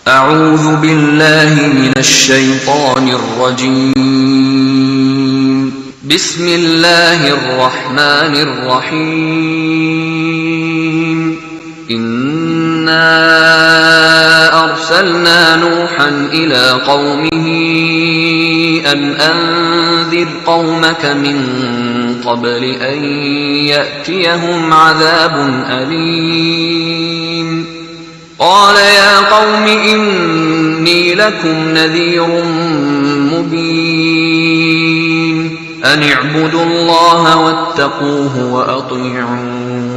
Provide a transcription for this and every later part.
أعوذ بالله من الشيطان الرجيم بسم الله الرحمن الرحيم إنا أرسلنا نوحا إلى قومه أن أنذر قومك من قبل أن يأتيهم عذاب أليم قال يا قوم إني لكم نذير مبين أن اعبدوا الله واتقوه وأطيعون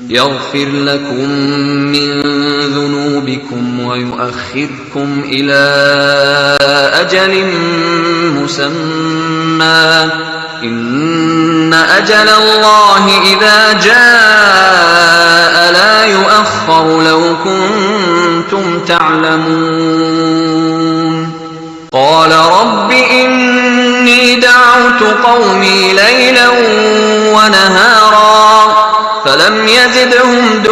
يغفر لكم من ذنوبكم ويؤخركم إلى أجل مسمى إن أجل الله إذا جاء لا يؤخر لو كنتم تعلمون قال رب إني دعوت قومي ليلا ونهارا فلم يزدهم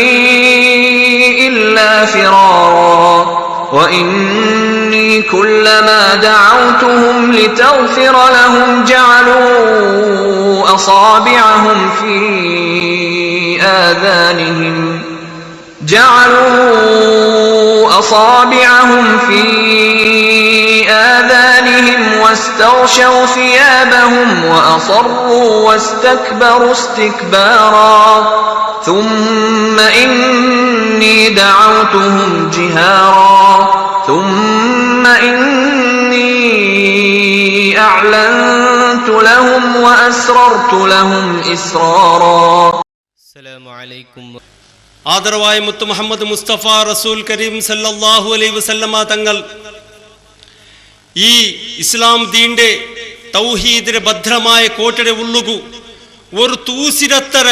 دعائي إلا فرارا وإني كلما دعوتهم لتغفر لهم جعلوا أصابعهم في آذانهم واستغشوا ثيابهم وأصروا واستكبروا استكبارا ثم إني دعوتهم جهارا ثم إني أعلنت لهم وأسررت لهم إسرارا السلام عليكم. ആദരവായ മുത്ത് മുഹമ്മദ് മുസ്തഫ റസൂൽ കരീം സല്ലല്ലാഹു അലൈഹി വസല്ലമ തങ്ങൾ ഈ ഇസ്ലാം ദീന്റെ തൗഹീദിന്റെ ഭദ്രമായ കോട്ടയുടെ ഉള്ളുകു ഒരു തൂസിരത്തര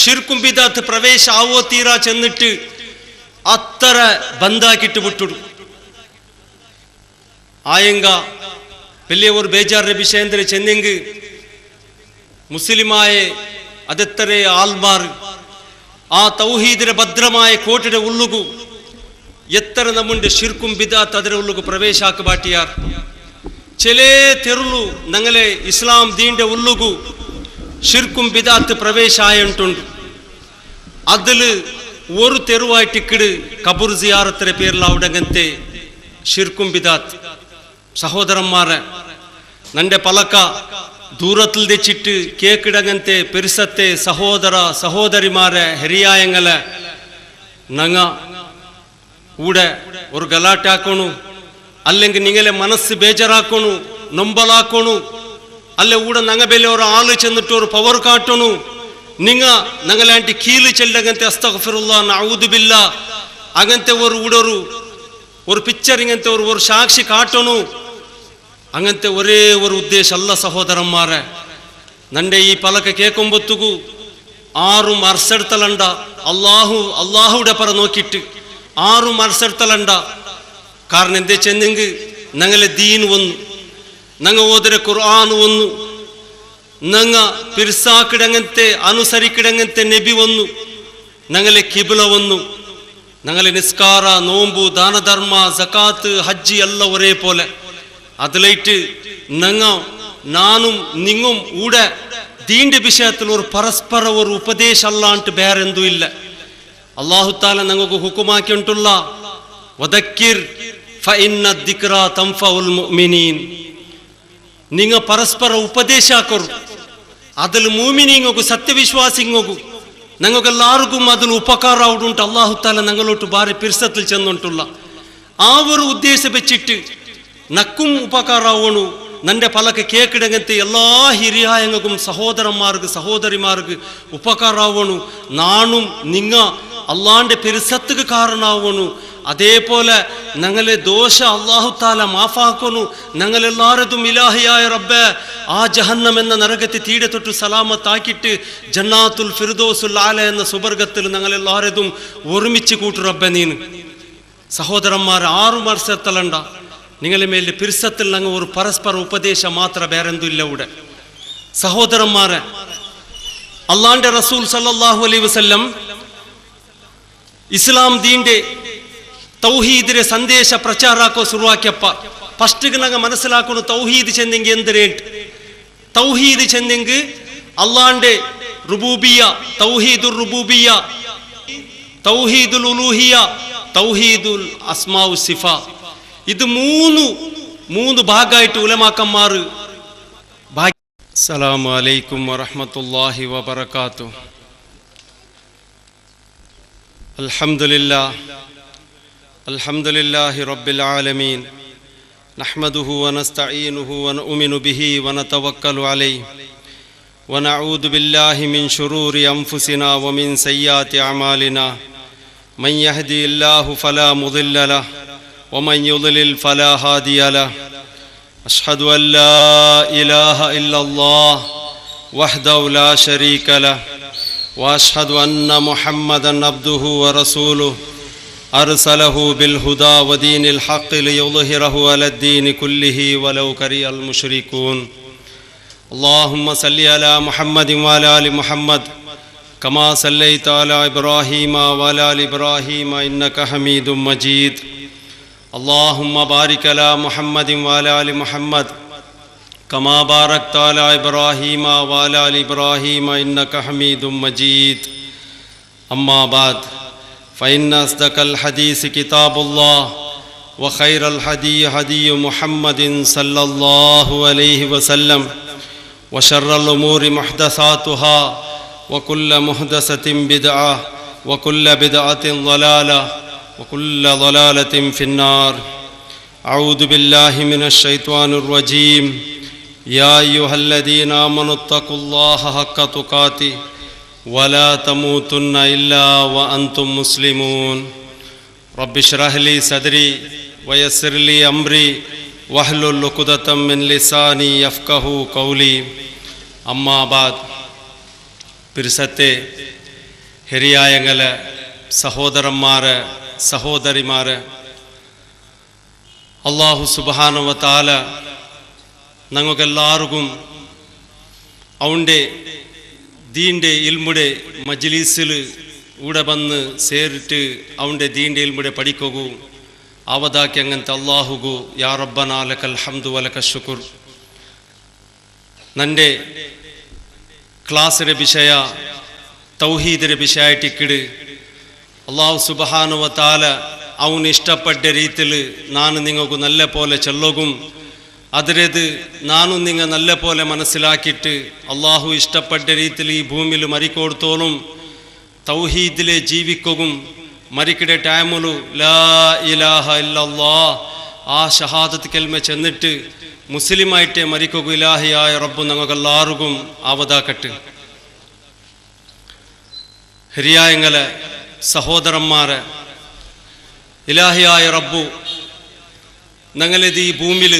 ഷിർക്കും ബിദഅത്ത് പ്രവേശ ആവോ തീരാ ചെന്നിട്ട് അത്തര ബന്ധാക്കിട്ട് വിട്ടുടു ആയെങ്ക വലിയ ഒരു ബേജാറിന്റെ വിഷയത്തിൽ ചെന്നെങ്കിൽ മുസ്ലിമായ അതെത്തരെ ആൽമാർ ആ തൗഹീദിന്റെ ഭദ്രമായ കോട്ടയുടെ ഉള്ളുകു എത്ര നമ്മുടെ ഷിർക്കും ബിദഅത്ത് അതിന്റെ ഉള്ളുകു പ്രവേശാക്ക് ബാട്ടിയാർ ചെലേ തെരുളു ഞങ്ങളെ ഇസ്ലാം ദീന്റെ ഉള്ളുകു ഷിർക്കും ബിദഅത്ത് പ്രവേശായുണ്ട് അതില് ഒരു തെരുവായിട്ട് ഇക്കിട് കബൂർ സിയാറത്തിന്റെ പേരിൽ അവിടങ്ങനത്തെ ഷിർക്കും ബിദഅത്ത് സഹോദരന്മാരെ നന്റെ പലക്ക ദൂരത്തിൽ തെച്ചിട്ട് കേക്കിടങ്ങനത്തെ പെരുസത്തെ സഹോദര സഹോദരിമാരെ ഹരിയായങ്ങളെ നങ്ങ കൂടെ ഒരു ഗലാട്ടാക്കണു അല്ലെങ്കിൽ നിങ്ങളെ മനസ്സ് ബേജാറാക്കണു നൊമ്പലാക്കണു അല്ലെ കൂടെ നങ്ങ ബെല്ലെ ഒരു ആള് ചെന്നിട്ട് ഒരു പവർ കാട്ടണു ഞങ്ങളാണ്ടി കീല് ചെല്ലങ്ങനത്തെ അസ്തഗ്ഫിറുല്ലാ നഊദു ബില്ലാ അങ്ങനത്തെ ഒരു പിക്ചർ ഇങ്ങനത്തെ ഒരു സാക്ഷി കാട്ടണു അങ്ങനത്തെ ഒരേ ഒരു ഉദ്ദേശം അല്ല സഹോദരന്മാരെ നന്റെ ഈ പലക കേൾക്കുമ്പൊത്തുകു ആറും അർസെടുത്തലണ്ട അള്ളാഹുടെ പറ നോക്കിയിട്ട് ആറും അർസെടുത്തലണ്ട കാരണം എന്തേ ചെന്നെങ്കിൽ ഞങ്ങളെ ദീൻ വന്നു ഞങ്ങ ഓതിരെ ഖുർആൻ വന്നു ഞങ്ങ പിർസാക്കിടങ്ങനത്തെ അനുസരിക്കിടങ്ങനത്തെ നബി വന്നു ഞങ്ങളെ കിബില വന്നു ഞങ്ങളെ നിസ്കാര നോമ്പു ദാനധർമ്മ സകാത്ത് ഹജ്ജ് എല്ല ഒരേ പോലെ അതിലേറ്റ് നാനും നിങ്ങും ഊടെ ദീന്റെ വിഷയത്തിൽ ഒരു പരസ്പര ഒരു ഉപദേശം അല്ലാണ്ട് വേറെന്തും ഇല്ല അല്ലാഹു തആല ഞങ്ങൾക്ക് ഹുക്കുമാക്കിയിട്ടുള്ള വദക്കിർ ഫഇന്ന ദിക്റ തൻഫഉൽ മുഅ്മിനീൻ നിങ്ങ പരസ്പര ഉപദേശാക്കರು അതിൽ മുഅ്മിനീങ്ങൾക്കു സത്യവിശ്വാസിങ്ങൾക്കു ഞങ്ങൾക്കെല്ലാവർക്കും അതിൽ ഉപಕಾರ ആവുന്നുണ്ട് അല്ലാഹു തആല ഞങ്ങളോട്ട് ബാരി പിർസത്തിൽ ചെന്നിട്ടുള്ള ആ ഒരു ഉദ്ദേശം വെച്ചിട്ട് നക്കും ഉപകാരാവണു നന്റെ പലക്ക് കേക്കിടങ്ങത്തെ എല്ലാ ഹിരിയായങ്ങൾക്കും സഹോദരന്മാർക്ക് സഹോദരിമാർക്ക് ഉപകാരാവണു നാണും നിങ്ങ അള്ളാന്റെ പെരുസത്തുക്ക് കാരണാവണു അതേപോലെ ഞങ്ങളെ ദോഷ അല്ലാഹു തആല മാഫാക്കണു ഞങ്ങളെല്ലാരതും ഇലാഹിയായ റബ്ബേ ആ ജഹന്നം എന്ന നരകത്തെ തീടെ തൊട്ട് സലാമത്താക്കിയിട്ട് ജന്നാത്തുൽ ഫിർദൗസുൽ ആല എന്ന സുബർഗത്തിൽ ഞങ്ങളെല്ലാരതും ഒരുമിച്ച് കൂട്ടു റബ്ബേ നീന് സഹോദരന്മാർ ആറു വർഷത്തലണ്ട നിങ്ങളെ മേലെ പിർസത്തിൽ ഞങ്ങൾ ഒരു പരസ്പര ഉപദേശം മാത്രം വേറെന്തും ഇല്ല ഇവിടെ സഹോദരന്മാരെ അള്ളാന്റെ റസൂൽ സല്ലല്ലാഹു അലൈഹി വസല്ലം ಇಸ್ಲಾಂ ದೀಂಡೆ ತೌಹೀದಿನ ಸಂದೇಶ ಪ್ರಚಾರಕ್ಕೋ ಶುರುವಾಕ್ಯಪ್ಪ. ಫಸ್ಟಿಗೆ ನಂಗೆ ಮನಸ್ಸಿಲಾಕೊಂಡು ತೌಹೀದ್ ಚೆಂದಿಂಗೆ ಎಂದರೆ ತೌಹೀದ್ ಚೆಂದಿಂಗೆ ಅಲ್ಲಾಂಡೆ ರುಬೂಬಿಯ, ತೌಹೀದುಲ್ ರುಬೂಬಿಯ, ತೌಹೀದುಲ್ ಉಲೂಹಿಯ, ತೌಹೀದುಲ್ ಅಸ್ಮಾഉ ಸಿಫಾ. ಇದು ಮೂರು ಭಾಗ ಆಯಿತು ಉಲಮಾಕಮ್ಮಾರು. ಅಸ್ಸಲಾಮು ಅಲೈಕುಂ ವರಹ್ಮತುಲ್ಲಾಹಿ ವಬರಕಾತು. ಅಲ್ಹಮ್ದುಲಿಲ್ಲಾಹಿ ರಬ್ಬಿಲ್ ಆಲಮೀನ್. ನಹ್ಮದುಹು ವನಸ್ತഈನುಹು ವನುಮಿನು ಬಿಹಿ ವನತವಕ್ಕಲು ಅಲೈಹಿ ವನಊದು ಬಿಲ್ಲಾಹಿ ಮಿನ್ ಶುರೂರಿ ಅನ್ಫುಸಿನಾ ವಮಿನ್ ಸಯ್ಯಾತಿ ಅಮಾಲಿನಾ. ಮನ್ ಯಹ್ದಿಹಿಲ್ಲಾಹು ಫಲಾ ಮುದಿಲ್ಲ ಲಹು ವಮನ್ ಯುದ್ಲಿಲ್ ಫಲಾ ಹಾದಿಯ ಲಹು. ಅಶ್ಹದು ಅನ್ ಲಾ ಇಲಾಹ ಇಲ್ಲಲ್ಲಾಹ್ ವಹ್ದಹು ಲಾ ಶರೀಕ ಲಹು وأشهد أن محمدا عبده ورسوله أرسله بالهدى ودين الحق ليظهره على الدين كله ولو كره المشركون. اللهم صل على محمد وعلى آل محمد كما صليت على إبراهيم وعلى آل إبراهيم إنك حميد مجيد. اللهم بارك على محمد وعلى آل محمد كما باركت على إبراهيم وعلى آل إبراهيم إنك حميد مجيد. أما بعد فإن أصدق الحديث كتاب الله وخير الهدي هدي محمد صلى الله عليه وسلم وشر الأمور محدثاتها وكل محدثة بدعة وكل بدعة ضلالة وكل ضلالة في النار. أعوذ بالله من الشيطان الرجيم. يا أيها الذين آمنوا اتقوا الله حق تقاته ولا تموتن إلا وأنتم مسلمون. رب اشرح لي صدري ويسر لي أمري واحلل عقدة من لساني يفقهوا قولي. أما بعد പിർസത്തെ ಹಿರಿಯಾಯಂಗಲ ಸಹೋದರന്മാരെ സഹോദരിമാരെ, അല്ലാഹു സുബ്ഹാനഹു വ തആല ഞങ്ങൾക്കെല്ലാവർക്കും അവൻ്റെ ദീൻ്റെ ഇൽമുടെ മജ്ലിസിൽ ഇവിടെ വന്ന് ಸೇರಿಟ್ಟು അവൻ്റെ ദീൻ്റെ ഇൽമുടെ പഠിക്കുകൂ അവതാക്കി അങ്ങനത്തെ അല്ലാഹുഗു യാ റബ്ബനാ ലക്കൽ ഹംദു വലക ശുക്ർ. നൻ്റെ ക്ലാസ്സിലെ വിഷയ തൗഹീദിൻ്റെ വിഷയമായിട്ടിക്കിട് അല്ലാഹു സുബ്ഹാനഹു വ തആല അവന് ഇഷ്ടപ്പെട്ട രീതിയിൽ ನಾನು നിങ്ങൾക്ക് നല്ല പോലെ ചൊല്ലുകയും അതിരത് നാനും നിങ്ങൾ നല്ല പോലെ മനസ്സിലാക്കിയിട്ട് അള്ളാഹു ഇഷ്ടപ്പെട്ട രീതിയിൽ ഈ ഭൂമിയിൽ മരിക്കോടത്തോളം തൗഹീദിലെ ജീവിക്കുകയും മരിക്കടെ ടൈമിലു ലാ ഇലാഹ ഇല്ലല്ലാഹ് ആ ഷഹാദത്ത് കൽമ ചെന്നിട്ട് മുസ്ലിമായിട്ടേ മരിക്കുകയും ഇലാഹിയായ റബ്ബ് ഞങ്ങൾക്കെല്ലാവർക്കും ആവതാക്കട്ടെ. ಹಿರಿಯಾಯಂಗಲ സഹോദരന്മാരെ, ഇലാഹിയായ റബ്ബു ഞങ്ങളിത് ഈ ഭൂമിയിൽ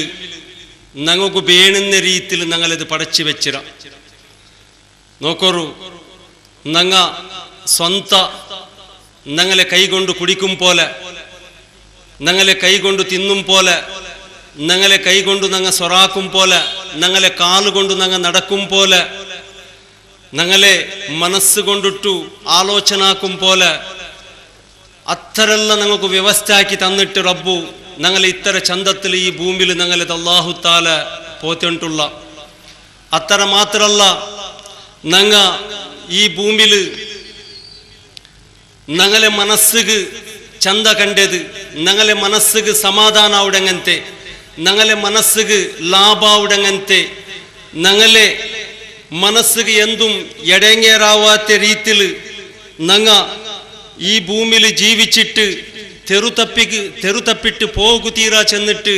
ഞങ്ങൾക്ക് വേണുന്ന രീതിയിൽ ഞങ്ങളിത് പടച്ചു വെച്ചിര. നോക്കൂ, ഞങ്ങ സ്വന്ത ഞങ്ങളെ കൈകൊണ്ട് കുടിക്കും പോലെ, ഞങ്ങളെ കൈകൊണ്ട് തിന്നും പോലെ, ഞങ്ങളെ കൈകൊണ്ട് ഞങ്ങൾ സൊറാക്കും പോലെ, ഞങ്ങളെ കാലുകൊണ്ട് ഞങ്ങൾ നടക്കും പോലെ, ഞങ്ങളെ മനസ്സുകൊണ്ടിട്ടു ആലോചനാക്കും പോലെ അത്തരെല്ലാം ഞങ്ങൾക്ക് വ്യവസ്ഥയാക്കി തന്നിട്ട് റബ്ബു ഞങ്ങളെ ഇത്തര ചന്തത്തിൽ ഈ ഭൂമിയിൽ ഞങ്ങളിത് അല്ലാഹു തആല പോറ്റിട്ടുള്ള. അത്തര മാത്രമല്ല, ഞങ്ങ ഈ ഭൂമിയിൽ ഞങ്ങളെ മനസ്സിക്ക് ചന്ത കണ്ടത്, ഞങ്ങളെ മനസ്സിക്ക് സമാധാന ഉടങ്ങനത്തെ, ഞങ്ങളെ മനസ്സിക്ക് ലാഭ ഉടങ്ങനത്തെ, ഞങ്ങളെ മനസ്സിക്ക് എന്തും എടങ്ങേറാവാത്ത രീതിയിൽ ഞങ്ങ ഈ ഭൂമിയിൽ ജീവിച്ചിട്ട് തെരുതപ്പിട്ട് പോകുതീരാ ചെന്നിട്ട്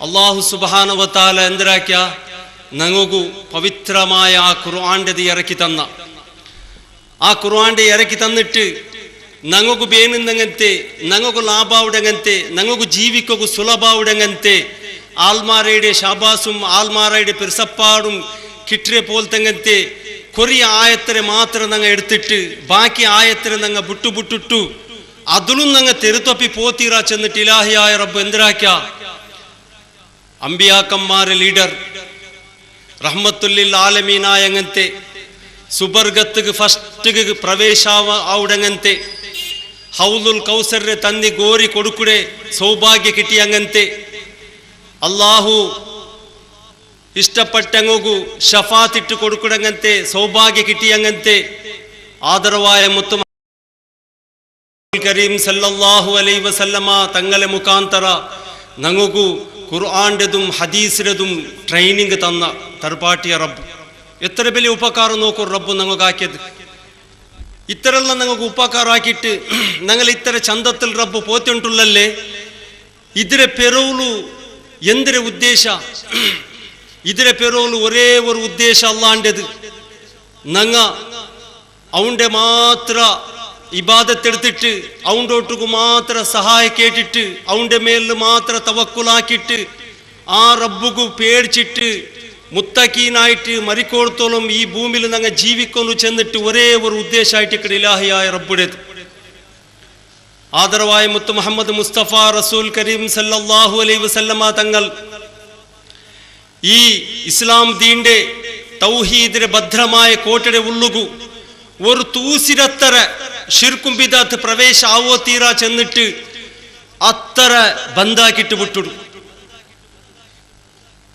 അല്ലാഹു സുബ്ഹാനഹു വ തആല എന്തരാക്യ ഞങ്ങൾക്ക് പവിത്രമായ ആ ഖുർആന്റെ ഇറക്കി തന്ന. ആ ഖുർആന്റെ ഇറക്കി തന്നിട്ട് ഞങ്ങൾക്ക് ಬೇನುಂದಂಗಂತೆ, ഞങ്ങൾക്ക് ലാഭാവുടങ്ങಂತೆ, ഞങ്ങൾക്ക് ജീവിക്കുക സുലഭാവുടങ്ങಂತೆ ആൽമാരയുടെ ശാബാസും ആൽമാരയുടെ പിർസപ്പാടും കിട്ടരെ പോലത്തങ്ങಂತೆ കൊറിയ ആയത്തിനെ മാത്രം ഞങ്ങൾ എടുത്തിട്ട് ബാക്കി ആയത്തിനെ ഞങ്ങൾ ബുട്ടുബുട്ടിട്ടു അതിലും ഞങ്ങൾ തെരുത്തപ്പി പോത്തീരാ ചെന്നിട്ട് ഇലാഹിയായ റബ്ബ് എന്തരാക്ക അമ്പിയാക്കന്മാരെ ലീഡർ റഹ്മത്തുല്ലിൽ ആലമീനായങ്ങനത്തെ സുബർഗത്തുക്ക് ഫസ്റ്റ് പ്രവേശ ആവുടങ്ങಂತೆ ಹೌಲುಲ್ ಕೌಸರ್ರೆ ತಂದಿ ಗೋರಿ ಕೊಡುಕುಡೆ ಸೌಭಾಗ್ಯ ಕಿಟಿಯಂಗಂತೆ ಅಲ್ಲಾಹು ಇಷ್ಟಪಟ್ಟಂಗೂ ಶಫಾತ್ ಇಟ್ಟು ಕೊಡುಕುಡಂಗಂತೆ ಸೌಭಾಗ್ಯ ಕಿಟಿಯಂಗಂತೆ ಆದರವಾಯ ಮುತ್ತು കരീം സല്ലല്ലാഹു അലൈഹി വസല്ലമ തങ്ങളെ മുഖാന്തര ഞങ്ങൾക്കു ഖുർആന്റെതും ഹദീസിനതും ട്രെയിനിങ് തന്ന തർപ്പാട്ടിയ റബ്ബ് എത്ര വലിയ ഉപകാരം നോക്കൂ റബ്ബ് ഞങ്ങൾക്ക് ആക്കിയത്. ഇത്തരെല്ലാം ഞങ്ങൾക്ക് ഉപകാരമാക്കിയിട്ട് ഞങ്ങൾ ഇത്തര ചന്തത്തിൽ റബ്ബ് പോറ്റുണ്ടല്ലേ. ഇതിരെ പെരോളു എന്തിരെ ഉദ്ദേശ, ഇതിരെ പെരോളു ഒരേ ഒരു ഉദ്ദേശ അല്ലാണ്ടത് ഞങ്ങ അവൻ്റെ മാത്ര ഇബാദത്തെടുത്തിട്ട് അവൻ്റെ ഒട്ടുക്ക് മാത്ര സഹായ കേട്ടിട്ട് അവൻ്റെ മേലിൽ മാത്ര തവക്കുലാക്കിയിട്ട് ആ റബ്ബുക്ക് പേടിച്ചിട്ട് മുത്തക്കീനായിട്ട് മരിക്കോളത്തോളം ഈ ഭൂമിയിൽ ഞങ്ങൾ ജീവിക്കൊന്നു ചെന്നിട്ട് ഒരേ ഒരു ഉദ്ദേശമായിട്ട് ഇവിടെ ഇലാഹിയായ റബ്ബുടേത്. ആദരവായ മുത്ത് മുഹമ്മദ് മുസ്തഫ റസൂൽ കരീം സല്ലല്ലാഹു അലൈഹി വസല്ലമ തങ്ങൾ ഈ ഇസ്ലാം ദീന്റെ തൗഹീദിന്റെ ഭദ്രമായ കോട്ടയുടെ ഉള്ളുകു ഒരു തൂസിരത്തര ഷിർക്കും ബിദഅത്ത് പ്രവേശ ആവോ തീരാ ചെന്നിട്ട് അത്തര ബന്ധാക്കിട്ട് വിട്ടുടു.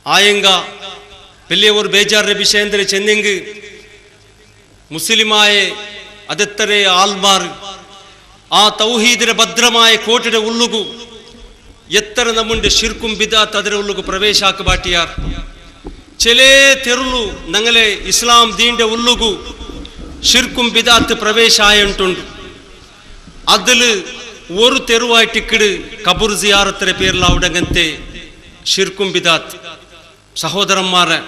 ആയെങ്ക വലിയ ഒരു ബേജാറിന്റെ വിഷയത്തിൽ ചെന്നെങ്കിൽ മുസ്ലിമായ അതെത്തരെ ആൽമാർ ആ തൗഹീദിന്റെ ഭദ്രമായ കോട്ടയുടെ ഉള്ളുകു എത്ര നമ്മുടെ ഷിർക്കും ബിദഅത്ത് അതിന്റെ ഉള്ളുകു പ്രവേശാക്ക് ബാട്ടിയാർ. ചെലേ തെരുളു ഞങ്ങളെ ഇസ്ലാം ദീന്റെ ഉള്ളുകു ഷിർക്കും ബിദഅത്ത് പ്രവേശായുണ്ട്. അതിൽ ഒരു തെരുവായിട്ടിക്കിട് കബൂർ സിയാറത്തിന്റെ പേരിൽ അവിടെങ്ങനത്തെ ഷിർക്കും ബിദഅത്ത്. സഹോദരന്മാരെ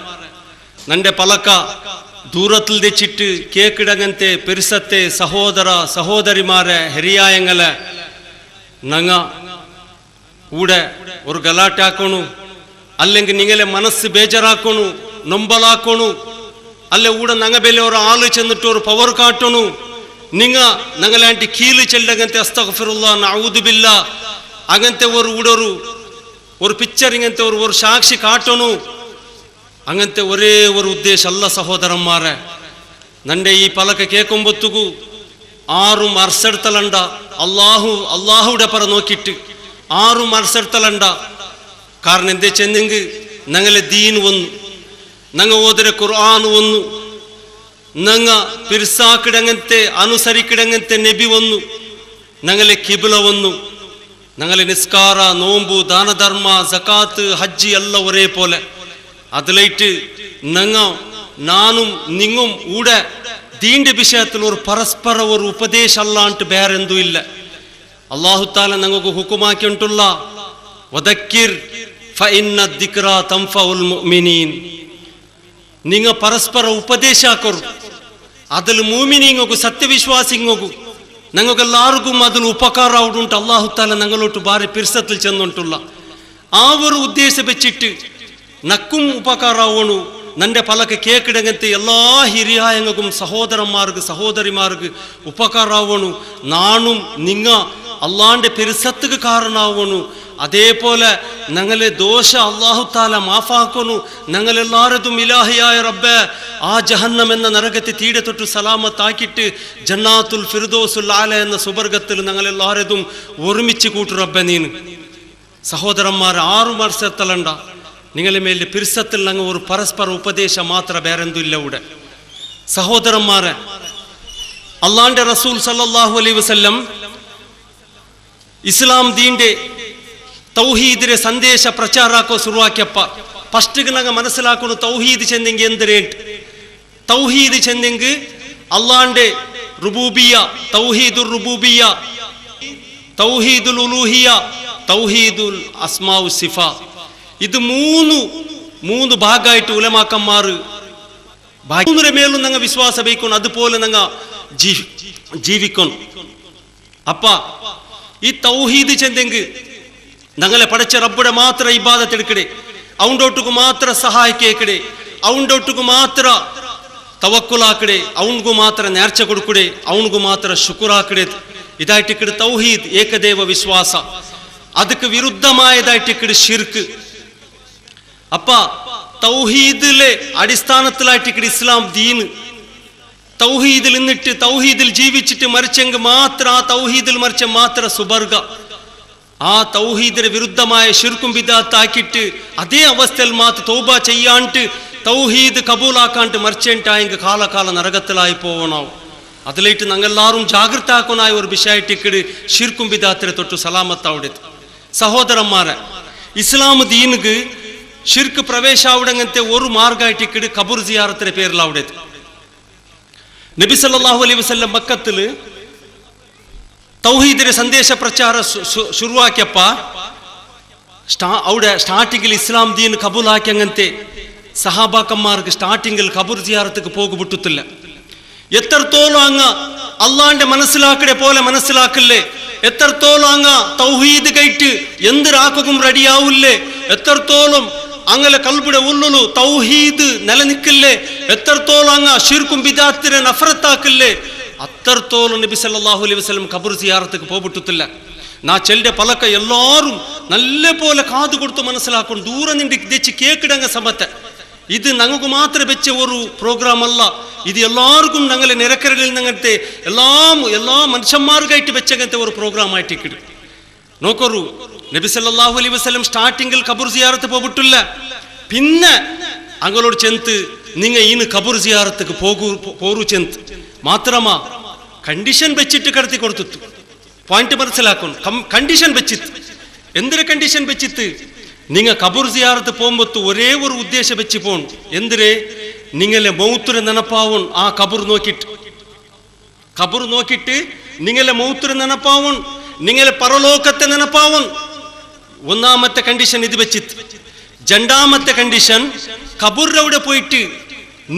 നന്റെ പലക്ക ദൂരത്തിൽ തെച്ചിട്ട് കേക്കിടങ്ങനത്തെ പെരുസത്തെ സഹോദര സഹോദരിമാരെ ഹരിയായങ്ങളെ ഞങ്ങ കൂടെ ഒരു ഗലാട്ടാക്കണു, അല്ലെങ്കിൽ നിങ്ങളെ മനസ്സ് ബേജാറാക്കണു, നൊമ്പലാക്കണു, അല്ലെ കൂടെ ഞങ്ങ ബെല്ലെ ഒരു ആള് ചെന്നിട്ട് ഒരു പവർ കാട്ടണു, ഞങ്ങളാണ്ടി കീല് ചെല്ലങ്ങനത്തെ അസ്തഗ്ഫിറുല്ലാ നഊദു ബില്ലാ അങ്ങനത്തെ ഒരു പിക്ചർ ഇങ്ങനത്തെ ഒരു സാക്ഷി കാട്ടണു. അങ്ങനത്തെ ഒരേ ഒരു ഉദ്ദേശം അല്ല സഹോദരന്മാരെ. നന്റെ ഈ പലക കേൾക്കുമ്പൊത്തുകു ആറും അർസെടുത്തലണ്ട അള്ളാഹുടെ പറ നോക്കിയിട്ട് ആറും അർസെടുത്തലണ്ട. കാരണം എന്തേ ചെന്നെങ്കിൽ ഞങ്ങളെ ദീൻ വന്നു, ഞങ്ങ ഓതരെ ഖുർആൻ വന്നു, ഞങ്ങ പിർസാക്കിടങ്ങനത്തെ അനുസരിക്കിടങ്ങനത്തെ നബി വന്നു, ഞങ്ങളെ കിബില വന്നു, ഞങ്ങളെ നിസ്കാര നോമ്പു ദാനധർമ്മ സക്കാത്ത് ഹജ്ജി എല്ല ഒരേ പോലെ. അതിലേറ്റ് നാനും നിങ്ങും കൂടെ ദീന്റെ വിഷയത്തിൽ ഒരു പരസ്പര ഒരു ഉപദേശം അല്ലാണ്ട് വേറെന്തും ഇല്ല. അല്ലാഹു തആല ഞങ്ങൾക്ക് ഹുക്കുമാക്കിയിട്ടുള്ള വദക്കിർ ഫഇന്ന ദിക്റ തൻഫഉൽ മുഅ്മിനീൻ, നിങ്ങ പരസ്പര ഉപദേശാക്കರು, അതിൽ മുഅ്മിനീങ്ങൾക്കു സത്യവിശ്വാസിങ്ങൾക്കു ഞങ്ങൾക്കെല്ലാവർക്കും അതിൽ ഉപകാര ആവുന്നുണ്ട്. അല്ലാഹു തആല ഞങ്ങളോട്ട് ഭാരി പിർസത്തിൽ ചെന്നിട്ടുള്ള ആ ഒരു ഉദ്ദേശം വെച്ചിട്ട് നക്കും ഉപകാരാവണു. നന്റെ പലക്ക് കേക്കിടങ്ങനത്തെ എല്ലാ ഹിരിയായങ്ങൾക്കും സഹോദരന്മാർക്ക് സഹോദരിമാർക്ക് ഉപകാരാവണു. നാണും നിങ്ങ അള്ളാന്റെ പെരുസത്തുക്ക് കാരണാവണു. അതേപോലെ ഞങ്ങളെ ദോഷ അല്ലാഹു തആല മാഫാക്കണു. ഞങ്ങളെല്ലാരതും ഇലാഹിയായ റബ്ബേ ആ ജഹന്നം എന്ന നരകത്തെ തീരെ തൊട്ട് സലാമത്താക്കിയിട്ട് ജന്നാത്തുൽ ഫിർദൗസുൽ ആല എന്ന സുബർഗത്തിൽ ഞങ്ങളെല്ലാരതും ഒരുമിച്ച് കൂട്ടു റബ്ബേ നീന്. സഹോദരന്മാർ 6 വർഷത്തലണ്ട നിങ്ങളെ മേലെ പിർസത്തിൽ ഞങ്ങൾ ഒരു പരസ്പര ഉപദേശം മാത്രം വേറെന്തും ഇല്ല ഇവിടെ. സഹോദരന്മാരെ അള്ളാന്റെ റസൂൽ സല്ലല്ലാഹു അലൈഹി വസല്ലം ഇസ്ലാം ദീന്റെ തൗഹീദിന്റെ ಸಂದೇಶ ಪ್ರಚಾರಕ್ಕೋ ಶುರುವಾಕ್ಯಪ್ಪ. ಫಸ್ಟ್ಗೆ ನಂಗೆ മനസ്സിലാക്കുന്നു തൗഹീദ് ചെന്നെങ്കിൽ എന്തിരേട്ട്. തൗഹീദ് ചെന്നെങ്കിൽ അള്ളാന്റെ റുബൂബിയ, തൗഹീദുൽ റുബൂബിയ, തൗഹീദുൽ ഉലൂഹിയ, തൗഹീദുൽ അസ്മാഉ സിഫ. ഇത് മൂന്ന് ഭാഗമായിട്ട് ഉലമാക്കന്മാർ മൂന്നിന്റെ മേലും ഞങ്ങൾ വിശ്വാസം വയ്ക്കണം. അതുപോലെ ഞങ്ങൾ ജീവിക്കണം. അപ്പ ഈ തൗഹീദ് ചെന്നെങ്കിൽ ഞങ്ങളെ പഠിച്ച റബ്ബുടെ മാത്ര ഇബാദത്ത് എടുക്കടേ, അവണ്ടോട്ടുക്ക് മാത്ര സഹായിക്കേക്കടേ, അവണ്ടോട്ടുക്ക് മാത്ര തവക്കുലാക്കടേ, അവൻകു മാത്ര നേർച്ച കൊടുക്കടേ, അവൻകു മാത്ര ശുക്രാക്കടേ. ഇതായിട്ടിക്കട് തൗഹീദ് ഏകദേവ വിശ്വാസ. ಅದಕ್ಕೆ വിരുദ്ധമായതായിട്ടിക്കട് ഷിർക്ക്. അപ്പ തൗഹീദിലെ അടിസ്ഥാനത്തിലായിട്ടിക്കട് ഇസ്ലാം ദീൻ. തൗഹീദിൽ നിന്നിട്ട് തൗഹീദിൽ ജീവിച്ചിട്ട് മരിച്ചെങ്കിൽ മാത്രം, ആ തൗഹീദിൽ മരിച്ച മാത്രം സുബർഗ. ആ തൗഹീദിന് വിരുദ്ധമായ ശിർക്കും ബിദാത്താക്കിയിട്ട് അതേ അവസ്ഥയിൽ മാത്രം തൗബ ചെയ്യാണ്ട് തൗഹീദ് കബൂലാക്കാണ്ട് മരിച്ചേണ്ടായെങ്കിൽ കാലകാല നരകത്തിലായി പോകണം. അതിലേറ്റ് ഞങ്ങളെല്ലാവരും ജാഗ്രതാക്കുനായ ഒരു വിഷയത്തിക്കിട് ശിർക്കും ബിദാത്തിനെ തൊട്ട് സലാമത്താവിടത്. സഹോദരന്മാരെ, ഇസ്ലാം ദീനുക്ക് ഷിർക്ക് പ്രവേശാവിടങ്ങനത്തെ ഒരു മാർഗമായിട്ടിക്കിട് കബൂർ സിയാറത്തിന്റെ പേരിലാവിടത്. നബി സല്ലല്ലാഹു അലൈഹി വസല്ലം മക്കത്തില് തൗഹീദിന്റെ സന്ദേശ പ്രചാര ശുരുവാക്കിയപ്പ അവിടെ സ്റ്റാർട്ടിങ്ങിൽ ഇസ്ലാം ദീൻ കബൂലാക്കി അങ്ങനത്തെ സഹാബാക്കന്മാർക്ക് സ്റ്റാർട്ടിങ്ങിൽ കബൂർ സിയാറത്തേക്ക് പോകുಬಿಟ್ಟಿಲ್ಲ. എത്രത്തോളം അങ്ങ് അള്ളാന്റെ മനസ്സിലാക്കടെ പോലെ മനസ്സിലാക്കില്ലേ, എത്രത്തോളം അങ്ങ് തൗഹീദ് കൈറ്റ് എന്തിരാക്കും റെഡിയാവില്ലേ, എത്രത്തോളം അങ്ങനെ കൽബിടെ ഉള്ളിലു തൗഹീദ് നിലനിൽക്കില്ലേ, എത്രത്തോളം അങ്ങ് ശിർക്കും ബിദാത്തിനെ നഫറത്താക്കില്ലേ, അത്രത്തോളം നബി സല്ലല്ലാഹു അലൈഹി വസല്ലം ഖബർ സിയാറത്തേക്ക് പോകಬಿಟ್ಟಿಲ್ಲ. നാ ചെല്ലിന്റെ പലക്ക എല്ലാവരും നല്ല പോലെ കാതു കൊടുത്ത് മനസ്സിലാക്കണം. ദൂരെ നിന്റെ തെച്ച് കേക്കിടങ്ങ സമത്തെ ഇത് ഞങ്ങൾക്ക് മാത്രം വെച്ച ഒരു പ്രോഗ്രാം അല്ല, ഇത് എല്ലാവർക്കും ഞങ്ങളെ നിരക്കരയിൽ നിങ്ങനത്തെ എല്ലാ മനുഷ്യന്മാർക്കായിട്ട് വെച്ചങ്ങനത്തെ ഒരു പ്രോഗ്രാം ആയിട്ട് നോക്കറു. നബി സല്ലല്ലാഹു അലൈഹി വസല്ലം സ്റ്റാർട്ടിങ്ങിൽ ഖബർ സിയാറത്ത് പോകಬಿಟ್ಟಿಲ್ಲ. പിന്നെ അങ്ങോട്ട് ചെന്ത് നിങ്ങ ഇന്ന് ഖബർ സിയാറത്തേക്ക് പോറു ചെന്ത് മാത്രമാ കണ്ടീഷൻ വെച്ചിട്ട് കടത്തി കൊടുത്തു. പോയിന്റ് മനസ്സിലാക്കണം. കണ്ടീഷൻ വെച്ചിട്ട് എന്തൊരു കണ്ടീഷൻ വെച്ചിട്ട് നിങ്ങ ഖബർ സിയാറത്ത് പോകുമ്പോ ഒരേ ഒരു ഉദ്ദേശം വെച്ച് പോൺ. എന്തിരെ നിങ്ങളെ മൗത്തിനെ നെനപ്പാവൺ. ആ ഖബർ നോക്കിട്ട് നിങ്ങളെ മൗത്തിനെ നെനപ്പാവൺ, നിങ്ങളെ പരലോകത്തെ നെനപ്പാവൺ. ഒന്നാമത്തെ കണ്ടീഷൻ ഇത് വെച്ചിട്ട്. രണ്ടാമത്തെ കണ്ടീഷൻ ഖബറിലവിടെ പോയിട്ട്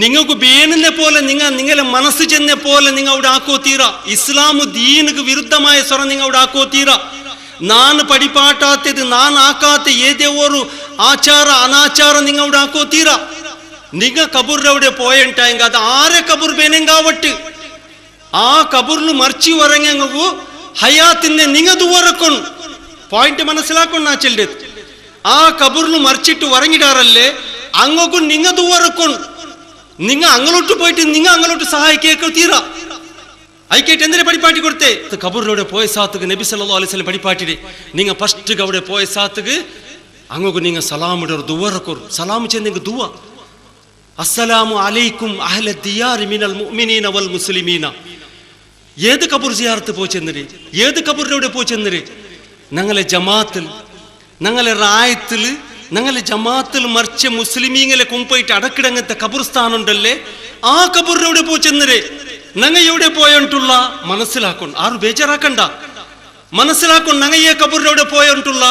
നിങ്ങൾക്ക് വേണുന്ന പോലെ നിങ്ങളെ മനസ്സ് ചെന്ന പോലെ നിങ്ങൾ അവിടെ ആക്കോ തീരാ. ഇസ്ലാം ദീനുക്ക് വിരുദ്ധമായ സ്വരം നിങ്ങൾ അവിടെ ആക്കോ തീരാ. നാൻ പഠിപ്പാട്ടാത്തത് നാൻ ആക്കാത്ത ഏതേ ഒരു ആചാര അനാചാരം നിങ്ങൾ അവിടെ ആക്കോ തീരാ. നിങ്ങൾ കബറിലവിടെ പോയിട്ടായെങ്കിൽ അത് ആരെ കബർ വേനെങ്കാവട്ട് ആ കബറിൽ മറിച്ചു വരങ്ങു ഹയാത്തിനെ നിങ്ങൾ ദൂരക്കൊൺ. പോയിന്റ് മനസ്സിലാക്കണം. നാ ചെല്ലത് ആ കബറിൽ മറിച്ചിട്ട് വറങ്ങിടാറല്ലേ അങ്ങോട്ടും നിങ്ങ ദൂരക്കൊൺ. നിങ്ങ അങ്ങോട്ട് പോയിട്ട് നിങ്ങ അങ്ങോട്ട് സഹായിക്കേക്കോ തീരാ. അയക്കേറ്റ് എന്തിനെ പടിപ്പാട്ടി കൊടുത്തേ കബറിലൂടെ പോയ സാത്തുക്ക് നബി സല്ലല്ലാഹു അലൈഹി വസല്ലം പടിപ്പാട്ടിടെ നിങ്ങ ഫസ്റ്റ് അവിടെ പോയ സാത്തുക്ക് അങ്ങോട്ട് നിങ്ങ സലാമിടെ ഒരു ദുവറക്കൊർ. സലാം ചെന്നെങ്ക ദുവ അസ്സലാമു അലൈക്കും അഹ്ല ദിയാരി മിനൽ മുഅ്മിനീന വൽ മുസ്ലിമീന. ഏത് കബർ സിയാറത്ത് പോയി ചെന്നര്, ഏത് കബറിലൂടെ പോയി ചെന്നര്? ഞങ്ങളെ ജമാത്തിൽ ഞങ്ങളെ റായത്തിൽ ഞങ്ങളെ ജമാത്തിൽ മറിച്ച മുസ്ലിമീങ്ങളെ കൊമ്പോയിട്ട് അടക്കിടങ്ങത്തെ കബർസ്ഥാനം ഉണ്ടല്ലേ, ആ കബറിലൂടെ പോയി ചെന്നര്. ഞങ്ങ എവിടെ പോയിട്ടുള്ള മനസ്സിലാക്കണം. ആരും ബേജാറാക്കണ്ട, മനസ്സിലാക്കണം. ഞങ്ങ ഈ കബറിലൂടെ പോയിട്ടുള്ള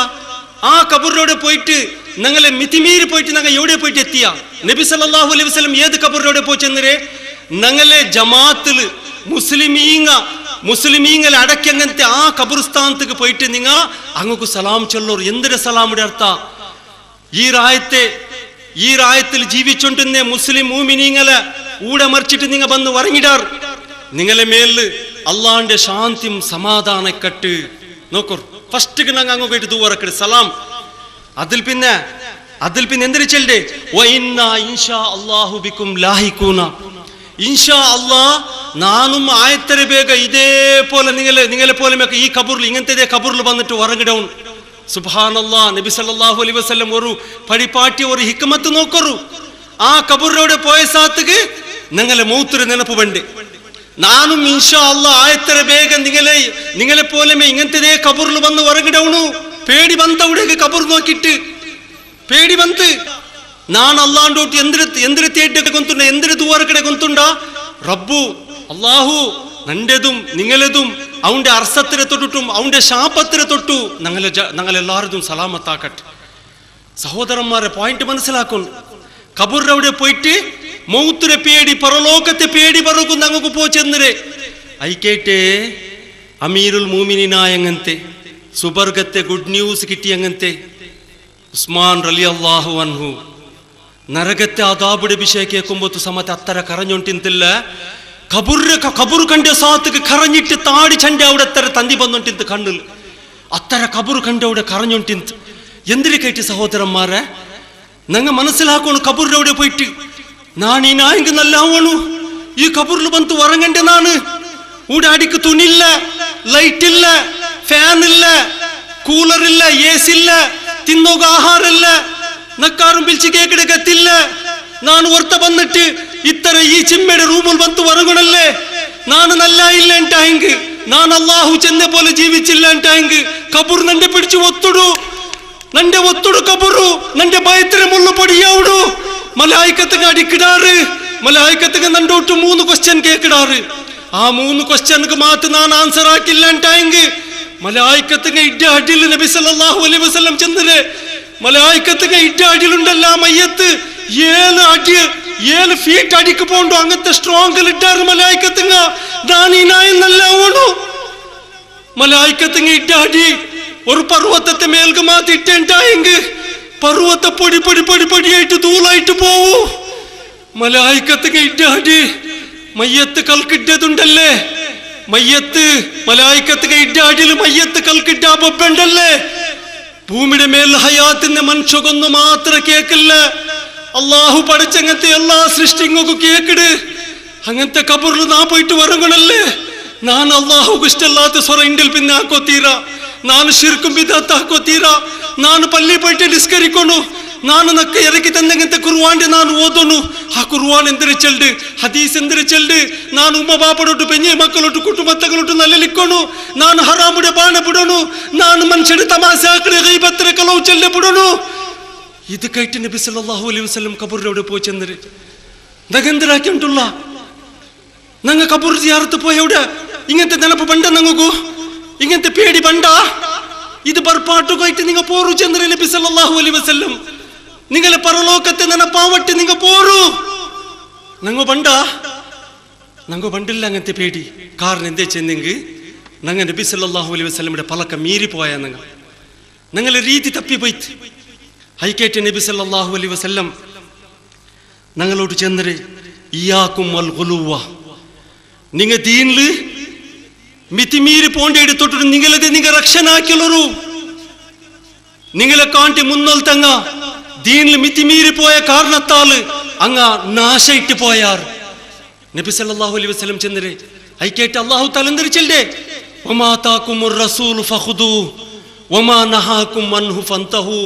ആ കബറിലൂടെ പോയിട്ട് ഞങ്ങളെ മിതിമീരി പോയിട്ട് ഞങ്ങൾ എവിടെ പോയിട്ട് എത്തിയ? നബി സല്ലല്ലാഹു അലൈഹി വസല്ലം ഏത് കബറിലൂടെ പോയി ചെന്നര്? ഞങ്ങളെ ജമാത്തില് മുസ്ലിമീങ്ങളെ അടക്കങ്ങനത്തെ ആ കബർസ്ഥാനത്തേക്ക് പോയിട്ട് നിങ്ങ അങ്ങക്ക് സലാം ചൊല്ലോർ. എന്തൊരു സലാമിന്റെ അർത്ഥ? ഈ റായത്തിൽ ജീവിച്ചോണ്ടിരുന്ന മുസ്ലിം മൂമിനീങ്ങളെ ഊടെ മറിച്ചിട്ട് നിങ്ങ വന്ന് വറങ്ങിടാർ. നിങ്ങളെ മേല് അള്ളാന്റെ ശാന്തിയും സമാധാനക്കെട്ട് നോക്കൂ. ഫസ്റ്റ് ഞങ്ങൾ അങ്ങ് പോയിട്ട് ദുവറക്കെട്ട് സലാം. അതിൽ പിന്നെ എന്തൊരു ചെല്ലേ ഇൻഷാ അല്ലാഹു ബിക്കും ലാഹിഖൂന. ഇൻഷാ അല്ലാഹ് നാനും ആയത്തര വേഗ ഇതേപോലെ നിങ്ങളെ പോലെ ഈ കബറിൽ ഇങ്ങനത്തെ കബറിൽ വന്നിട്ട് ഉറങ്ങിടവും. സുബ്ഹാനല്ലാഹ്. നബി സല്ലല്ലാഹു അലൈഹി വസല്ലം ഒരു പടിപ്പാട്ടി ഒരു ഹിക്മത്ത് നോക്കറു. ആ കബറിലൂടെ പോയ സാത്തുക്ക് നിങ്ങളെ മൗത്തിരെ നെനപ്പ് വേണ്ട. നാനും ഇൻഷാ അല്ലാഹ് ആയത്തര വേഗ നിങ്ങളെ പോലെ ഇങ്ങനത്തെ കബറിൽ വന്ന് ഉറങ്ങിടവണു. പേടി വന്നവിടെ കബർ നോക്കിട്ട് പേടി വന്ന് ನಾನು ಅಲ್ಲಾಂಡೋಟ್ ಎಂದ್ರೆ ತೇಟಕ್ಕೆ ಗೊಂತುಂಡ ಎಂದ್ರೆ ದುವಾರ ಕಡೆ ಗೊಂತುಂಡ റബ്ബു അല്ലാഹു നന്റെതും നിങ്ങളെതും അവന്റെ അർസത്തിനെ തൊട്ടിട്ടും അവന്റെ ശാപത്തിനെ തൊട്ടു ഞങ്ങളെല്ലാവരും സലാമത്താക്കട്ടെ. സഹോദരന്മാരെ, പോയിന്റ് മനസ്സിലാക്കും. കബറിലവിടെ പോയിട്ട് മൗത്തിനെ പേടി പരലോകത്തെ പേടി പറക്കും ഞങ്ങൾക്ക് പോച്ചെന്നരെ അയക്കേട്ടെ. അമീറുൽ മൂമിനീനായങ്ങനത്തെ സുബർഗത്തെ ഗുഡ് ന്യൂസ് കിട്ടിയങ്ങനത്തെ ഉസ്മാൻ റളിയല്ലാഹു അൻഹു നരകത്തെ അദാബുടെ വിഷയ കേൾക്കുമ്പോ സമയത്ത് അത്തര കരഞ്ഞോണ്ടില്ല. കബുറ് കണ്ട സാത്തുക്ക് കരഞ്ഞിട്ട് താടി ചണ്ട അവിടെ അത്തര തന്തി വന്നോണ്ടിന്ത് കണ്ണിൽ അത്തര കബുറ് കണ്ട അവിടെ കരഞ്ഞോണ്ടിന്ത്. എന്തിനു കേട്ട് സഹോദരന്മാരെ, ഞങ്ങൾ മനസ്സിലാക്കണം. കബറിലവിടെ പോയിട്ട് നാനീനായെങ്കിൽ നല്ല ആവണു, ഈ കബറിൽ ಬಂತು ഉറങ്ങണ്ടേ നാണ് ഊടെ അടിക്ക് തുണിയില്ല ലൈറ്റ് ഇല്ല ഫാൻ ഇല്ല കൂളർ ഇല്ല എസി ഇല്ല തിന്നോക ആഹാര ഇല്ല നക്കാരും പിലിച്ച് കേക്കിടെ കത്തില്ല ನಾನು ಹೊರ್ತ ಬಂದಿಟ್ಟು ಇತ್ತರ ಈ ಚಿಮ್ಮೆಡೆ ರೂಮಲ್ಲಿ ಬಂತು ಹೊರಗಣಲ್ಲೇ ನಾನು നല്ല ಇಲ್ಲ ಅಂತ ಹೆಂಗ್ ನಾನು ಅಲ್ಲಾಹು ಚಂದೆ പോലെ ജീവിച്ചില്ല ಅಂತ ಹೆಂಗ್ ಕಬೂರ್ ನಂಡೆ പിടിച്ചു ಒತ್ತುಡು ನಂಡೆ ಒತ್ತುಡು ಕಬೂರು ನಂಡೆ ಬೈತ್ರೆ ಮುಳ್ಳು പൊടിയാവുಡು മലായിക്കത്തുക അടിക്കിടാറ് മലായിക്കത്തുക നണ്ടോട്ട് 3 ക്വസ്റ്റ്യൻ കേക്കിടാറ് ആ 3 ക്വസ്റ്റ്യൻക്ക് മാത്രം ഞാൻ ആൻസർ ആക്കില്ല ಅಂತ ಹೆಂಗ್ മലായിക്കത്തുക ഇഡ്ഡ അടിയിൽ നബി സല്ലല്ലാഹു അലൈഹി വസല്ലം ചെന്നരെ മലായിക്കത്തുക ഇഡ്ഡ അടിയിലുണ്ടല്ല മയ്യത്ത് 7 ഫീറ്റ് അടിക്ക് പോണ്ടു അങ്ങനത്തെ സ്ട്രോങ് ഇട്ടാറ് മലായിക്കത്തുങ്ങ ദാനീനായെന്നല്ല ഓണു മലായിക്കത്തുങ്ങ ഇട്ട അടി ഒരു പർവ്വതത്തെ മേൽക്ക് മാറ്റി ഇട്ടെങ്കിൽ പർവ്വത പൊടി പൊടി പൊടി പൊടിയായിട്ട് ധൂളായിട്ട് പോവൂ മലായിക്കത്തുങ്ങ ഇട്ട അടി മയ്യത്ത് കൽക്കിട്ടതുണ്ടല്ലേ മയ്യത്ത് മലായിക്കത്തുങ്ങ ഇട്ട അടിയിൽ മയ്യത്ത് കൽക്കിട്ട ബൊബ്ബുണ്ടല്ലേ ഭൂമിയുടെ മേൽ ഹയാത്തിന്റെ മനുഷ്യകൊന്നു മാത്രം കേക്കില്ല അള്ളാഹു പഠിച്ചങ്ങനത്തെ എല്ലാ സൃഷ്ടിങ്ങൾക്കും കേക്കിട് അങ്ങനത്തെ കബറിൽ നാ പോയിട്ട് ഉറങ്ങണല്ലേ ഞാൻ അള്ളാഹുക്ക് ഇഷ്ടമല്ലാത്ത സ്വറ ഇന്ത്യയിൽ പിന്നെ ആക്കോത്തീരാ ನಾನು ಶಿರ್ಕುಂ ಬಿದತ್ ಹಾಕೋತೀರಾ ನಾನು ಪಲ್ಲಿ ಪೈಟೆ ನಿಸ್ಕರಿಕೊನು ನಾನು ನಕ್ಕ ಎರಕಿ ತಂದಂಗಂತೆ ಕುರ್ವಾಂಡೆ ನಾನು ಓದೋನು ಆ ಕುರ್ವಾನ್ ಎಂದರೆ ಚೆಲ್ಡು ಹದೀಸ್ ಎಂದರೆ ಚೆಲ್ಡು ನಾನು ಉಮ್ಮ ಬಾಪಡೊಟ್ಟು ಪೆಂಜೆ ಮಕ್ಕಳೊಟ್ಟು ಕುಟುಂಬತ್ತಗಳೊಟ್ಟು ನಲ್ಲೆಲಿಕ್ಕೊನು ನಾನು ಹರಾಮುಡೆ ಬಾಣ ಬಿಡೋನು ನಾನು ಮನುಷ್ಯನ ತಮಾಸೆ ಆಕಡೆ ಗೈಬತ್ತರ ಕಲವು ಚೆಲ್ಲೆ ಬಿಡೋನು ഇത് കേട്ട് നബി സല്ലല്ലാഹു അലൈഹി വസല്ലം കബറിലൂടെ പോയി ചെന്നര് നഗന്തരാക്കിയിട്ടുള്ള ഞങ്ങൾ കബർ സിയാറത്ത് പോയവിടെ ഇങ്ങനത്തെ നിലപ്പ് പണ്ട ഞങ്ങൾക്കു ഇങ്ങനത്തെ പേടി പണ്ട ഇത് ബർപ്പാട്ടു പോയിട്ട് നിങ്ങൾ പോറു ചെന്നര് നബി സല്ലല്ലാഹു അലൈഹി വസല്ലം നിങ്ങളെ പരലോകത്തെ നെനപ്പാവട്ടെ നിങ്ങൾ പോറു ഞങ്ങൾ പണ്ടില്ല അങ്ങനത്തെ പേടി കാരണം എന്തേ ചെന്നെങ്കിൽ ഞങ്ങൾ നബി സല്ലല്ലാഹു അലൈഹി വസല്ലമിന്റെ പലക്ക മീറി പോയാ ഞങ്ങളെ രീതി തപ്പിപ്പോയിട്ട് ഹൈക്കേറ്റ് നബി സല്ലല്ലാഹു അലൈഹി വസല്ലം ഞങ്ങളോട് ചെന്നരെ ഇയാക്കും വൽ ഗുലുവ നിങ്ങൾ ദീനില് മിതിമീരി പോണ്ടേടി തൊട്ടിട്ട് നിങ്ങളത് നിങ്ങൾ രക്ഷനാക്കിയുള്ളൂ നിങ്ങളെ കാണ്ടി മുന്നോൽ തങ്ങ ദീനിൽ മിതിമീരി പോയ കാരണത്താല് അങ്ങ നാശയിട്ട് പോയാർ നബി സല്ലല്ലാഹു അലൈഹി വസല്ലം ചെന്നരെ ഹൈക്കേറ്റ് അല്ലാഹു തആല എന്തരിച്ചല്ലേ വമാ താകുമുർ റസൂലു ഫഖുദു വമാ നഹാകും അൻഹു ഫന്തഹു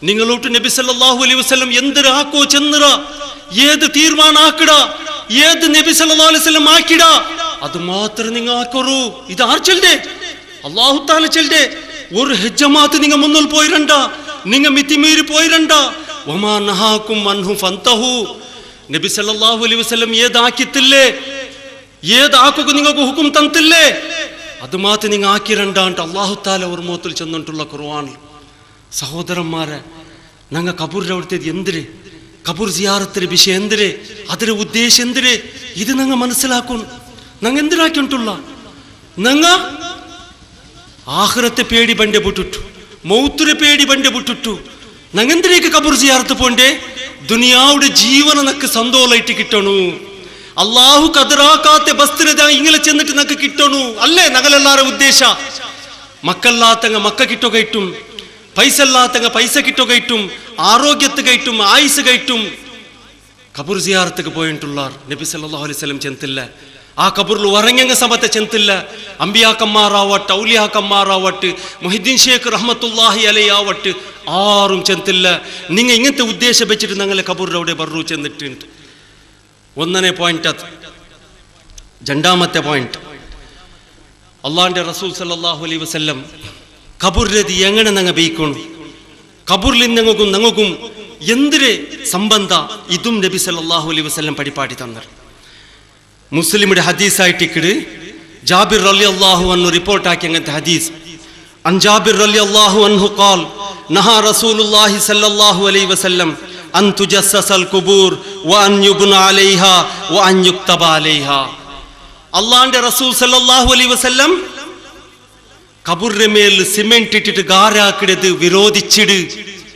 നിങ്ങളോട്ട് നബി സല്ലല്ലാഹു അലൈഹി വസല്ലം എന്തൊരു ആക്കോ ചെന്നറ ഏത് തീരുമാനം ആക്കിട ഏത് നബി സല്ലല്ലാഹു അലൈഹി വസല്ലം ആക്കിട അത് മാത്രം നിങ്ങൾ ആക്കറൂ ഇത് ആർ ചെൽഡേ അല്ലാഹു തആല ചെൽഡേ ഒരു ഹജ്ജമാത്ത് നിങ്ങൾ മുന്നിൽ പോയിരണ്ട നിങ്ങൾ മിതിമീരി പോയിരണ്ട വമാ നഹാകും അൻഹു ഫന്തഹു നബി സല്ലല്ലാഹു അലൈഹി വസല്ലം ഏതാക്കിത്തില്ലേ ഏതാക്കുക നിങ്ങൾക്ക് ഹുക്കും തന്നില്ലേ അത് മാത്രം നിങ്ങൾ ആക്കിരണ്ടാണ്ട് അല്ലാഹു തആല ഒരു മോത്തിൽ ചെന്നിട്ടുള്ള ഖുർആനിൽ സഹോദരന്മാരെ ഞങ്ങൾ കബൂറിൽ അവിടുത്തേത് എന്തിര് കബൂർ സിയാറത്തിന്റെ വിഷയം എന്തിര് അതിന്റെ ഉദ്ദേശം എന്തിര് ഇത് ഞങ്ങൾ മനസ്സിലാക്കും ഞങ്ങൾ എന്തിനാക്കിയിട്ടുള്ള ഞങ്ങൾ ആഖിറത്തെ പേടി ബണ്ടേ ಬಿಟ್ಟಿಟ್ಟು മൗത്തിനെ പേടി ബണ്ടേ ಬಿಟ್ಟಿಟ್ಟು ഞങ്ങൾ എന്തിനേക്ക് കബൂർ സിയാറത്ത് പോണ്ടേ ദുനിയാവുടെ ജീവന നക്ക് സന്തോഷായിട്ട് കിട്ടണു അള്ളാഹു കതിറാക്കാത്ത ബസ്തിരത ഇങ്ങനെ ചെന്നിട്ട് നക്ക് കിട്ടണു അല്ലേ ഞങ്ങളെല്ലാരും ഉദ്ദേശ മക്കല്ലാത്തങ്ങ മക്ക കിട്ടുകയിട്ടും പൈസ ഇല്ലാത്തങ്ങ പൈസ കിട്ടുകയിട്ടും ആരോഗ്യത്ത് കയറ്റും ആയുസ് കയറ്റും കബൂർ സിയാറത്തേക്ക് പോയിട്ടുള്ള നബി സല്ലല്ലാഹു അലൈഹി വസല്ലം ചെന്നില്ല ആ കബൂറിൽ ഉറങ്ങങ്ങ സമയത്തെ ചെന്നില്ല അമ്പിയാക്കന്മാരാവട്ടെ ഔലിയാക്കന്മാരാവട്ടെ മുഹിദ്ദീൻ ഷേഖ് റഹ്മത്തുള്ളാഹി അലൈഹി ആവട്ടെ ആരും ചെന്നില്ല നിങ്ങൾ ഇങ്ങനത്തെ ഉദ്ദേശം വെച്ചിട്ട് ഞങ്ങളെ കബൂറിലൂടെ ബറു ചെന്നിട്ടുണ്ട് ഒന്നನೇ പോയിന്റ് അത് രണ്ടാമത്തെ പോയിന്റ് അള്ളാഹിന്റെ റസൂൽ സല്ലല്ലാഹു അലൈഹി വസല്ലം കബൂറിലേത് എങ്ങനെ ഞങ്ങൾ ബയിക്കണം കബൂറിൽ ഞങ്ങൾക്കും എന്തിരെ സംബന്ധ ഇതും നബി സല്ലല്ലാഹു അലൈഹി വസല്ലം പഠിപ്പാടി തന്നർ മുസ്ലിമിന്റെ ഹദീസായിട്ടിക്കിട് ജാബിർ റളിയല്ലാഹു അൻഹു റിപ്പോർട്ട് ആക്കി അങ്ങനത്തെ ഹദീസ് അൻ ജാബിർ റളിയല്ലാഹു അൻഹു ഖാൽ നഹാ റസൂലുള്ളാഹി സല്ലല്ലാഹു അലൈഹി വസല്ലം അൻ തുജസ്സസൽ ഖുബൂർ വ അൻ യുബ്ന അലൈഹാ വ അൻ യുക്തബ അലൈഹാ അല്ലാഹുവിന്റെ റസൂൽ സല്ലല്ലാഹു അലൈഹി വസല്ലം കബൂറിന്റെ മേൽ സിമെന്റ് ഇട്ടിട്ട് ഗാരാക്കിടത് വിരോധിച്ചിട്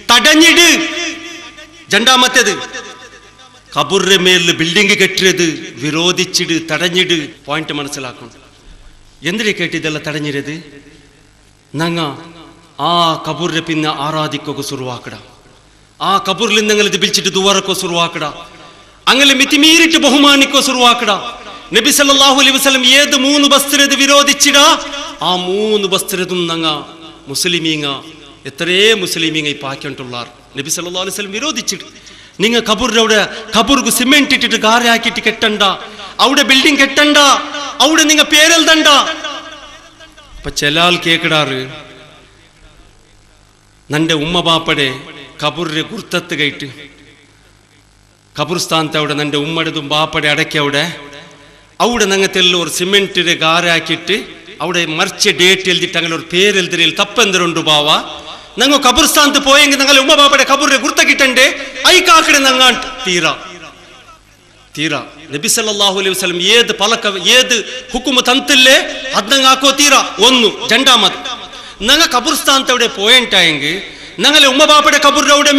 തടഞ്ഞിട് രണ്ടാമത്തേത് കബൂറിന്റെ മേൽ ബിൽഡിംഗ് കെട്ടിയത് വിരോധിച്ചിട് തടഞ്ഞിട് പോയിന്റ് മനസ്സിലാക്കണം എന്തിനെ കേട്ട് ഇതെല്ലാം തടഞ്ഞിരത് ഞങ്ങ ആ കബൂറിനെ പിന്നെ ആരാധിക്കുക സുറുവാക്കട ആ കബൂറിൽ നിങ്ങൾ ഇത് വിളിച്ചിട്ട് ദുവറക്കോ സുറുവാക്കട അങ്ങനെ മിതിമീരിട്ട് ബഹുമാനിക്കോ സുറുവാക്കട. നബി സല്ലല്ലാഹു അലൈഹി വസല്ലം ഏത് 3 വസ്ത്രത് വിരോധിച്ചിടാ ആ 3 വസ്ത്രതും നങ്ങ മുസ്ലിമീങ്ങ എത്രേ മുസ്ലിമീങ്ങ പാക്കിട്ടുള്ളാർ നബി സല്ലല്ലാഹു അലൈഹി വസല്ലം വിരോധിച്ചിട്ട്. നിങ്ങ കബറിന്റെ കബർക്ക് സിമെന്റ് ഇട്ടിട്ട് ഗാരാക്കിട്ട് കെട്ടണ്ട, അവിടെ ബിൽഡിംഗ് കെട്ടണ്ട, അവിടെ നിങ്ങ പേരെഴുതണ്ട. അപ്പൊ ചെലാൽ കേക്കിടാറ് നന്റെ ഉമ്മ ബാപ്പടെ കബറിന്റെ ഗുർത്തത്ത് കയറ്റ് കബർസ്ഥാനത്ത് അവിടെ നന്റെ ഉമ്മടതും ബാപ്പടെ അടക്കി അവിടെ നങ്ങത്തെല്ലാം ഒരു സിമെന്റിന്റെ ഗാരാക്കിയിട്ട് അവിടെ മറിച്ച ഡേറ്റ് എഴുതിട്ട് അങ്ങനെ ഒരു പേരെഴുതിരയിൽ തപ്പെന്തരുണ്ട് ബാവ. ഞങ്ങൾ കബർസ്ഥാനത്ത് പോയെങ്കിൽ ഞങ്ങളെ ഉമ്മ ബാപ്പയുടെ കബറിനെ ഗുർത്തക്കിട്ടണ്ടേ ഐക്കാക്കടെ നങ്ങാൻ തീരാ തീരാ. നബി സല്ലല്ലാഹു അലൈഹി വസല്ലം ഏത് പലക ഏത് ഹുക്കുമ തന്നില്ലേ അത് ഞങ്ങാക്കോ തീരാ. ഒന്ന് രണ്ടാമത് ഞങ്ങൾ കബർസ്ഥാനത്ത് അവിടെ പോയിട്ടായെങ്കിൽ ഞങ്ങളെ ഉമ്മ ബാപ്പയുടെ കബറിന്റെ അവിടെ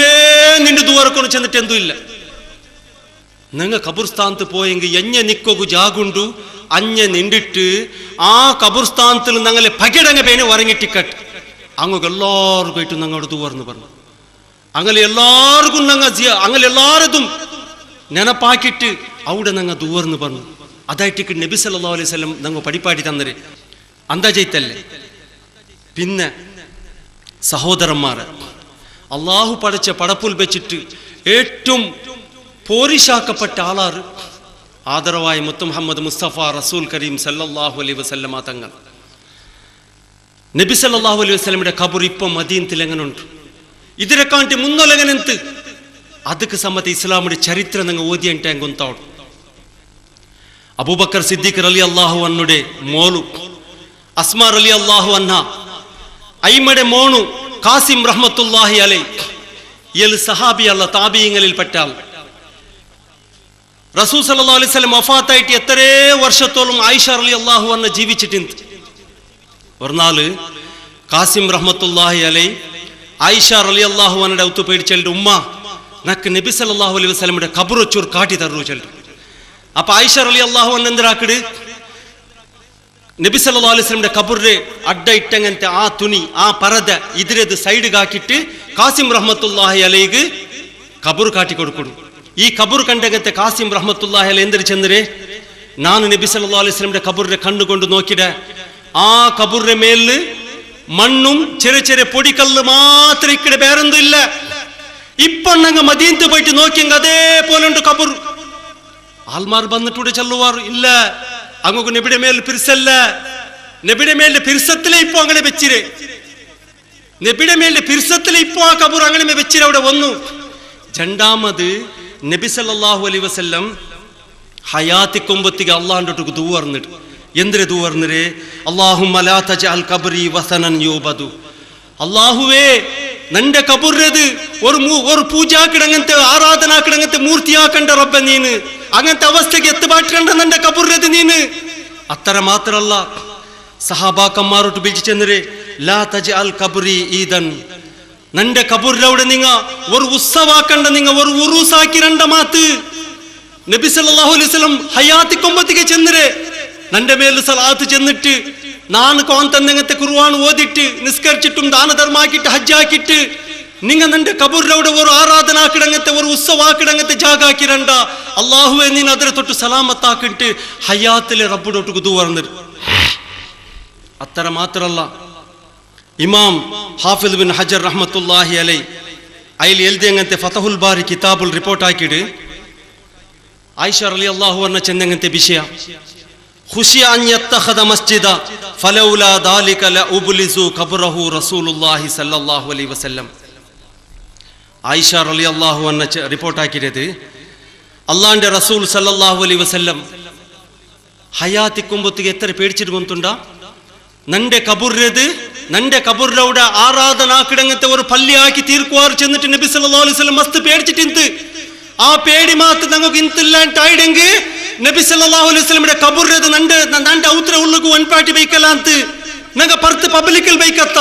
നിന്റെ ദൂരക്കൊന്നും ചെന്നിട്ട് എന്തും ഇല്ല. നിങ്ങൾ കബർസ്ഥാനത്ത് പോയെങ്കിൽ എഞ്ഞ നിക്കൊരു ജാഗുണ്ടു അഞ്ഞ നിണ്ടിട്ട് ആ കബർസ്ഥാനത്തിൽ ഞങ്ങളെ പകിടങ്ങ പേന് വരങ്ങിട്ടിക്കട്ട് അങ്ങ് എല്ലാവർക്കും ആയിട്ട് ഞങ്ങളുടെ ദൂർന്ന് പറഞ്ഞു. അങ്ങനെ എല്ലാവർക്കും അങ്ങനെ എല്ലാവരതും നെനപ്പാക്കിയിട്ട് അവിടെ ഞങ്ങൾ ദൂർന്ന് പറഞ്ഞു. അതായിട്ട് നബി സല്ലല്ലാഹു അലൈഹി വസല്ലം ഞങ്ങൾ പഠിപ്പാടി തന്നര് അന്താ ചെയ്തല്ലേ. പിന്നെ സഹോദരന്മാര് അള്ളാഹു പഠിച്ച പടപ്പുൽ വെച്ചിട്ട് ഏറ്റവും പോരിശാക്കപ്പെട്ട ആളാറ് ആദരവായ മുത്ത് മുഹമ്മദ് മുസ്തഫ റസൂൽ കരീം സല്ലല്ലാഹു അലൈഹി വസല്ലമ തങ്ങൾ. നബി സല്ലല്ലാഹു അലൈഹി വസല്ലമയുടെ ഖബർ ഇപ്പം മദീനത്തിൽ എങ്ങനെ ഉണ്ട്, ഇതിനെക്കാട്ടി മുന്നൊലെങ്ങനെന്ത് ಅದಕ್ಕೆ ಸಮ್ಮತ ಇಸ್ಲಾಮದ ಚರಿತ್ರೆ ನಂಗೆ ಓದಿ ಅಂತ ಹೆಂಗೆ ಗೊತ್ತಾವಡು. ಅಬೂಬಕರ್ ಸಿದ್ದಿಕ್ ರಲಿ ಅಲ್ಲಾಹು ಅನ್ನುಡೆ ಮೋಲು ಅಸ್ಮಾ ರಲಿ ಅಲ್ಲಾಹು ಅನ್ನ ಐಮಡೆ മോണു കാസിം റഹ്മത്തുള്ളാഹി അലൈഹി ഇയാൾ സഹാബി അല്ല താബീങ്ങളിൽ പെട്ട ആൾ. റസൂൽ സല്ലല്ലാഹു അലൈഹി വസല്ലം വഫാത്തായിട്ട് എത്രേ വർഷത്തോളം ആയിഷ റളിയല്ലാഹു അൻഹ ജീവിച്ചിട്ടുണ്ട്. ഒരു നാള് കാസിം റഹ്മത്തുള്ളാഹി അലൈഹി ആയിഷ റളിയല്ലാഹു അൻഹയുടെ ഔത്ത് പേടിച്ചെല്ലുടെ ഉമ്മ നക്ക് നബി സല്ലല്ലാഹു അലൈഹി വസല്ലമയുടെ ഖബർ വെച്ചൊരു കാട്ടി തരുന്നു ചെല്ലു. അപ്പൊ ആയിഷ റളിയല്ലാഹു അൻഹ എന്തിനാക്കിട് നബി സല്ലല്ലാഹു അലൈഹി വസല്ലമയുടെ ഖബറിനെ അഡ്ഡ ഇട്ടങ്ങനത്തെ ആ തുണി ആ പരദ ഇതിരത് സൈഡ് കാക്കിട്ട് കാസിം റഹ്മത്തുള്ളാഹി അലൈഹി ഖബർ കാട്ടി കൊടുക്കും. ഈ ഖബർ കണ്ടങ്ങത്തെ കാസിം റഹ്മത്തുള്ളാഹി അലൈഹി എന്തിന് ചെന്നരെ ನಾನು നബി സല്ലല്ലാഹു അലൈഹി വസല്ലമയുടെ ഖബറിനെ കണ്ണുകൊണ്ട് നോക്കിട ആ ഖബറിന്റെ മേലില് മണ്ണും ചെറിയ ചെറിയ പൊടിക്കല്ല് മാത്രം ഇക്കടെ വേറൊന്നും ഇല്ല. ഇപ്പൊ ഞങ്ങ മദീനത്ത് പോയിട്ട് നോക്കിയെങ്കിൽ അതേപോലെ ഉണ്ട് ഖബർ. ആൽമാർ വന്നിട്ടൂടെ ചെല്ലുവാർ ഇല്ല അങ്ങ് നബിയുടെ മേൽ പിരിസല്ല. നബിയുടെ മേലിന്റെ പിരിസത്തിലെ ഇപ്പൊ അങ്ങനെ വെച്ചിരെ നബിയുടെ മേലിന്റെ പിരിസത്തിലെ ഇപ്പൊ ആ ഖബർ അങ്ങനെ വെച്ചിരെ അവിടെ വന്നു. രണ്ടാമത് നബി സല്ലല്ലാഹു അലൈഹി വസല്ലം ഹയാത്തിക്കൊമ്പത്തിക്ക് അള്ളാഹിന്റെ ദുആർന്നിട്ട് എന്തിരെ ദുആർന്നിരെ അല്ലാഹുമ്മ ലാ തജഅൽ ഖബ്രി വസനൻ യുബദു. അല്ലാഹുവേ നന്റെ കബുറത് ഒരു പൂജാക്കിടങ്ങനത്തെ ആരാധനാക്കിടങ്ങനത്തെ മൂർത്തിയാക്കണ്ട റബ്ബ നീന് അങ്ങനത്തെ അവസ്ഥക്ക് എത്തുപാട്ടിക്കണ്ട നന്റെ കബുറത് നീന്. അത്ര മാത്രല്ല സഹാബാക്കന്മാരോട്ട് വിളിച്ചു ചെന്നരെ ലാ തജഅൽ ഖബ്രി ഈദൻ നന്റെ കബുറിലവിടെ നിങ്ങ ഒരു ഉത്സവാക്കണ്ട നിങ്ങ ഒരു ഉറൂസാക്കിരണ്ട മാത്ത്. നബി സല്ലല്ലാഹു അലൈഹി വസല്ലം ഹയാത്തിക്കൊമ്പത്തിക്ക് ചെന്നരെ നന്റെ മേൽ സലാത്ത് ചെന്നിട്ട് ನಾನು ಕೋಂತಂದಂಗത്തെ ഖുർആൻ ഓതിട്ട് നിസ്കരിച്ചിട്ടും ദാനധർമാക്കിട്ട് ഹജ്ജാക്കിട്ട് നിങ്ങ നന്റെ കബറിലവിടെ ഒരു ആരാധനാക്കിടങ്ങത്തെ ഒരു ഉത്സവാക്കിടങ്ങത്തെ ജാഗാക്കിരണ്ട അല്ലാഹുവേ നീ അതിനെ തൊട്ട് സലാമത്താക്കിട്ട് ഹയാത്തിലെ റബ്ബുടൊട്ട് ദുആർന്നിട്ട്. അത്ര മാത്രല്ല ഇമാം ഹാഫിദ് ബിൻ ഹജർ റഹ്മത്തുള്ളാഹി അലൈഹി അതിൽ എഴുതിയങ്ങനത്തെ ഫതഹുൽ ബാരി കിതാബുൽ റിപ്പോർട്ട് ആക്കിയിട്ട് ആയിഷ റളിയല്ലാഹു അൻഹ ചെന്നങ്ങനത്തെ വിഷയ ഖുശി അൻ യത്തഖദ മസ്ജിദ ഫലൗലാ ദാലിക ലഉബ്ലിസു ഖബ്റഹു റസൂലുള്ളാഹി സ്വല്ലല്ലാഹു അലൈഹി വസല്ലം. ആയിഷ റളിയല്ലാഹു അൻഹ റിപ്പോർട്ട് ആക്കിയത് അല്ലാഹുവിന്റെ റസൂൽ സ്വല്ലല്ലാഹു അലൈഹി വസല്ലം ഹയാത്തിക്കുമ്പത്തിക്ക് എത്ര പേടിച്ചിട്ട് കൊണ്ടുണ്ടാ നന്റെ കബുറത് നന്റെ കബുറിലൂടെ ആരാധനാക്കിടങ്ങത്തെ ഒരു പള്ളി ആക്കി തീർക്കുവാർ ചെന്നിട്ട് നബി സല്ലല്ലാഹു അലൈഹി വസല്ലം മസ്ത് പേടിച്ചിട്ട് ആ പേടി മാത്ര ഞങ്ങൾക്ക് ഇന്തില്ലാണ്ടായിടെങ്കിൽ നബി സല്ലല്ലാഹു അലൈഹി വസല്ലമയുടെ കബുറത് നന്റെ ഔത്ര ഉള്ളുക്ക് വൻപാട്ടി ബൈക്കല്ലാന്ത് ഞങ്ങൾ പുറത്ത് പബ്ലിക്കിൽ ബൈക്കത്ത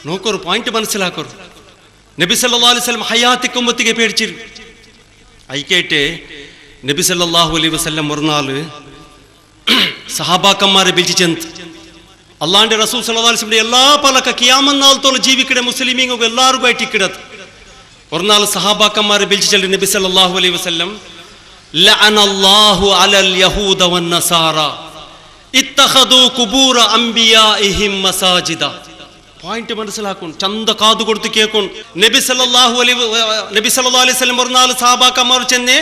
നോക്കൊരു പോയിന്റ് മനസ്സിലാക്കോರು. നബി സല്ലല്ലാഹു അലൈഹി വസല്ലം ഹയാത്തിക്കുമ്പത്തിക്ക് പേടിച്ചിരു ഐക്കേട്ടെ നബി സല്ലല്ലാഹു അലൈഹി വസല്ലം ഒരു നാള് സഹാബാക്കന്മാരെ വിളിച്ചു ചെന്ന് അള്ളാഹിന്റെ റസൂൽ സല്ലല്ലാഹു അലൈഹി വസല്ലം എല്ലാ പലക ഖിയാമത്ത് നാളത്തോളം ജീവിക്കടെ മുസ്ലിമീങ്ങൾക്ക് എല്ലാവർക്കും ആയിട്ട് ഇക്കിടത്. ഒരു നാൾ സഹാബാക്കന്മാരെ വിളിച്ചു ചെല്ലും നബി സല്ലല്ലാഹു അലൈഹി വസല്ലം ലഅനല്ലാഹു അലൽ യഹൂദ വന്നസാറ ഇത്തഖദു ഖുബൂറ അംബിയാഇഹിം മസാജിദ. പോയിന്റ് മനസ്സിലാക്കും, ചന്ത കാതു കൊടുത്ത് കേൾക്കും. നബി സല്ലല്ലാഹു അലൈഹി വസല്ലം പറഞ്ഞാൽ സഹാബാക്കന്മാർ ചെന്നേ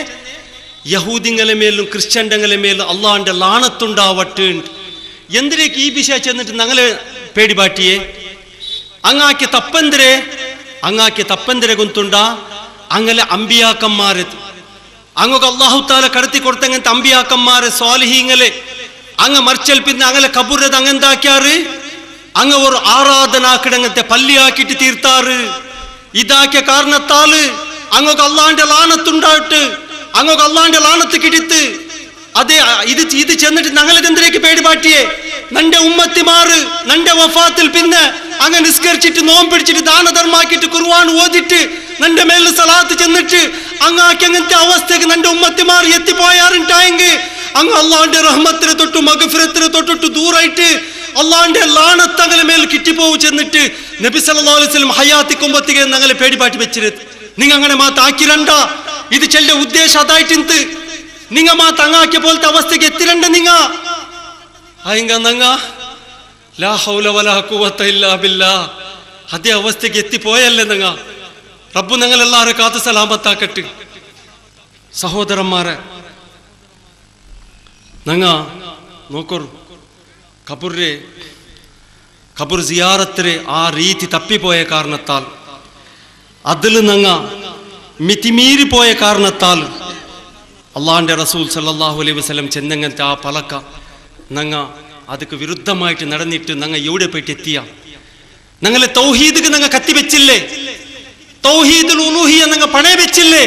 യഹൂദിങ്ങളെ മേലും ക്രിസ്ത്യൻങ്ങളെ മേലും അള്ളാന്റെ ലാണത്തുണ്ടാവട്ടെ. എന്തിനേക്ക് ഈ വിഷയം ചെന്നിട്ട് ഞങ്ങളെ പേടിപാട്ടിയേ? അങ്ങാക്കി തപ്പന്തിരെ ഗൊന്തുണ്ട അങ്ങനെ അമ്പിയാക്കന്മാരെ അങ്ങൊക്കെ അള്ളാഹു താല കടത്തി കൊടുത്തങ്ങനത്തെ അമ്പിയാക്കന്മാരെ സ്വാലിഹീങ്ങളെ അങ്ങ് മറിച്ചൽ പിന്നെ അങ്ങനെ കബൂരത് അങ്ങെന്താക്കിയാറ്? അങ്ങ് ഒരു ആരാധനാക്കിടങ്ങത്തെ പള്ളിയാക്കിട്ട് തീർത്താറ്. ഇതാക്കിയ കാരണത്താല് അങ്ങൊക്കെ അള്ളാന്റെ ലാണത്തുണ്ടായിട്ട് അങ്ങൊക്കെ അള്ളാന്റെ ലാണത്ത് കിടിത്ത് അതെ ഇത് ചെന്നിട്ട് ഞങ്ങൾക്ക് എന്തിനേക്ക് പേടിപാട്ടിയേ? നന്റെ ഉമ്മത്തിമാറ് നന്റെ വഫാത്തിൽ പിന്നെ അങ്ങ് നിസ്കരിച്ചിട്ട് നോമ്പ് പിടിച്ചിട്ട് ദാനധർമാക്കിയിട്ട് ഖുർആൻ ഓതിട്ട് നന്റെ മേലിൽ സലാത്ത് ചെന്നിട്ട് അങ്ങാക്കി അങ്ങനത്തെ അവസ്ഥക്ക് നന്റെ ഉമ്മത്തിമാർ എത്തിപ്പോയാറുണ്ടായെങ്കിൽ അങ്ങ് അള്ളാന്റെ റഹ്മത്തിനെ തൊട്ട് മഗ്ഫിറത്തിനെ തൊട്ടിട്ട് ദൂരായിട്ട് അള്ളാന്റെ ലാണത്തങ്ങളെ മേൽ കിട്ടിപ്പോവും. ചെന്നിട്ട് നബി സല്ലല്ലാഹു അലൈഹി വസല്ലം ഹയാത്തിക്കുമ്പത്തിക്ക് ഞങ്ങളെ പേടിപാട്ടി വെച്ചിരുത്. നിങ്ങ അങ്ങനെ മാത്താക്കിരണ്ട. ഇത് ചെല്ല ഉദ്ദേശം അതായിട്ട് നിങ്ങ മാത്തങ്ങാക്കിയ പോലത്തെ അവസ്ഥക്ക് എത്തിരണ്ട. നിങ്ങ ലാ ഹൗല വലാ ഖുവത ഇല്ലാ ബില്ലാഹ് അതേ അവസ്ഥക്ക് എത്തിപ്പോയല്ലേ നിങ്ങ. റബ്ബു ഞങ്ങളെല്ലാവരും കാത്തു സലാമത്താക്കട്ടെ. സഹോദരന്മാരെ, ഞങ്ങ നോക്കൂ, ഖബർ സിയാറത്തിലെ ആ രീതി തപ്പിപ്പോയ കാരണത്താൽ അതിൽ ഞങ്ങ മിതിമീരി പോയ കാരണത്താൽ അള്ളാന്റെ റസൂൽ സല്ലല്ലാഹു അലൈഹി വസല്ലം ചെന്നങ്ങനത്തെ ആ പലക്ക ഞങ്ങ ಅದಕ್ಕೆ ವಿರುದ್ಧമായിട്ട് നടന്നിട്ട് ഞങ്ങൾ എവിടെ പോയിട്ട് എത്തിയ? ഞങ്ങളെ തൗഹീദിക്ക് ഞങ്ങൾ കത്തിവെച്ചില്ലേ? തൗഹീദുൽ ഉലൂഹിയ ഞങ്ങൾ പണയ വെച്ചില്ലേ?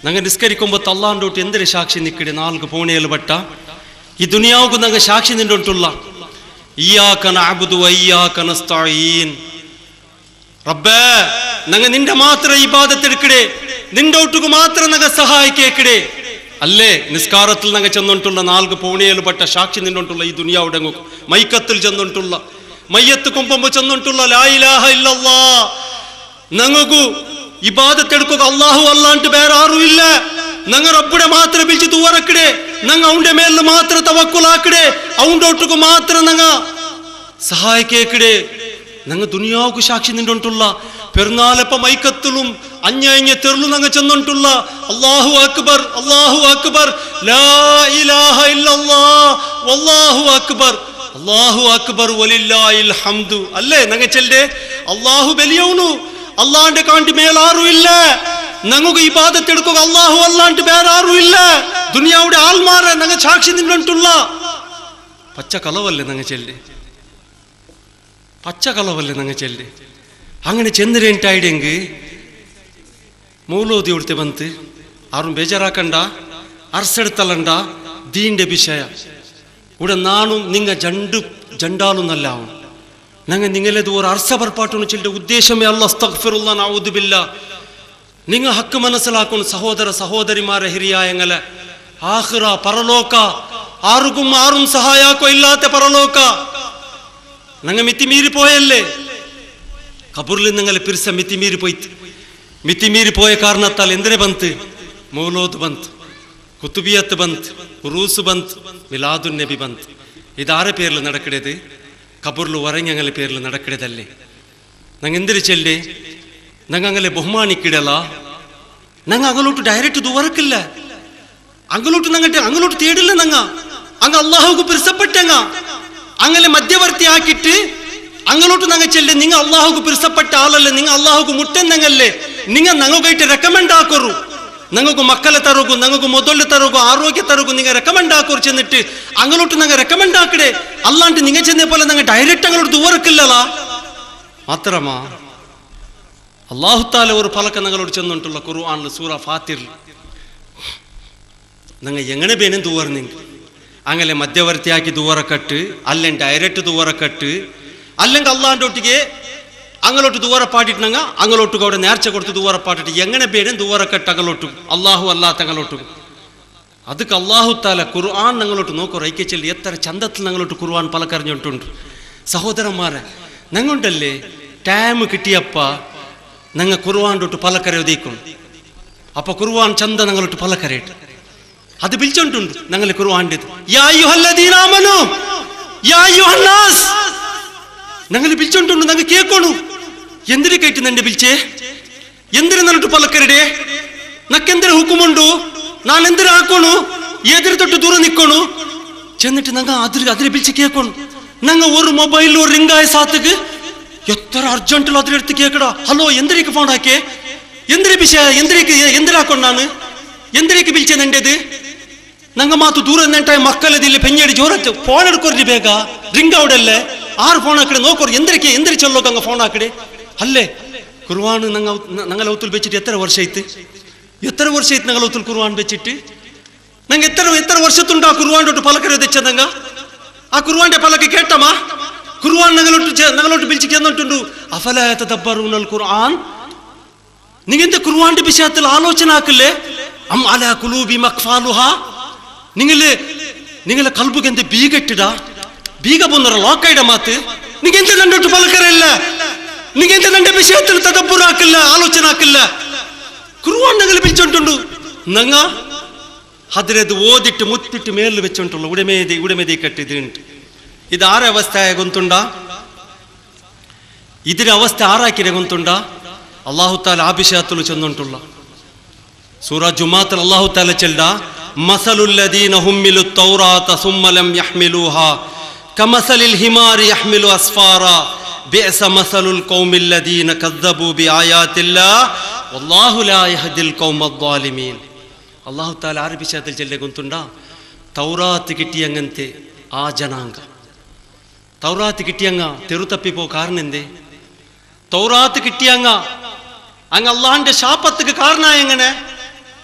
ഞങ്ങൾ നിസ്കരിക്കുമ്പോൾ അല്ലാഹുണ്ടോട്ട് എന്തൊരു സാക്ഷി നിൽക്കಡೆ 4 ಪೋಣೆಯಲ್ಲಿ ಬಟ್ಟ ಈ ದುನಿಯಾவுக்கு ഞങ്ങൾ സാക്ഷി നിന്നുകൊണ്ടുള്ള ഇയ്യാക നഅബുദു വഇയ്യാക നസ്തഈൻ. റബ്ബേ, ഞങ്ങൾ നിന്റെ മാത്രം ഇബാദത്ത് എടുക്കടേ, നിന്റെ ഒട്ടുക്ക് മാത്രം ഞങ്ങൾ സഹായിക്കേക്കടേ. അല്ലേ നിസ്കാരത്തിൽ ഞങ്ങൾ ചെന്നുകൊണ്ടുള്ള 4 ಪೋಣೆಯಲ್ಲಿ ಬಟ್ಟ സാക്ഷി നിന്നുകൊണ്ടുള്ള ഈ ദുനിയാവുടെ മൈക്കത്തിൽ ചെന്നുകൊണ്ടുള്ള മയ്യത്ത് കുമ്പുമ്പോ ചെന്നുകൊണ്ടുള്ള ലാ ഇലാഹ ഇല്ലല്ലാഹ്. ഞങ്ങൾക്കു ഇബാദത്ത് എടുക്കുക അല്ലാഹു അല്ലാണ്ട് വേറെ ആരും ഇല്ല. ഞങ്ങൾ റബ്ബുടെ മാത്രം വിളിച്ച് ദുആറക്കടേ, ഞങ്ങൾ അവന്റെ മേലിൽ മാത്രം തവക്കുലാക്കടേ, അവന്റെ ഒട്ടുക്ക് മാത്രം ഞങ്ങൾ സഹായിക്കേക്കടേ. ഞങ്ങൾ ദുനിയാവുക്ക് സാക്ഷി നിന്നുകൊണ്ടുള്ള പെരുന്നാളപ്പ മൈക്കത്തിലും അഞ്ഞ തെരുളു ഞങ്ങൾ ചെന്നുകൊണ്ടുള്ള അല്ലാഹു അക്ബർ അല്ലാഹു അക്ബർ ലാ ഇലാഹ ഇല്ലല്ലാഹ് വല്ലാഹു അക്ബർ അല്ലാഹു അക്ബർ വലില്ലാഹിൽ ഹംദു. അല്ലേ ഞങ്ങൾ ചെല്ലേ അല്ലാഹു വലിയവനു, അല്ലാന്റെ കാണ്ടി മേലാരും ഇല്ല. ഞങ്ങൾക്ക് ഇബാദത്ത് എടുക്കുക അല്ലാഹു അല്ലാണ്ട് വേറെ ആരും ഇല്ല. ദുനിയാവുടെ ആൾമാരെ ഞങ്ങൾ സാക്ഷി നിന്നുകൊണ്ടുള്ള പച്ച കളവല്ലേ ഞങ്ങൾ ചെല്ലേ, പച്ച കളവല്ലേ ഞങ്ങൾ ചെല്ലേ. അങ്ങനെ ചെന്നിരേണ്ടായിടെങ്കിൽ മൗലോದಿ ಉಡ್ತೆ ಬಂತು ಆರು ಬೇಜಾರಾಕಂಡ ಅರ್ಸೆಡ್ತಲ್ಲಂಡ ದೀಂಡೆ ವಿಷಯ ಉಡ ನಾನು ನಿಂಗ ಜಂಡಾಲು ನಲ್ಲಾವು ನಂಗೆ ನಿಂಗಲೇದು ഒരു അർസ പർപ്പാട്ടൊന്ന് ചെല്ലുടെ ഉദ്ദേശമേ അല്ലാഹ് അസ്തഗ്ഫിറുല്ലാഹ് നഊദു ബില്ലാഹ്. നിങ്ങ ഹക്ക് മനസ്സിലാക്കുന്ന സഹോദര സഹോദരിമാരെ ഹിരിയായങ്ങളെ ആഖിറ പരലോക ആരും സഹായാക്കോ ഇല്ലാത്ത പരലോക ഞങ്ങൾ മിത്തിമീരി പോയല്ലേ. ഖബറിൽ നിങ്ങൾ പിരിച്ച മിത്തിമീരി പോയ കാരണത്താൽ എന്തിനെ ബന്ത്? മൗലൂദ് ബന്ത്, കുത്തുബിയത്ത് ബന്ത്, ഉറൂസ് ബന്ത്, മിലാദുൻ നബി ബന്ത്. ഇതാരെ പേരിൽ നടക്കടേത്? ഖബറിൽ വരങ്ങങ്ങളെ പേരിൽ നടക്കടേതല്ലേ. ഞങ്ങൾ എന്തിനു ചെല്ലേ? ഞങ്ങൾ അങ്ങനെ ബഹുമാനിക്കിടല. ഞങ്ങൾ അങ്ങോട്ട് ഡയറക്റ്റ് ദുവറക്കില്ല, അങ്ങോട്ട് തേടില്ല. അങ്ങ് അള്ളാഹുക്ക് പിരിസപ്പെട്ടങ്ങ അങ്ങനെ മധ്യവർത്തി ആക്കിയിട്ട് അങ്ങോട്ട് ഞങ്ങൾ ചെല്ലേ. നിങ്ങൾ അള്ളാഹുക്ക് പിരിസപ്പെട്ട ആളല്ലേ, നിങ്ങൾ അള്ളാഹുക്ക് മുട്ടെന്നങ്ങല്ലേ. നിങ്ങൾ ഞങ്ങൾക്കായിട്ട് റെക്കമെൻഡ് ആക്കോറു, ഞങ്ങൾക്ക് മക്കളെ തറുകു, ഞങ്ങൾക്ക് ಮೊದಲು തറുകു, ആരോഗ്യ തറുകു, നിങ്ങൾ റെക്കമെൻഡ് ആക്കോರು ചെന്നിട്ട് അങ്ങോട്ട് ഞങ്ങൾ റെക്കമെൻഡ് ആക്കടേ. അല്ലാണ്ട് നിങ്ങൾ ചെന്നേ പോലെ ഞങ്ങൾ ഡയറക്റ്റ് അങ്ങോട്ട് ദൂരക്കില്ലല്ല. മാത്രമാ അല്ലാഹു തആല ഒരു ഫലക ഞങ്ങളോട് ചെന്നിട്ടുള്ള ഖുർആനിൽ സൂറ ഫാത്തിറിൽ ഞങ്ങൾ എങ്ങനെ ಬೇನೆ ദൂവർന്നെങ്കിൽ അങ്ങനെ മധ്യവർത്തിയാക്കി ദൂരക്കട്ട് അല്ലെങ്കിൽ ഡയറക്റ്റ് ദൂരക്കട്ട് അല്ലെങ്കിൽ അള്ളാന്റെ ഒട്ടിಗೆ അങ്ങോട്ട് ദൂരപ്പാട്ടിട്ട് ഞങ്ങൾ അങ്ങോട്ടു അവിടെ നേർച്ച കൊടുത്ത് ദൂരപ്പാട്ടിട്ട് എങ്ങനെ ಬೇನೆ ദൂരക്കട്ട് അങ്ങോട്ടു അള്ളാഹു അല്ലാത്ത അങ്ങോട്ടു. ಅದಕ್ಕೆ അല്ലാഹു തആല ഖുർആൻ ഞങ്ങളോട്ട് നോക്കൂ റൈക്കെ ചെല്ലി എത്ര ചന്തത്തിൽ ഞങ്ങളോട്ട് ഖുർആൻ പലക്കറിഞ്ഞിട്ടുണ്ട്. സഹോദരന്മാരെ, ഞങ്ങളുണ്ടല്ലേ ടൈം കിട്ടിയപ്പ ഞങ്ങൾ ഖുർആൻ തൊട്ട് പലക്കറി ഒതുക്കും. അപ്പൊ ഖുർആൻ ചന്ത ഞങ്ങളൊട്ട് പലക്കരയിട്ട് അത് പിലിച്ചോണ്ടുണ്ട് ഞങ്ങളെ ഖുർആന്റേത്. യാ അയ്യുഹല്ലദീന ആമനൂ യാ അയ്യുഹന്നാസ് ഞങ്ങൾ പിലിച്ചോണ്ടുണ്ട്. ഞങ്ങൾ കേൾക്കണു. എന്തിനു കേട്ട് എന്റെ പിലിച്ചേ? എന്തിനു നന്നിട്ട് പലക്കരടെ? നക്കെന്തിനു ഹുക്കുമുണ്ടു? ഞാൻ എന്തിനു ആക്കണു? എതിര് തൊട്ട് ദൂരം നിൽക്കണു. ചെന്നിട്ട് ഞങ്ങൾ അതിൽ പിലിച്ച് കേൾക്കണു. ഞങ്ങൾ ഒരു മൊബൈലിൽ ഒരു റിംഗായ സാത്തുക്ക് എത്ര അർജന്റിൽ അതിലെടുത്ത് കേൾക്കടാ. Hello എന്തിനേക്ക് phone ആക്കിയേ? എന്തിനു പിശ എന്തിനേക്ക് എന്തിനാക്കൊണ്ടാണ് എന്തിനേക്ക് പിലിച്ചത് എന്റേത്? ഞങ്ങൾ മാത്തു ദൂരം നിന്നിട്ടായ മക്കളതില്ല പെഞ്ഞടി ജോറച്ച് ഫോൺ എടുക്കൊരു ಬೇಗ റിംഗ് ഔടല്ലേ ആറ് ഫോൺ ആക്കಡೆ നോക്കോರು എന്തിനു ചൊല്ലോക്ക് അങ്ങ് ഫോൺ ആക്കಡೆ അല്ലേ? ഖുർആൻ ഞങ്ങൾ ഒത്തുൽ വെച്ചിട്ട് എത്ര വർഷം ഞങ്ങൾ ഒത്തുൽ ഖുർആൻ വെച്ചിട്ട് ഞങ്ങൾ എത്ര വർഷത്തുണ്ട് ആ ഖുർആന്റെ പലക്കര തെച്ചത്? ഞങ്ങൾ ആ ഖുർആന്റെ പലക്ക് കേട്ടമാ? ഖുർആൻ ഞങ്ങളോട്ട് പിലിച്ച് കേന്നിട്ടുണ്ട്. അഫലാ യതദബ്ബറൂനൽ ഖുർആൻ. നിങ്ങൾ എന്താ ഖുർആന്റെ വിഷയത്തിൽ ആലോചന ആക്കില്ലേ? അം അലാ ഖുലൂബിഹിം അഖ്ഫാലുഹാ. നിങ്ങളെ കൽബുക്ക് എന്ത് ബീഗട്ടിടാ? ബീഗ പോന്നറ ലോക്കയുടെ മാത്ത്. നിങ്ങൾ എന്താ രണ്ടോട്ട് പലക്കരല്ല? നിങ്ങൾ എന്താ രണ്ട് വിഷയത്തിൽ തദബ്ബുറാക്കില്ല, ആലോചന ആക്കില്ല? ഖുർആൻ ഞങ്ങൾ പിലിച്ചോണ്ടുണ്ട്. ഞങ്ങ അതിരത് ഓതിട്ട് മുത്തിട്ട് മേലിൽ വെച്ചോണ്ടുള്ള ഉടമേതി കെട്ടിതുണ്ട്. ഇത് ആരെ അവസ്ഥയായ ഗൊന്തുണ്ട? ഇതിന്റെ അവസ്ഥ ആറാക്കിയ ഗൊന്തുണ്ട? അള്ളാഹു താല ആ വിഷയത്തിൽ ചെന്നോണ്ടുള്ള സൂറ ജുമാത്തിൽ അള്ളാഹു താല ചെൽഡ മസലുല്ലദീന ഹുമ്മിലു തൗറാത സുമ്മ ലം യഹ്മിലൂഹാ കമസലിൽ ഹിമാരി യഹ്മിലു അസ്ഫാറാ ബിഅസ മസലുൽ ഖൗമില്ലദീന കദ്ദബൂ ബിആയാതില്ലാഹ് വല്ലാഹു ലാ യഹ്ദിൽ ഖൗമദ് ളാലിമീൻ. അള്ളാഹു താല ആറ് വിഷയത്തിൽ ചെല്ലെ ഗൊന്തുണ്ട? തൗറാത്ത് കിട്ടിയങ്ങനത്തെ ആ ജനാംഗ തൗറാത്ത് കിട്ടിയങ്ങ തെറുതപ്പിപ്പോ കാരണം എന്തേ? തൗറാത്ത് കിട്ടിയങ്ങ അങ്ങ് അള്ളാഹിന്റെ ശാപത്തുക്ക് കാരണമായ എങ്ങനെ?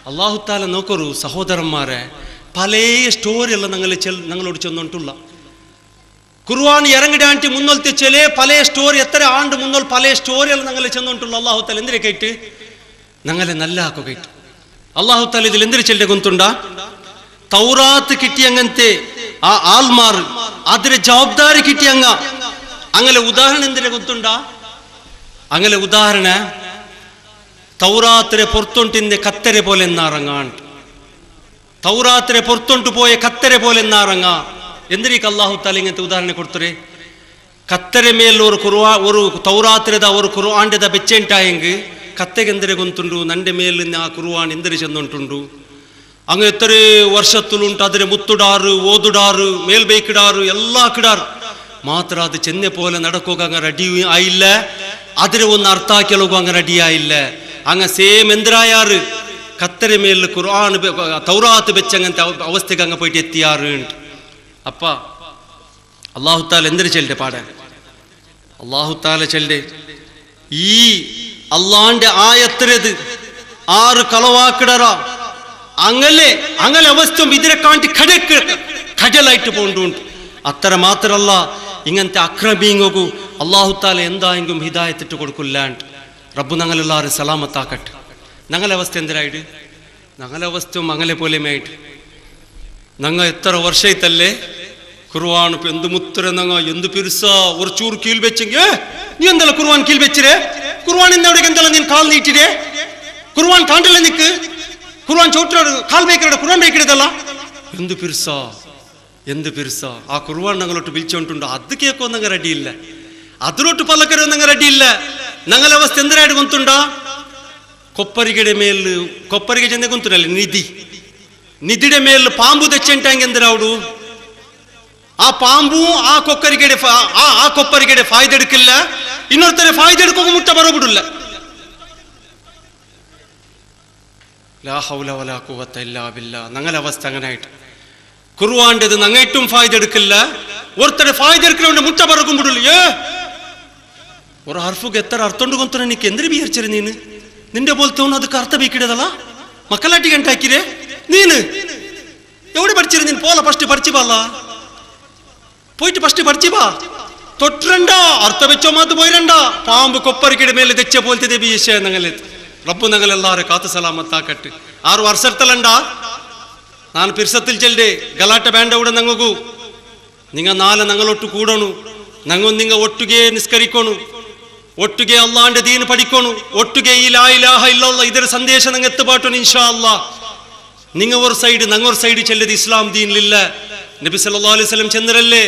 അള്ളാഹു താല നോക്കൊരു സഹോദരന്മാരെ പല സ്റ്റോറിയല്ല ഞങ്ങളോട് ചെന്നോണ്ടുള്ള ഖുർആൻ ഇറങ്ങിടാണ്ട് മുന്നോലത്തെ ചെലേ പല സ്റ്റോറി എത്ര ആണ്ട് മുന്നോൽ പല സ്റ്റോറിയല്ല ഞങ്ങൾ ചെന്നോണ്ടുള്ള. അള്ളാഹു താല എന്തിനെ കേട്ട് ഞങ്ങളെ നല്ല ആക്കോ കേട്ടു. അള്ളാഹു താല ഇതിൽ എന്തിനു ചെല്ലെ ഗൊന്തുണ്ട? തൗറാത്ത് കിട്ടിയങ്ങനത്തെ ആ ആൽമാർ അതിന്റെ ജവാബ്ദാരി കിട്ടിയങ്ങ അങ്ങനെ ഉദാഹരണം എന്തിനെ ഗൊന്തുണ്ട? അങ്ങനെ ഉദാഹരണ തൗറാത്തിനെ പുറത്തൊണ്ടിന്റെ കത്തരെ പോലെ എന്നാറങ്ങാണ്ട് തൗറാത്തിനെ പുറത്തൊണ്ടു പോയ കത്തരെ പോലെ എന്നാറങ്ങ. എന്തിനേക്ക് അള്ളാഹു താല ഇങ്ങനത്തെ ഉദാഹരണം കൊടുത്തേ? കത്തരെ മേൽ ഒരു തൗറാത്തിരത ഒരു ഖുർആന്റെത വെച്ചേണ്ടായെങ്കിൽ കത്തಗೆ എന്തിനെ ഗൊಂತುಂಡು ನಂಡೆ ಮೇಲಿನ ಆ ಕುರ್ಆನ್ ಎಂದರೆ ಚೆಂದುಂಟುಂಡು ಅಂಗ ಎತ್ತರೆ ವರ್ಷತ್ತುಲುಂಟು ಅದರ ಮುತ್ತುಡಾರು ಓದುಡಾರು ಮೇಲ್ಬೇಕಿಡಾರು ಎಲ್ಲ ಕಿಡಾರು ಮಾತ್ರ ಅದು ಚೆನ್ನೆ ಪೋಲೆ ನಡಕೋಗ ಅಂಗ ರೆಡಿ ಆಯಿಲ್ಲ ಅದರ ಒಂದು ಅರ್ಥ ಹಾಕಲೋಗ ಅಂಗ ರೆಡಿ ಆಯಿಲ್ಲ ಅಂಗ ಸೇಮ್ ಎಂದ್ರಾಯಾರು ಕತ್ತರೆ ಮೇಲೆ ಕುರ್ಆನ್ ತೌರಾತ್ ಬೆಚ್ಚಂಗಂತ ಅವಸ್ಥೆಗೆ ಅಂಗ പോയിട്ട് എത്തിയാറ് അപ്പ അല്ലാഹു തആല എന്തിനെ ചെല്ലെ പാടെ അല്ലാഹു തആല ചെല്ലെ ഈ അള്ളാന്റെ ആയത്തിരത് ആറ് കളവാക്കിടറ അങ്ങനെ അവസ്ഥ ഇതിനെ കാണ്ടി കടലായിട്ട് പോണ്ടുണ്ട് അത്ര മാത്രല്ല ഇങ്ങനത്തെ അക്രമീങ്ങോകു അള്ളാഹു താല എന്തായെങ്കിലും ഹിദായത്തിട്ട് കൊടുക്കില്ലാണ്ട് റബ്ബു ഞങ്ങളെല്ലാവരും സലാമത്താക്കട്ടെ ഞങ്ങളെ അവസ്ഥ എന്തിനായിട്ട് ഞങ്ങളെ അവസ്ഥയും അങ്ങനെ പോലെയുമായിട്ട് ഞങ്ങൾ എത്ര വർഷത്തല്ലേ ഖുർആൻ എന്ത് മുത്തര ഞങ്ങ എന്ത് പിരുസ ഒരു ചൂർ കീൽ വെച്ചെങ്കിൽ നീ എന്തല്ല ഖുർആൻ കീൽ വെച്ചിരേ ഖുർആൻ എന്നെവിടേക്ക് എന്തല്ല നീ കാൽ നീട്ടിരേ ഖുർആൻ കാണ്ടല്ലേ നിക്ക് ഖുർആൻ ചോട്ടിനോട് കാൽ ബേക്കിടെ ഖുർആൻ ബേക്കിടതല്ല എന്ത് പിരുസ ആ ഖുർആൻ ഞങ്ങളോട്ട് വിളിച്ചോണ്ടുണ്ടോ അത് കേൾക്കൊന്നങ്ങ് റെഡിയില്ല അതിലോട്ട് പലക്കരൊന്നങ്ങ് റെഡിയില്ല ഞങ്ങളെ അവസ്ഥ എന്തിനായിട്ട് കൊന്തുണ്ടാ കൊപ്പരികയുടെ മേല് കൊപ്പരിക ചെന്ന കൊന്തുണ്ടല്ലേ നിധിയുടെ മേല് പാമ്പു തെച്ചെಂಟಾಂಗೆ എന്തിനാവു ആ പാമ്പു ആ കൊപ്പരികയുടെ ഫായ്ദ എടുക്കില്ല ಇನ್ನೊರ್ತರೆ ಫಾಯ್ದೆ എടുക്കുക മുട്ട ಬರಬಿಡಲ್ಲ ലാ ഹൗല വലാ ഖുവത ഇല്ലാ ബില്ലാ ഞങ്ങളെ അവസ്ഥ അങ്ങനായിട്ട് ഖുർആന്റേത് ഞങ്ങേറ്റും ഫായ്ദ എടുക്കില്ല ഒരുത്തരെ ഫായ്ദ എടുക്കണ മുട്ട പറക്കും ಬಿಡಲ್ಲ ഒരു ഹർഫുಗೆ എത്ര അർത്ഥം ഉണ്ട് ಗೊಂತನ ನೀ ಎಂದ್ರೆ ಬಿಹರ್ಚರೆ ನೀನು ನಿಂದೆ ಬೋಲ್ತವನು ಅದಕ್ಕೆ ಅರ್ಥ ಬೇಕಿಡದಲ್ಲ ಮಕ್ಕಳಾಟಿ ಗಂಟೆ ಹಾಕಿರೆ ನೀನು ಎവിടെ പഠിച്ചിரு ನೀನು പോല ಫಸ್ಟ್ പഠിച്ചു ಬಾಲ್ಲ പോയിട്ട് ഫസ്റ്റ് പഠിച്ചു ബാ തൊട്ടണ്ട അർത്ഥ വെച്ചോ മാത്ത് പോയിരണ്ട പാമ്പ് കൊപ്പരിക്കയുടെ മേലെ തെച്ച പോലത്തെ വിഷയം ഞങ്ങളെ റബ്ബു ഞങ്ങളെല്ലാവരും കാത്തു സലാമത്താക്കട്ടെ 6 വർഷത്തലണ്ട ನಾನು ಪಿರ್ಸത്തിൽ ചെല്ലെ ಗಲಾಟೆ ಬ್ಯಾಂಡ ಕೂಡ ನಂಗು ನಿಂಗ ನಾಳೆ ഞങ്ങളൊಟ್ಟು കൂടണു ഞങ്ങൾ നിങ്ങ ഒട്ടുകെ നിസ്കരിക്കണു ಒಟ್ಟಿಗೆ ಅಲ್ಲಾಹ್ന്റെ ದೀನ್ ಪಡಿಕೋಣು, ಒಟ್ಟಿಗೆ ಈ ಲಾ ಇಲಾಹ ಇಲ್ಲಲ್ಲಾಹ್ ಇದರ ಸಂದೇಶ ನಂಗೆ ಎತ್ತುಪಾಟು ಇನ್ಶಾ ಅಲ್ಲಾಹ್. നിങ്ങ ഒരു സൈഡ് നങ്ങൊരു സൈഡ് ചെല്ലത് ഇസ്ലാം ദീനിലില്ല. നബി സല്ലല്ലാഹു അലൈഹി വസല്ലം ചെന്നരല്ലേ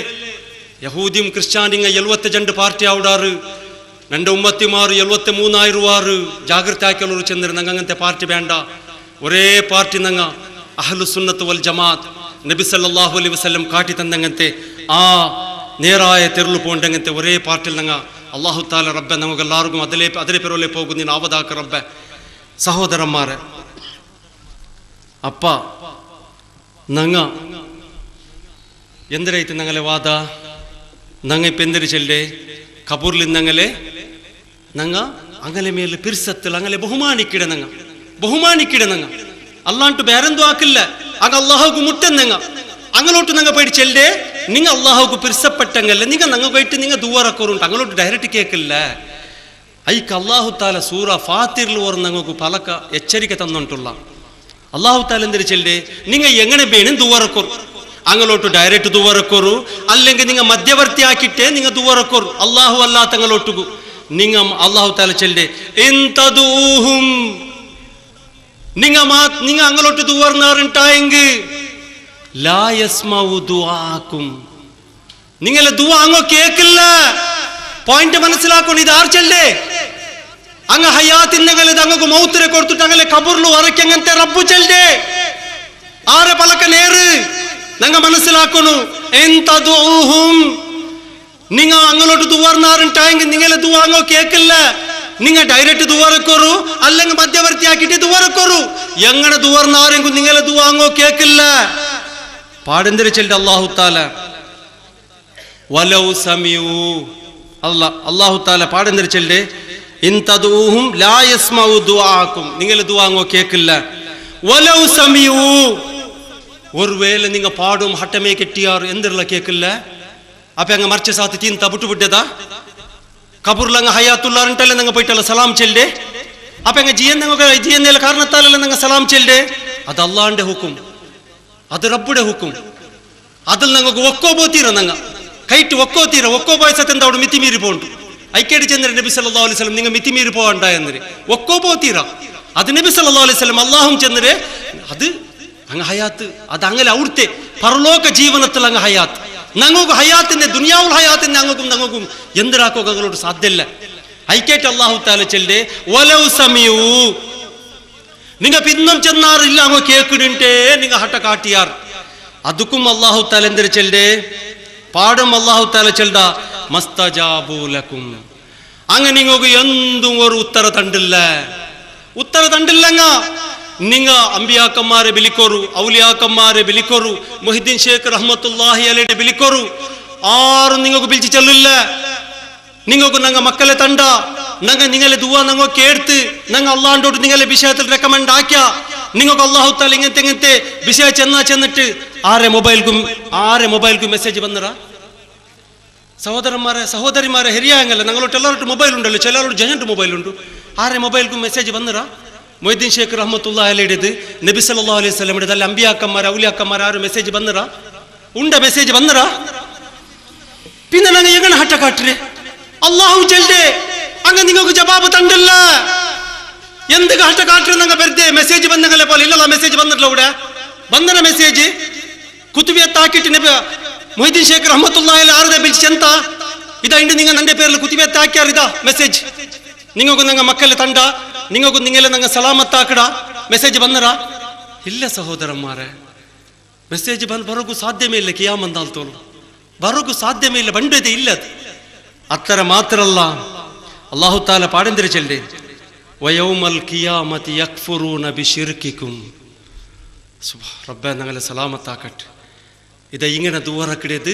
യഹൂദിയും ക്രിസ്ത്യാനിങ്ങ 72 പാർട്ടി ആവുടാറ്, നന്റെ ഉമ്മത്തിമാർ 73,000 ജാഗ്രത ആക്കിയുള്ളവർ ചെന്നര്. നങ്ങ അങ്ങനത്തെ പാർട്ടി വേണ്ട, ഒരേ പാർട്ടി നങ്ങ അഹ്ലു സുന്നത്ത് വൽ ജമാഅത്ത്. നബി സല്ലല്ലാഹു അലൈഹി വസല്ലം കാട്ടി തന്നങ്ങനത്തെ ആ നേരായ തെരുളു പോണ്ടങ്ങനത്തെ ഒരേ പാർട്ടിയിൽ നങ്ങ അല്ലാഹു തആല റബ്ബെ നമുക്കെല്ലാവർക്കും അതിലെ പെറോലെ പോകുന്ന ആവതാക്ക റബ്ബെ. സഹോദരന്മാരെ, ಅಪ್ಪ ನಂಗ ಎಂದರೈತೆ ನಂಗಲೆ ವಾದ ನಂಗ ಪೆಂದರಿ ಚೆಲ್ಲೆ ಕಬೂರ್ಲಿಂದಂಗಲೆ ನಂಗ ಅಂಗಲೆ ಮೇಲೆ ಪಿರ್ಸತ್ತಲ್ಲ ಅಂಗಲೆ ಬಹುಮಾನಿಕ್ಕಿಡ ನಂಗ ಅಲ್ಲಾಂಟು ಬೇರೆಂದು ಹಾಕಿಲ್ಲ ಆಗ ಅಲ್ಲಾಹಗೂ ಮುಟ್ಟಂದಂಗ ಅಂಗಲೋಟು ನಂಗ ಪೈಡಿ ಚೆಲ್ಲೆ ನಿಂಗ ಅಲ್ಲಾಹಗೂ ಪಿರ್ಸಪಟ್ಟಂಗಲ್ಲ ನಿಂಗ ನಂಗ ಬೈಟ್ ನಿಂಗ ದೂವರಕ್ಕೋರುಂಟು ಅಂಗಲೋಟು ಡೈರೆಕ್ಟ್ ಕೇಕಿಲ್ಲ. ಐಕ ಅಲ್ಲಾಹು ತಾಲ ಸೂರ ಫಾತಿರ್ಲು ಓರ್ ನಂಗು ಫಲಕ ಎಚ್ಚರಿಕೆ ತಂದುಂಟುಲ್ಲ. അള്ളാഹു താല എന്തിനു ചെല്ലേ നിങ്ങ എങ്ങനെ വേണം ദുവറക്കോರು, അങ്ങലോട്ട് ഡയറക്റ്റ് ദുവറക്കോರು, അല്ലെങ്കിൽ നിങ്ങ മധ്യവർത്തി ആക്കിട്ടേ നിങ്ങ ദുവറക്കോರು. അള്ളാഹു അല്ലാത്ത അങ്ങലോട്ടുകു നിങ്ങ അള്ളാഹു താല ചെല്ലേ എന്തൂഹും നിങ്ങ അങ്ങലോട്ട് ദുവർന്നാറുണ്ടായെങ്കിൽ ലാ യസ്മഉ ദുആക്കും, നിങ്ങളെ ദുആ അങ്ങോ കേക്കില്ല. പോയിന്റ് മനസ്സിലാക്കണം. ഇത് ആർ ചെല്ലേ അങ്ങ ഹയാത്തിന്നങ്ങളെ അങ്ങക്ക് മൗത്തിരെ കൊടുത്തിട്ട് അങ്ങനെ കബറിൽ വരയ്ക്കങ്ങനത്തെ റബ്ബു ചെല്ലേ ആരെ പലക്ക നേര് ഞങ്ങ മനസ്സിലാക്കണു. എന്തൂഹും നിങ്ങ അങ്ങോട്ട് ദുവാർന്നാറുണ്ടായെങ്കിൽ നിങ്ങളെ ദുആ അങ്ങോ കേക്കില്ല. നിങ്ങ ഡയറക്റ്റ് ദുവാറക്കോറു അല്ലെങ്കിൽ മധ്യവർത്തി ആക്കിയിട്ട് ദുവാറക്കോറു. എങ്ങനെ ദുവാർന്നാരെങ്കിൽ നിങ്ങളെ ദുആ അങ്ങോ കേക്കില്ല. പാടെന്തിരി ചെല്ലെ അല്ലാഹു തആല വലൗ സമിഉ അല്ലാഹു തആല പാടെന്തിരി ചെല്ലെ ഇൻതദൂഹും ലാ യസ്മഉ ദുആക്കും, നിങ്ങളെ ദുആ അങ്ങോ കേക്കില്ല. വലൗ സമിഉ ഒരുവേള നിങ്ങ പാടും ഹട്ടമേ കെട്ടിയാർ എന്തിരല്ല കേക്കില്ല. അപ്പൊ അങ്ങ് മറിച്ച സാത്ത് ചീന്ത വിട്ടുവിട്ടതാ കബൂറിലങ്ങ് ഹയാത്തുള്ളാറുണ്ടല്ലേ നിങ്ങൾ പോയിട്ടല്ല സലാം ചെല്ലേ. അപ്പൊ അങ്ങ് ജിയന്നേല കാരണത്താലല്ല നിങ്ങൾ സലാം ചെല്ലേ. അത് അള്ളാന്റെ ഹുക്കും, അത് റബ്ബുടെ ഹുക്കും. അതിൽ നിങ്ങൾക്ക് ഒക്കോ പോത്തീര നങ്ങ കൈറ്റ് ഒക്കോ തീര ഒക്കോ പോയസത്തെ എന്താ അവിടെ മിത്തിമീരി പോണ്ടു. ഐക്കേട് ചെന്നേരം നബി സല്ലല്ലാഹു അലൈഹി വസല്ലം നിങ്ങൾ മിത്തിമീരി പോകണ്ട എന്നര് ഒക്കോ പോത്തീര. അത് നബി സല്ലല്ലാഹു അലൈഹി വസല്ലം അള്ളാഹും ചെന്നര് അത് അങ്ങ് ഹയാത്ത്, അത് അങ്ങനെ അവിടുത്തെ പരലോക ജീവനത്തിൽ അങ്ങ് ഹയാത്ത്. ഞങ്ങൾക്ക് ഹയാത്തിന്റെ ദുനിയാവുൽ ഹയാത്തിന്റെ ഞങ്ങൾക്കും എന്തിനാക്കോ ഞങ്ങളോട് സാധ്യല്ല. ഐക്കേറ്റ് അല്ലാഹു തആല ചെല്ലേ വലൗ സമിഉ നിങ്ങ പിന്നും ചെന്നാറില്ല അങ്ങ് കേക്കിടുണ്ടേ നിങ്ങ ഹട്ട കാട്ടിയാർ. അതുക്കും അല്ലാഹു തആല എന്തിര് ചെല്ലേ പാടും അല്ലാഹു തആല ചെൽഡ മസ്തജാബു ലക്കും. അങ്ങ് നിങ്ങൾക്ക് എന്തും ഒരു ഉത്തര തണ്ടില്ലങ്ങ നിങ്ങ അമ്പിയാക്കന്മാരെ വിളിക്കോറു, ഔലിയാക്കന്മാരെ വിളിക്കോറു, മുഹിദ്ദീൻ ഷേഖ് റഹ്മത്തുള്ളാഹി അലൈഹി വിളിക്കോറു. ആരും നിങ്ങൾക്ക് വിളിച്ചു ചെല്ലില്ല. നിങ്ങൾക്ക് ഞങ്ങ മക്കളെ തണ്ട നിങ്ങളെ ദുആ ഞങ്ങ കേട്ട് ഞങ്ങ അള്ളാഹുണ്ടോട്ട് നിങ്ങളെ വിഷയത്തിൽ റെക്കമെൻഡ് ആക്കിയ നിങ്ങൾക്ക് അല്ലാഹു തആല ഇങ്ങനത്തെ വിഷയം ചെന്നിട്ട് ആരെ മൊബൈൽക്കും മെസ്സേജ് വന്നറാ. സഹോദരിമാരെ ഹെരിയാങ്ങല്ല ഞങ്ങളോട്ട് എല്ലാവരും മൊബൈൽ ഉണ്ടല്ലോ, ചിലരോട് ജനന്റ് മൊബൈൽ ഉണ്ട്. ആരെ മൊബൈൽക്കും മെസ്സേജ് വന്നറാ. മുഹിദ്ദീൻ ഷേഖ് റഹ്മത്തുള്ളാഹി അലൈഹിയുടേത്, നബി സല്ലല്ലാഹു അലൈഹി വസല്ലമയുടെ അല്ല അമ്പിയാക്കന്മാർ ഔലിയാക്കന്മാർ ആരും മെസ്സേജ് വന്നറാ മെസ്സേജ് വന്നറാ. പിന്നെ ഞങ്ങൾ എങ്ങനെ ഹട്ട കാട്ടിരെ അല്ലാഹു ചെൽഡേ അങ്ങ് നിങ്ങൾക്ക് ജവാബ് തണ്ടില്ല. എന്ത് ഹട്ട കാട്ടിരെ ഞങ്ങൾ വെറുതെ മെസ്സേജ് വന്നങ്ങളെ പോലെ ഇല്ലല്ല. മെസ്സേജ് വന്നിട്ടില്ല. ഇവിടെ വന്നന മെസ്സേജ് കുത്തുബിയത്താക്കിട്ട് നബി മുഹിദ്ദീൻ ഷേഖ് റഹ്മത്തുള്ളാഹി അലൈഹി ആരുടെ വിളിച്ചെന്ത ഇതാ ഇണ്ട് നിങ്ങൾ എൻ്റെ പേരിൽ കുത്തുബിയത്താക്കിയാർ. ഇതാ മെസ്സേജ് നിങ്ങൾക്ക് ഞങ്ങൾ മക്കളെ തണ്ട നിങ്ങൾക്ക് നിങ്ങളെ ഞങ്ങൾ സലാമത്താക്കട മെസ്സേജ് വന്നറാ. ഇല്ല സഹോദരന്മാരെ, മെസ്സേജ് ಬರೋಕು ಸಾಧ್ಯವೇ ಇಲ್ಲ. ಕಿಯಾಮಂದಾಲ್ತೋಳು ಬರೋಕು ಸಾಧ್ಯವೇ ಇಲ್ಲ, ಬಂಡದೆ ಇಲ್ಲದು. ಅತ್ತರ ಮಾತ್ರ ಅಲ್ಲ ಅಲ್ಲಾಹು ತಾಲ ಪಾಡೆಂದಿರಿ ಚೆಲ್ಲೆ ವಯೌಮಲ್ ಕಿಯಾಮತಿ ಯಕ್ಫುರೂನ ಬಿಶಿರ್ಕಿಕುಂ. റബ്ബേ ഞങ്ങളെ സലാമത്താക്കട്ടെ. ഇത് ഇങ്ങനെ ദൂരക്കിടത്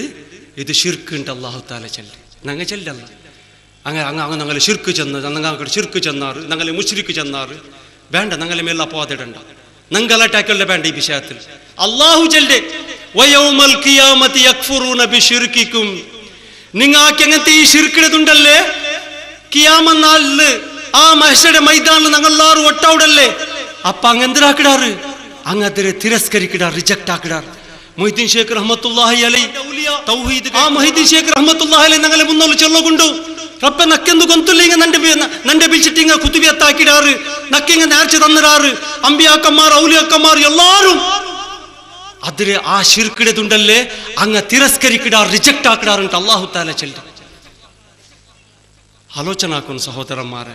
ഇത് ഷിർക്ക് അല്ലാഹു തആല ചെല്ലെ ഞങ്ങൾ ചെല്ലല്ല. അങ്ങ് ഞങ്ങളെ ഷിർക്ക് ഷിർക്ക് ചെന്നാറ് ഞങ്ങളെ മുശ്രിക്ക് ചെന്നാറ് വേണ്ട. ഞങ്ങളെ മേലെ അപ്പോതിടണ്ട, ഞങ്ങൾ അറ്റാക്കല്ല വേണ്ട. ഈ വിഷയത്തിൽ അല്ലാഹു ചെല്ലെ വയൗമൽ ഖിയാമത്തി യക്ഫുറൂന ബിശിർകികും. നിങ്ങൾക്ക് എങ്ങനത്തെ ഈ ഷിർക്കിടതുണ്ടല്ലേ കിയാമത്ത് നാളില് ആ മഹ്ശറുടെ മൈതാനിൽ ഞങ്ങളെല്ലാവരും ഒട്ടൗടല്ലേ. അപ്പ അങ്ങെന്തിരാക്കിടാറ് അങ്ങതിരെ തിരസ്കരിക്കിടാർ, റിജക്ട് ആക്കിടാർ. മുഹിദ്ദീൻ ഷേഖ് റഹ്മത്തുള്ളാഹി അലൈഹി തൗഹീദ് ആ മുഹിദ്ദീൻ ഷേഖ് റഹ്മത്തുള്ളാഹി അലൈഹി ഞങ്ങളെ മുന്നോട്ട് ചൊല്ലുകൊണ്ടു റബ്ബെ നക്കെന്ത് കൊന്തുല്ലിങ്ങ നന്റെ പിടിച്ചിട്ടിങ്ങ കുത്തുവിയത്താക്കിടാറ് നക്കിങ്ങ നേർച്ച തന്നിടാറ് അമ്പിയാക്കന്മാർ ഔലിയാക്കന്മാർ എല്ലാരും അതില് ആ ശിർക്കിടതുണ്ടല്ലേ അങ്ങ് തിരസ്കരിക്കിടാറ് റിജക്റ്റ് ആക്കിടാറുണ്ട് അല്ലാഹു തആല ചൊല്ലി. ആലോചന ആക്കുന്നു സഹോദരന്മാരെ,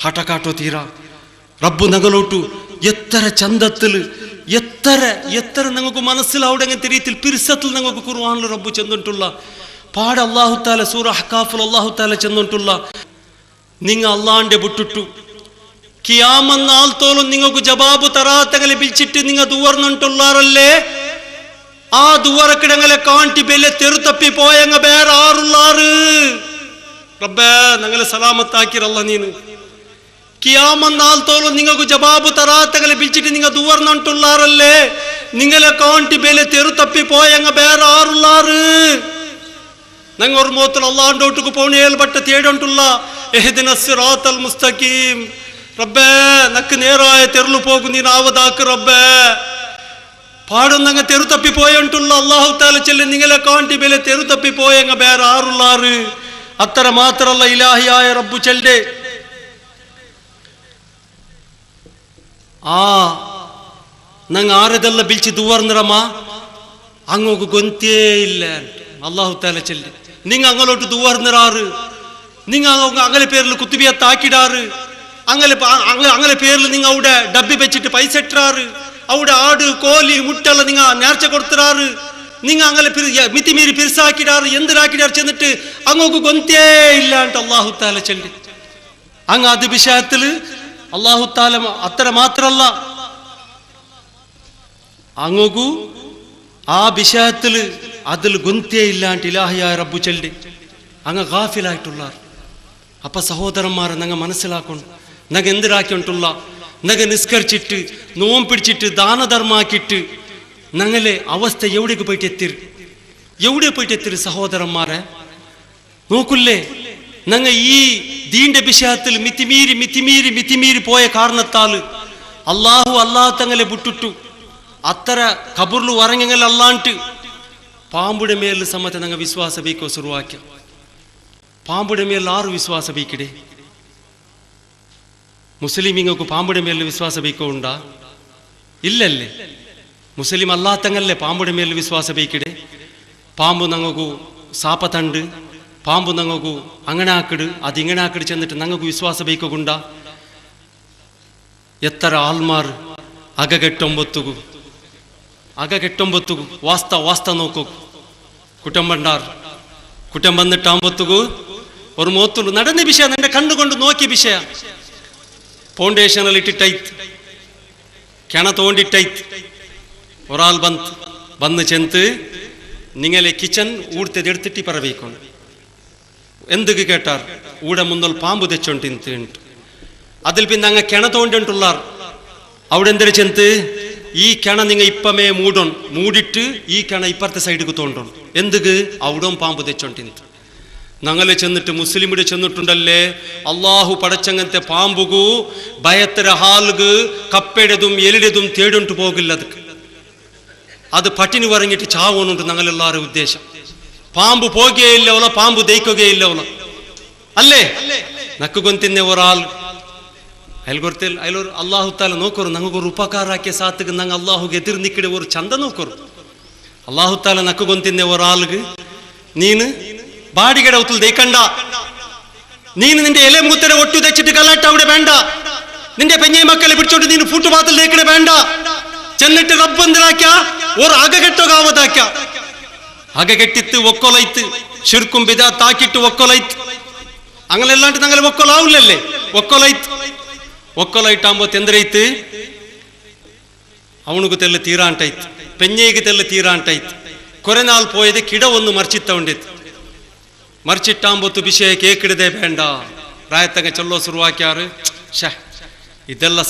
ഹഠക്കാട്ടോ തീരാ റബ്ബ് ഞങ്ങളോട്ടു എത്ര ചന്തത്തില് എത്ര നിങ്ങൾക്ക് മനസ്സിലാവുടെ അങ്ങനത്തെ രീതിയിൽ പിരിസത്തിൽ നിങ്ങൾക്ക് ഖുർആനിൽ റബ്ബ് ചെന്നിട്ടുള്ള പാട അല്ലാഹു തആല സൂറ അഹ്കാഫിൽ അല്ലാഹു തആല ചെന്നിട്ടുള്ള നിങ്ങ അല്ലാഹുവിന്റെ വിട്ടിട്ടു കിയാമത്ത് നാൾ തോലും നിങ്ങൾക്ക് ജവാബ് തറാത്തങ്ങളെ വിളിച്ചിട്ട് നിങ്ങൾ ദുവർന്നിട്ടുള്ളാറല്ലേ, ആ ദുവറക്കിടങ്ങളെ കാണ്ടി ബെല്ലെ തെറുത്തപ്പി പോയങ്ങ വേറെ ആറുള്ളാറ് റബ്ബേ ഞങ്ങളെ സലാമത്താക്കിരല്ല നീന്. കിയാമത്ത് നാൾ തോലും നിങ്ങൾക്ക് ജവാബ് തറാത്തങ്ങളെ വിളിച്ചിട്ട് നിങ്ങൾ ദുവർന്നിട്ടുള്ളാറല്ലേ, നിങ്ങളെ കാണ്ടി ബെല്ലെ തെറുത്തപ്പി പോയങ്ങ വേറെ ആറുള്ളാറ്. ഞങ്ങൾ ഒരു മോത്തിൽ അള്ളാഹുണ്ടോട്ടുക്ക് പോണേൽപ്പെട്ട തേടുണ്ടുള്ള ഇഹ്ദിന സിറാത്തൽ മുസ്തഖീം റബ്ബേ നക്ക് നേരായ തെരുളു പോകും നീ ആവതാക്ക് റബ്ബേ. പാടും ഞങ്ങൾ തെറുത്തപ്പി പോയിട്ടുള്ള അല്ലാഹു തആല ചൊല്ലി നിങ്ങളെ കാണ്ടി ബെല്ലെ തെറുത്തപ്പി പോയങ്ങ വേറെ ആറുള്ളാറ്. അത്ര മാത്രല്ല ഇലാഹിയായ റബ്ബു ചൊല്ലേ ആ ഞങ്ങൾ ആരതെല്ലാം വിളിച്ച് ദുവർന്നിറമ അങ്ങോക്ക് ഗൊന്തേ ഇല്ല അല്ലാഹു തആല ചൊല്ലി. നിങ്ങ അങ്ങോട്ട് ദുവർന്നിറാറ്, നിങ്ങ അങ്ങനെ പേരിൽ കുത്തുബിയത്താക്കിടാറ്, അങ്ങനെ പേരിൽ നിങ്ങ അവിടെ ഡബ്ബി വെച്ചിട്ട് പൈസ ഇട്ടാറ്, അവിടെ ആട് കോലി മുട്ടെല്ലാം നിങ്ങ നേർച്ച കൊടുത്തിറാറ്, നിങ്ങ അങ്ങനെ മിത്തിമീരി പിരിസാക്കിടാറ് എന്തിനാക്കിടാറ് ചെന്നിട്ട് അങ്ങോക്ക് ഗൊന്തേ ഇല്ലാണ്ട് അല്ലാഹു തആല ചൊല്ലി. അങ്ങ് അത് വിഷയത്തില് അല്ലാഹു തആല അത്ര മാത്രല്ല അങ്ങോക്കു ആ വിഷയത്തില് അതിൽ ഗുന്തേ ഇല്ലാണ്ട് ഇലാഹിയായ റബ്ബു ചൊല്ലി അങ്ങ് ഗാഫിലായിട്ടുള്ളാർ. അപ്പൊ സഹോദരന്മാരെ ഞങ്ങ മനസ്സിലാക്കണം, ഞങ്ങ എന്തിനാക്കിയിട്ടുള്ള ഞങ്ങ നിസ്കരിച്ചിട്ട് നോം പിടിച്ചിട്ട് ദാനധർമാക്കിയിട്ട് ഞങ്ങളെ അവസ്ഥ എവിടേക്ക് പോയിട്ട് എത്തിരി സഹോദരന്മാരെ നോക്കില്ലേ. ഞങ്ങ ഈ ദീന്റെ വിഷയത്തിൽ മിത്തിമീരി പോയ കാരണത്താല് അല്ലാഹു തങ്ങളെ വിട്ടിട്ടു അത്ര കബറിൽ ഉറങ്ങങ്ങൾ അല്ലാണ്ട് പാമ്പുടെ മേലിൽ സമയത്ത് ഞങ്ങൾ വിശ്വാസ ബീക്കോ ശുരുവാക്ക. പാമ്പുടെ മേലിൽ ആറ് വിശ്വാസ ബീക്കിടെ മുസ്ലിമീങ്ങൾക്ക് പാമ്പുടെ മേലിൽ വിശ്വാസ ബീക്കോ ഉണ്ടാ ഇല്ലല്ലേ? മുസ്ലിം അല്ലാത്തങ്ങല്ലേ പാമ്പുടെ മേലിൽ വിശ്വാസ ബീക്കിടെ. പാമ്പ് ഞങ്ങൾക്ക് സാപ്പത്തണ്ട്, പാമ്പ് ഞങ്ങൾക്ക് അങ്ങനെ ആക്കിട് അതിങ്ങനെ ആക്കിട് ചെന്നിട്ട് ഞങ്ങൾക്ക് വിശ്വാസ ബീക്കുണ്ടാ. എത്ര ആൾമാർ അകകെട്ടൊമ്പത്തുകു വാസ്ത നോക്കൂ കുറ്റം വന്നിട്ടാകുമ്പത്തുകു ഒരു മോത്തുള്ളു നടന്ന വിഷയം എന്റെ കണ്ണുകൊണ്ട് നോക്കിയ വിഷയ. ഫൗണ്ടേഷനിൽ ഇട്ടിട്ടൈത്ത് കിണ തോണ്ടിട്ടൈത്ത് ഒരാൾ വന്ന് ചെന്ന് നിങ്ങളെ കിച്ചൺ ഊടുത്തെടുത്തിട്ട് പറവേക്കണം എന്തൊക്കെ കേട്ടാർ ഊടെ മുന്നൽ പാമ്പ് തെച്ചോണ്ടിട്ട് അതിൽ പിന്നെ അങ്ങ് കിണ തോണ്ടിട്ടുള്ളാർ. അവിടെ എന്തൊരു ചെന്ന് ഈ കിണ നിങ്ങ ഇപ്പമേ മൂടിട്ട് ഈ കിണ ഇപ്പുറത്തെ സൈഡിക്ക് തോണ്ടണം എന്തൊക്കെ അവിടെ പാമ്പ് തെച്ചോണ്ടിട്ട് ഞങ്ങളെ ചെന്നിട്ട് മുസ്ലിമിടെ ചെന്നിട്ടുണ്ടല്ലേ അള്ളാഹു പടച്ചങ്ങനത്തെ പാമ്പുകു ഭയത്തര ഹാലുകു കപ്പയുടേതും എലിടേതും തേടിട്ട് പോകില്ല. അത് പട്ടിണി പറഞ്ഞിട്ട് ചാവണുണ്ട് ഞങ്ങളെല്ലാവരും ഉദ്ദേശം. പാമ്പ് പോകുകയില്ലവള, പാമ്പ് ദയിക്കുകയില്ലവള അല്ലേ നക്ക് കൊന്തിന്നെ ഒരാൾ അയൽകൊടുത്തിൽ അയലൊരു അള്ളാഹു താല നോക്കರು ഞങ്ങൾക്കൊരു ಉಪಕಾರಕ್ಕೆ ಸಾತಿಗೆ ನಂಗೆ ಅಲ್ಲಾಹುಗೆ ಎದುರು ನಿಕ್ಕಿಡೆ ಒಂದು ಚಂದ ನೋಕರು ಅಲ್ಲಾಹು ತಾಲ ನಕ್ಕಗೊಂತಿನ್ನೆ ಒರಾಲ್ಗೆ ನೀನು ಬಾಡಿಗೆಡ ಉತ್ತಲ್ ದೇಕಂಡ ನೀನು ನಿಂದೆ ಎಲೆ ಮುತ್ತರೆ ಒಟ್ಟು ತೆಚ್ಚಿಟ್ಟು ಗಲಾಟ അവിടെ വേണ്ട നിന്റെ പെഞ്ഞെ മക്കളെ പിടിച്ചോണ്ട് നീ ഫുട്പാത്തിൽ ദേക്കടെ വേണ്ട ചെന്നിട്ട് റബ്ബന്തിരാക്ക ഒരു അകകെട്ടോകാവതാക്ക അകകെട്ടിത്ത് ഒക്കൊലൈത്ത് ശിർക്കും ബിദഅത്താക്കിട്ട് ഒക്കൊലൈത്ത് അങ്ങനെ അല്ലാണ്ട് ഞങ്ങൾ ഒക്കൊലാവില്ലല്ലേ ಒಕ್ಕಲೈಟಾಂಬ ತೆಂದ್ರೈತು ಅವನಿಗೂ ತೆಲ್ಲ ತೀರಾ ಅಂಟಾಯ್ತು ಪೆഞ്ഞೆಗೆ ತೆಲ್ಲ ತೀರಾ ಅಂಟಾಯ್ತು ಕೊರೆ ನಾಲ್ ಪೋಯದೆ ಕಿಡ ಒಂದು ಮರ್ಚಿತ್ತ ಉಂಡಿತ್ತು ಮರ್ಚಿಟ್ಟಾಂಬತ್ತು ವಿಷಯ ಕೇಕಿಡದೆ ಬೇಡ ರಾಯತಂಗ ಚಲ್ಲೋ ಶುರುವಾಕ್ಯಾರು ಶಾ ಇದೆಲ್ಲ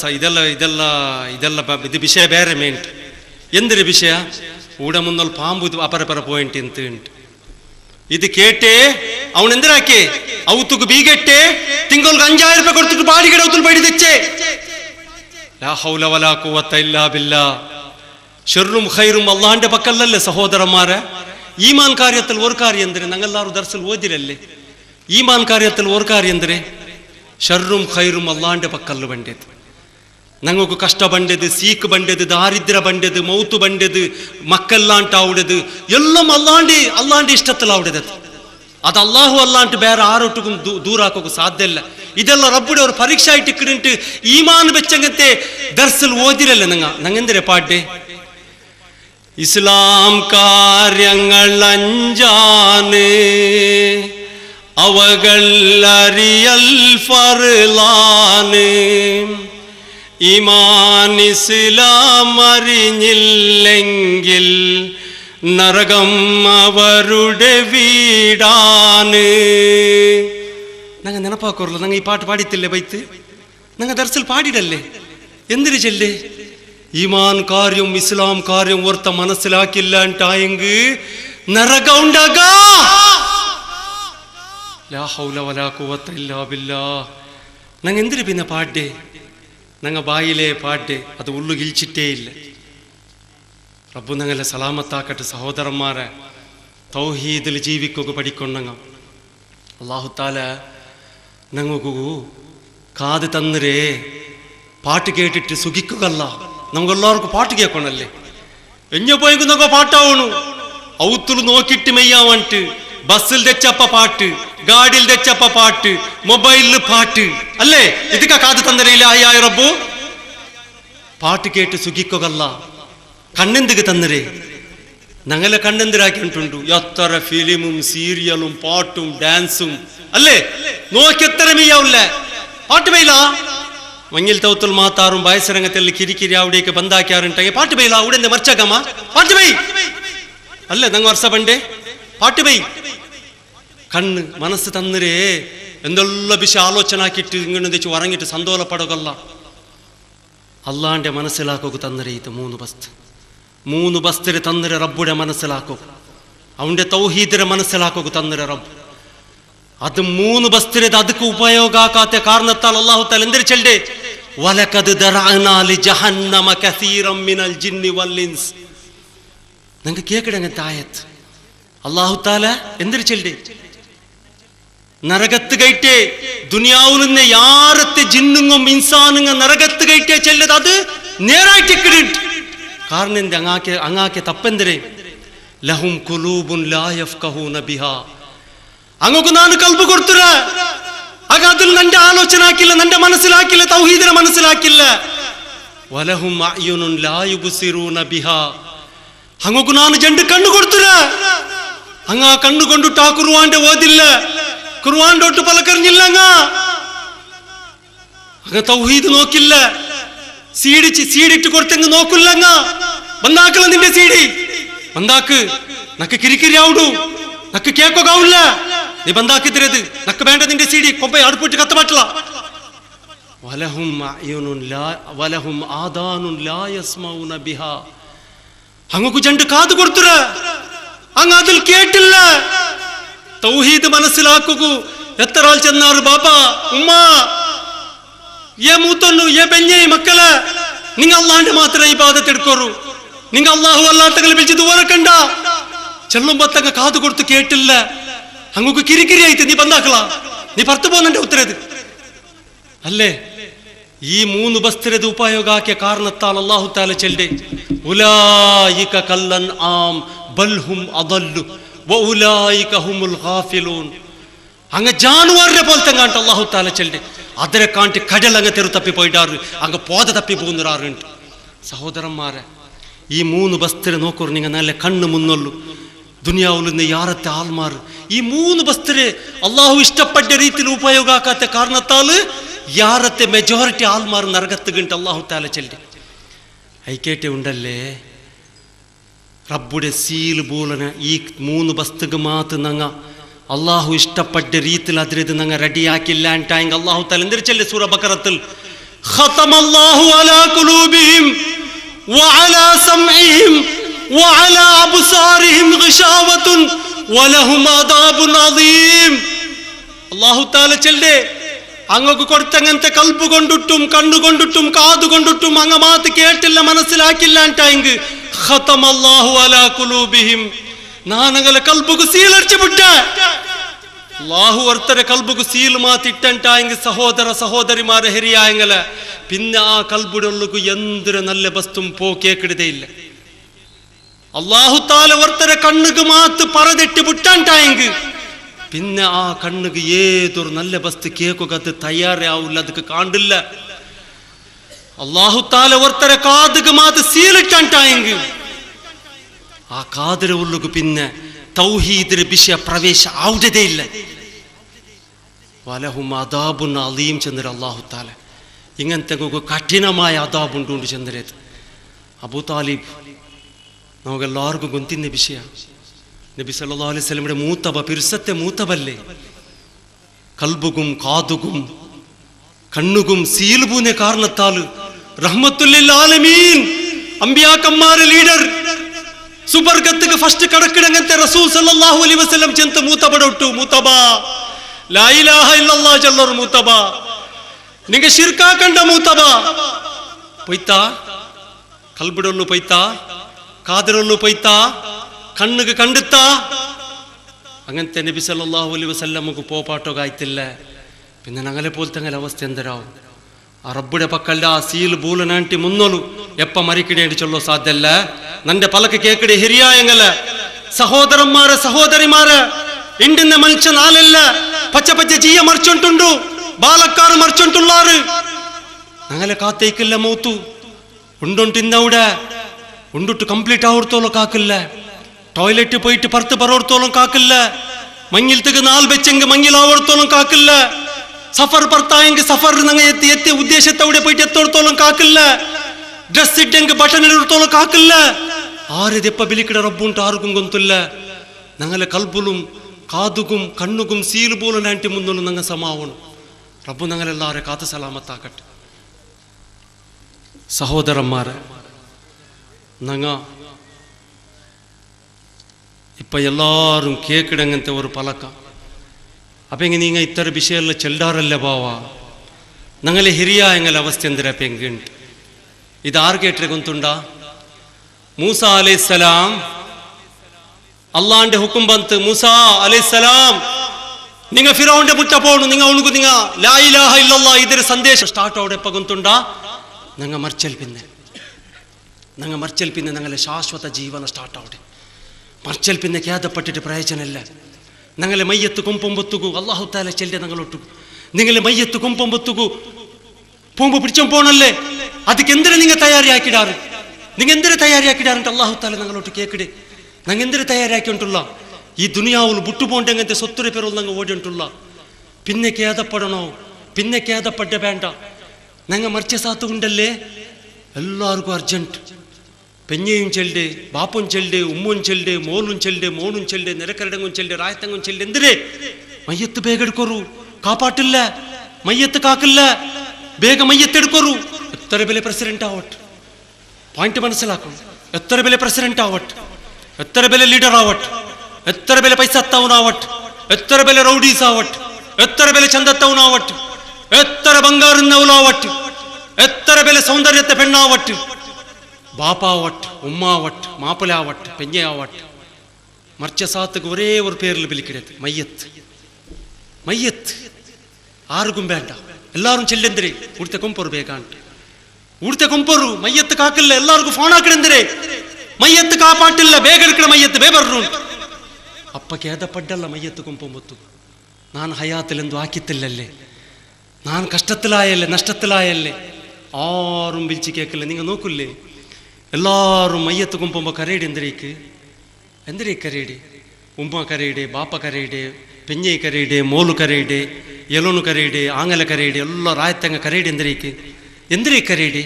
ಇದು ವಿಷಯ ಬೇರೆ ಮೇಂಟ್ ಎಂದ್ರೆ ವಿಷಯ ಊಡ ಮುನ್ನಲ್ ಪಾಂಬು ಅಪರಪರ ಪಾಯಿಂಟ್ ಅಂತ ಉಂಟು ഇത് കേട്ടേ അവൻ എന്തിനാക്കേ ഔത്തുക്ക് ബീകെട്ടേ തിങ്കൾക്ക് 5000 രൂപ കൊടുത്തിട്ട് ബാടികട ഔത്തുൽ പൈടി തെച്ചേ ലാ ഹൗല വലാ ഖുവത ഇല്ലാ ബില്ലാ ഷർറും ഖൈറും അല്ലാഹുവിന്റെ പക്കലല്ലേ സഹോദരന്മാരെ ഈമാൻ കാര്യത്തിൽ ഒരു കാര്യം എന്തിന് ഞങ്ങളെല്ലാവരും ദർസിൽ ഓതിരല്ലേ ഈമാൻ കാര്യത്തിൽ ഒരു കാര്യം എന്തരേ ഷർറും ഖൈറും അള്ളാന്റെ പക്കല്ല് ബണ്ടത് ഞങ്ങൾക്ക് കഷ്ട ബണ്ടത് സീക്ക് ബണ്ടത് ദാരിദ്ര്യ ബണ്ടത് മൗത്ത് ബണ്ടത് മക്കല്ലാണ്ടാവുടത് എല്ലാം അള്ളാന്റെ ഇഷ്ടത്തിലാവുടത് അത് അള്ളാഹു അല്ലാണ്ട് വേറെ ആരോട്ടും ദൂരാക്കുക സാധ്യമല്ല ഇതെല്ലാം റബ്ബുടെ ഒരു പരീക്ഷ ആയിട്ട് ഇക്കിട്ട് ഈമാൻ വെച്ചങ്ങത്തെ ദർസിൽ ഓതിരല്ല ഞങ്ങെന്തരെ പാട്ടേ ഇസ്ലാം കാര്യങ്ങൾ അഞ്ചാണ് അവകൾ അറിയൽ ഫർളാണ് ഈമാൻ ഇസ്ലാം അറിഞ്ഞില്ലെങ്കിൽ നരകം അവരുടെ വീടാണ്. ഞങ്ങൾ നെനപ്പാക്കുറല്ലോ ഞങ്ങൾ ഈ പാട്ട് പാടിത്തില്ലേ ബൈത്ത് ഞങ്ങൾ ദർസിൽ പാടിയിടല്ലേ എന്തിനു ചെല്ലേ ഈമാൻ കാര്യം ഇസ്ലാം കാര്യം ഓർത്ത മനസ്സിലാക്കില്ല ഉണ്ടായെങ്കിൽ നരകം ഉണ്ടാക. ലാ ഹൗല വലാ ഖുവത ഇല്ലാ ബില്ലാഹ്. ഞങ്ങൾ എന്തിനു പിന്നെ പാട്ടേ ഞങ്ങൾ ബായിലെ പാട്ട് അത് ഉള്ളു കിഴിച്ചിട്ടേ ഇല്ല. റബ്ബു ഞങ്ങളെ സലാമത്താക്കട്ടെ. സഹോദരന്മാരെ തൗഹീദിൽ ജീവിക്കുക പഠിക്കൊണ്ടങ്ങ അല്ലാഹു താല ഞങ്ങൾക്കു കാത് തന്നരേ പാട്ട് കേട്ടിട്ട് സുഖിക്കുകയല്ല. നമുക്കെല്ലാവർക്കും പാട്ട് കേൾക്കണല്ലേ എഞ്ഞ പോയിക്കുന്നൊക്കെ പാട്ടാവണു ഔത്തുలు നോക്കിയിട്ട് മെയ്യാവണ്ടിട്ട് ബസ്സിൽ തെച്ചപ്പ പാട്ട് ഗാഡിയിൽ തെച്ചപ്പ പാട്ട് മൊബൈലിൽ പാട്ട് അല്ലേ ഇതൊക്കെ കാത് തന്നരയില്ല ആയ റബ്ബു പാട്ട് കേട്ട് സുഖിക്കുകയല്ല കണ്ണെന്തിക്ക് തന്നരേ ഞങ്ങളെ കണ്ണെന്തിരാക്കിയിട്ടുണ്ടു എത്ര ഫിലിമും സീരിയലും പാട്ടും ഡാൻസും അല്ലേ നോക്കി എത്ര മെയ്യാവില്ല പാട്ട് മെയ്ല മഞ്ഞിൽ തൗത്തുൽ മാത്താറും വയസ്സരംഗത്തിൽ കിരിക്കിരി അവിടേക്ക് ബന്ധാക്കാറുണ്ടെങ്കിൽ പാട്ട് പെയ്ല അവിടെ മറിച്ചക്കമ്മ പാട്ട് പെയ് അല്ലേ ഞങ്ങൾ വർഷ പണ്ടേ പാട്ട് പെയ് കണ്ണ് മനസ്സ് തന്നരേ എന്തെല്ലാം വിഷയം ആലോചന ആക്കിയിട്ട് ഇങ്ങനെ വെച്ച് ഉറങ്ങിട്ട് സന്തോഷപ്പെടുകല്ല അള്ളാന്റെ മനസ്സിലാക്കുക തന്നരേ ഇത് മൂന്ന് ബസ്തിര് തന്നര റബ്ബുടെ മനസ്സിലാക്കുക അവന്റെ തൗഹീദിനെ മനസ്സിലാക്കുക തന്നര റബ്ബ് അത് മൂന്ന് ബസ്തിരത് ಅದಕ್ಕೆ ಉಪಯೋಗ ಆಕಾತೆ ಕಾರಣತ್ತಾൽ ಅಲ್ಲಾಹು ತആല ಎಂದರೆ ಚಲ್ಡೆ ವಲಕದ್ ದರಅನಾ ಲಿ ಜಹನ್ನಮ ಕಸೀರಂ ಮಿನಲ್ ಜಿನ್ನಿ ವಲ್ ಇನ್ಸ್ ನಂಗೆ ಕೇಕಡಂಗ ತಾಯತ್ ಅಲ್ಲಾಹು ತആല ಎಂದರೆ ಚಲ್ಡೆ നരകത്ത് കയറ്റേ ദുനിയാവിൽ നിന്ന് യാരത്തെ ജിന്നുങ്ങും ഇൻസാനുങ്ങ നരകത്ത് കയറ്റേ ചെല്ലത് അത് നേരായിട്ട് കിടിട്ട് കാരണം എന്ത് അങ്ങാക്കെ തപ്പെന്തരെ ലഹും ഖുലൂബുൻ ലാ യഫ്ഖഹൂന ബിഹാ അങ്ങക്ക് ನಾನು ಕಲ್ಬು ಕೊಡ್ತೀರ ಆಗ ಅದನ್ನ ನಂಗೆ ಆಲೋಚನೆ ಹಾಕಿಲ್ಲ ನಂಗೆ മനസ്സിലാക്കില്ല തൗഹീദിനെ മനസ്സിലാക്കില്ല വലഹും അയുനുൻ ലാ യുബ്സിറൂന ബിഹാ അങ്ങക്ക് ನಾನು ജണ്ട് കണ്ണു കൊടുത്തിര അങ്ങ കണ്ണു കൊണ്ടിട്ട് ആ ഖുർആന്റെ ഓതില്ല ഖുർആന്റെ ഒട്ട് പലക്കറിഞ്ഞില്ല അങ്ങ തൗഹീദ് നോക്കില്ല സീഡിട്ട് കൊടുത്തെങ്ങ് നോക്കില്ല അങ്ങ ಬಂದಾಕಲ್ಲ ನಿಂದೆ ಸೀಡಿ ಬಂದಾಕು ನಕ್ಕ ಕಿರಿಕಿರಿ ಯಾವುದು ನಕ್ಕ ಕೇಕೋಗಾವಿಲ್ಲ ನೀ ಬಂದಾಕಿದ್ರದು ನಕ್ಕ ಬೇಡ ನಿಂದೆ ಸೀಡಿ ಕೊಂಬೆ ಅಡ್ಬಿಟ್ಟು ಕತ್ತ ಬಟ್ಲ ವಲಹುಂ ಆದಾನುನ್ ಲಾ ಯಸ್ಮೌನ ಬಿಹಾ അങ്ങക്ക് ജണ്ട് കാത് കൊടുത്തുര അങ്ങ് അതിൽ കേട്ടില്ല തൗഹീദ് മനസ്സിലാക്കൂ എത്ര ആൾ ചെന്നാറ് ബാബാ ഉമ്മ ഏ മൂത്തൊന്നു ഏ ബെഞ്ഞേ മക്കളെ നിങ്ങൾ അള്ളാന്റെ മാത്രം ഇബാദത്ത് എടുക്കോറു നിങ്ങൾ അള്ളാഹു അല്ലാത്തങ്ങളെ വിളിച്ച് ദൂരക്കണ്ട ചെല്ലുമ്പത്തങ്ങ കാത് കൊടുത്ത് കേട്ടില്ല അങ്ങക്ക് കിരിക്കിരി ആയിട്ട് നീ ബന്ധാക്കള നീ പുറത്തു പോകുന്നുണ്ട് ഉത്തരത് അല്ലേ ഈ മൂന്ന് ബസ്തിരത് ഉപയോഗ ആക്കിയ കാരണത്താൽ അല്ലാഹു തആല ചൊല്ലെ ഉലൈക കല്ലൻ ആം ബൽഹും അദല്ലു വഉലൈക ഹുമുൽ ഗാഫിലൂൻ അങ്ങ ജാനുവാറിനെ പോലത്തെ കാണ്ട് അല്ലാഹു തആല ചൊല്ലെ അതിനെ കാണ്ടി കടലങ്ങ തെരു തപ്പി പോയിട്ടാറ് അങ്ങ പോത തപ്പി പോകുന്നറാറുണ്ട് സഹോദരന്മാരെ ഈ മൂന്ന് ബസ്തിര നോക്കൂ നിങ്ങൾ നല്ല കണ്ണ് മുന്നൊല്ലു ദുനിയാവിൽ നിന്ന് യാറത്തെ ആൾമാർ ഈ മൂന്ന് ബസ്തിരെ അള്ളാഹു ഇഷ്ടപ്പെട്ട രീതിയിൽ ഉപയോഗ ആക്കാത്ത കാരണത്താൽ യാറത്തെ മെജോറിറ്റി ആൾമാർ നരകത്ത് കിണ്ട് അള്ളാഹു തആല ചൊല്ലെ ഐക്കേറ്റെ ഉണ്ടല്ലേ റബ്ബുടെ സീൽ ബോലന ഈ മൂന്ന് ബസ്തുക്ക് മാത്ത് നങ്ങ അള്ളാഹു ഇഷ്ടപ്പെട്ട രീതിയിൽ അതിരത് നങ്ങ റെഡിയാക്കില്ല ഉണ്ടായെങ്കിൽ അള്ളാഹു തആല എന്തിനു ചൊല്ലെ സൂറ ബഖറത്തിൽ ഖതമല്ലാഹു അലാ ഖുലൂബിഹിം വഅലാ സമഇഹിം വഅലാ അബ്സാരിഹിം ഗിശാവത്തുൻ വലഹും അദാബുൻ അദീം അള്ളാഹു തആല ചൊല്ലെ അങ്ങക്ക് കൊടുത്തങ്ങനത്തെ കൽബ് കൊണ്ടിട്ടും കണ്ണുകൊണ്ടിട്ടും കാതുകൊണ്ടിട്ടും അങ്ങ മാത്ത് കേട്ടില്ല മനസ്സിലാക്കില്ല ഉണ്ടായെങ്കിൽ ഖതമല്ലാഹു അലാ ഖുലൂബിഹിം നാനങ്ങളെ കൽബുക്ക് സീലടിച്ചു വിട്ട അല്ലാഹു ഒರ್ತരെ കൽബുക്ക് സീൽ മാത്തിട്ടಂಟಾയെങ്കിൽ സഹോദര സഹോദരിമാരെ ഹെരിയായെങ്കില് പിന്നെ ആ കൽബുടൊള്ളുക്ക് എന്തൊരു നല്ല വസ്തും കേക്കിടതേ ഇല്ല. അല്ലാഹു താല ഒರ್ತരെ കണ്ണുക്ക് മാത്ത് പറതിട്ട് വിട്ടಂಟಾയെങ്കിൽ പിന്നെ ആ കണ്ണുക്ക് ഏതൊരു നല്ല വസ്തു കേക്കുക അത് തയ്യാറാവില്ല, അതൊക്കെ കാണില്ല. അല്ലാഹു താല ഒರ್ತരെ കാതുക്ക് മാത്ത് സീലിട്ടಂಟಾയെങ്കിൽ ആ കാതിര ഉള്ളുക്ക് പിന്നെ തൗഹീദിന്റെ വിഷയ പ്രവേശ ആവുന്നതേ ഇല്ല. വലഹും അദാബുൻ അലീം ചെന്നര അല്ലാഹു താല ഇങ്ങനത്തെ കഠിനമായ അദാബുണ്ട് ചെന്നരത്. അബൂ താലിബ് നമുക്കെല്ലാവർക്കും ഗൊന്തിന്ന വിഷയ. നബി സല്ലല്ലാഹു അലൈഹി വസല്ലമയുടെ മൂത്തബ പിർസത്തെ മൂത്തബല്ലേ. കൽബുകും കാതുകും കണ്ണുകും സീൽബൂനെ കാരണത്താൽ റഹ്മത്തുല്ലിൽ ആലമീൻ അമ്പിയാക്കന്മാരെ ലീഡർ സുബർഗത്തുക്ക് ഫസ്റ്റ് കടക്കിടങ്ങത്തെ റസൂൽ സല്ലല്ലാഹു അലൈഹി വസല്ലം ചെന്ത മൂത്തബടൊട്ടു മൂത്തബ ലാ ഇലാഹ ഇല്ലല്ലാഹ് ചൊല്ലർ മൂത്തബ നിങ്ങ ശിർക്കാക്കണ്ട മൂത്തബ പൊയ്ത്താ കൽബിടൊള്ളു പൊയ്ത്താ കാതിരൊള്ളു പൊയ്ത്താ കണ്ണുക്ക് കണ്ടെത്താ അങ്ങനത്തെ നബി സല്ലല്ലാഹു അലൈഹി വസല്ലമക്ക് പോപ്പാട്ടോ കായ്ത്തില്ല. പിന്നെ ഞങ്ങളെ പോലത്തെ അങ്ങനെ അവസ്ഥ എന്തരാവും? ആ റബ്ബുടെ പക്കല്ല സീൽ ബൂലനാണ്ടി മുന്നോലു എപ്പ മരിക്കണേണ്ടി ചൊല്ലോ സാധ്യല്ല. നന്റെ പലക്ക് കേക്കടി ഹിരിയായങ്ങള് സഹോദരന്മാരെ സഹോദരിമാരെ ಇಂಡಿನ ಮನುಷ್ಯ ನಾಲೆಲ್ಲ ಪಚ್ಚ ಪಚ್ಚ ಜೀಯ ಮರ್ಚೊಂಟುಂಡು ಬಾಲಕ್ಕಾರು ಮರ್ಚೊಂಟುಳ್ಳಾರು അങ്ങനെ കാത്തേക്കില്ല മൂത്തു ഉണ്ടൊണ്ടിന്നവിടെ ഉണ്ടിട്ട് കംപ്ലീറ്റ് ആവോർത്തോളം കാക്കില്ല. ടോയ്ലറ്റ് പോയിട്ട് പുറത്ത് പറോർത്തോളം കാക്കില്ല. മഞ്ഞിൽത്തേക്ക് നാൾ വെച്ചെങ്കിൽ മഞ്ഞിലാവോർത്തോളം കാക്കില്ല. സഫർ പുറത്തായെങ്കിൽ സഫർ നിങ്ങൾ എത്തിയ ഉദ്ദേശത്തോടെ പോയിട്ട് എത്തോടത്തോളം കാക്കില്ല. Dress ഇട്ടെങ്കിൽ button ഇടത്തോളം കാക്കില്ല. ആരിതെപ്പ ബിലിക്കിട റബ്ബുണ്ട് ആർക്കും ഗൊന്തില്ല. ഞങ്ങളെ കൽബുലും കാതുകും കണ്ണുകും സീൽ പോലും നാട്ടി മുന്നോലും ഞങ്ങൾ സമാവണം. റബ്ബു ഞങ്ങളെല്ലാവരെ കാത്ത് സലാമത്താക്കട്ടെ. സഹോദരന്മാരെ ഞങ്ങ ഇപ്പൊ എല്ലാരും കേക്കിടങ്ങനത്തെ ഒരു പലക്ക അപ്പെങ്കിൽ നിങ്ങൾ ഇത്തരം വിഷയമെല്ലാം ചെല്ലാറല്ല ബാവാ ഞങ്ങളെ ഹിരിയ എങ്ങനെ അവസ്ഥ എന്തിരപ്പം എങ്ങുണ്ട്. ഇതാർ കേട്ടിട്ട് ഗൊന്തുണ്ടാ? മൂസ അലൈഹിസ്സലാം അള്ളാന്റെ ഹുക്കും ബന്ത് മൂസാ അലൈഹിസ്സലാം നിങ്ങൾ ഫിറൗന്റെ മുറ്റ പോണു നിങ്ങൾ ഉണുകു നിങ്ങൾ ലാ ഇലാഹ ഇല്ലല്ലാഹ് ഇതൊരു സന്ദേശം സ്റ്റാർട്ട് അവിടെ എപ്പ ഗൊന്തുണ്ടാ? ഞങ്ങൾ മർച്ചൽ പിന്നെ ഞങ്ങളെ ശാശ്വത ജീവന സ്റ്റാർട്ട് ആവട്ടെ. മർച്ചൽ പിന്നെ ഖ്യാതപ്പെട്ടിട്ട് പ്രയോജനമില്ല. ഞങ്ങളെ മയ്യത്ത് കൊമ്പൊമ്പൊത്തുകു അല്ലാഹു തആല ചെല്ലെ ഞങ്ങളൊട്ടു നിങ്ങളെ മയ്യത്ത് കൊമ്പൊമ്പൊത്തുകു പൂമ്പ് പിടിച്ചോ പോണല്ലേ ಅದಕ್ಕೆ എന്തിനു നിങ്ങൾ തയ്യാറാക്കിടാറ്? നിങ്ങൾ എന്തിനു തയ്യാറാക്കിടാറുണ്ട്? അല്ലാഹു തആല ഞങ്ങളോട്ട് കേക്കിടെ ഞങ്ങൾ എന്തിനു തയ്യാറാക്കിയിട്ടുള്ള ഈ ദുനിയാവിൽ ബുട്ടുപോണ്ടെങ്ങനത്തെ സ്വത്തുര പേരുള്ള ഞങ്ങൾ ഓടിയിട്ടുള്ള പിന്നെ ഖ്യാതപ്പെടണോ? പിന്നെ ഖ്യാതപ്പെട്ട വേണ്ട. ഞങ്ങൾ മറിച്ച സാത്ത് ഉണ്ടല്ലേ എല്ലാവർക്കും അർജന്റ്. പെഞ്ഞയും ചെല്ല് ബാപ്പും ചെല്ല് ഉമ്മും ചെല്ല് മോളും ചെല്ല് മോണും ചെല്ല് നിരക്കരടങ്ങും ചെല്ല് റായത്തങ്ങും ചെല്ല് എന്തിനേ മയ്യത്ത് ಬೇಗ എടുക്കൊരു കാപ്പാട്ടില്ല മയ്യത്ത് കാക്കില്ല ಬೇಗ മയ്യത്ത് എടുക്കൊരു. എത്ര വലിയ പ്രസിഡന്റ് ആവട്ടെ പോയിന്റ് മനസ്സിലാക്കണം. എത്ര വലിയ പ്രസിഡന്റ് ആവട്ടെ എത്ര വലിയ ലീഡർ ആവട്ടെ എത്ര വലിയ പൈസ അത്തവനാവട്ടെ എത്ര വലിയ റൗഡീസ് ആവട്ടെ എത്ര വലിയ ചന്തത്തവനാവട്ടെ എത്ര ബംഗാറുന്നവനാവട്ടെ എത്ര വലിയ സൗന്ദര്യത്തെ പെണ്ണാവട്ടെ ബാപ്പാവട്ടെ ഉമ്മാവട്ടെ മാപ്പിളാവട്ടെ പെഞ്ഞയാവട്ടെ മറിച്ച സാത്തുക്ക് ഒരേ ഒരു പേരിൽ വിളിക്കരുത് മയ്യത്ത്. മയ്യത്ത് ആർക്കും വേണ്ട. എല്ലാവരും ചെല്ലെന്തിരേ ഉടുത്തെ കൊമ്പൊരു ಬೇಕಂತ ഉടുത്തെ കൊമ്പൊരു മയ്യത്ത് കാക്കില്ല. എല്ലാവർക്കും ഫോൺ ആക്കണെന്തിരേ മയ്യത്ത് കാപ്പാട്ടില്ല ಬೇಗ എടുക്കണ മയ്യത്ത് ಬೇಬರ್ರು അപ്പ ഖേദപ്പെടല്ല മയ്യത്ത് കൊമ്പൊമ്പൊത്തു. ഞാൻ ഹയാത്തിലെന്തു ആക്കിത്തില്ലല്ലേ ഞാൻ കഷ്ടത്തിലായല്ലേ നഷ്ടത്തിലായല്ലേ ആരും വിളിച്ച് കേൾക്കില്ല. നിങ്ങൾ നോക്കില്ലേ എല്ലാവരും മയ്യത്ത് കൊമ്പുമ്പോൾ കരയിടെ എന്തിരേ കരയിടെ ഉമ്മ കരയിടെ ബാപ്പ കരയിടെ പെഞ്ഞൈ കരയിടെ മോಲು കരയിടെ ಎಲೋನು ಕರೆಯಿಡೆ ಆಂಗಲ ಕರೆಯಿಡೆ ಎಲ್ಲ ರಾಯತಂಗ ಕರೆಯಿಡೆ ಎಂದಿರೇ ಕರೆಯಿಡೆ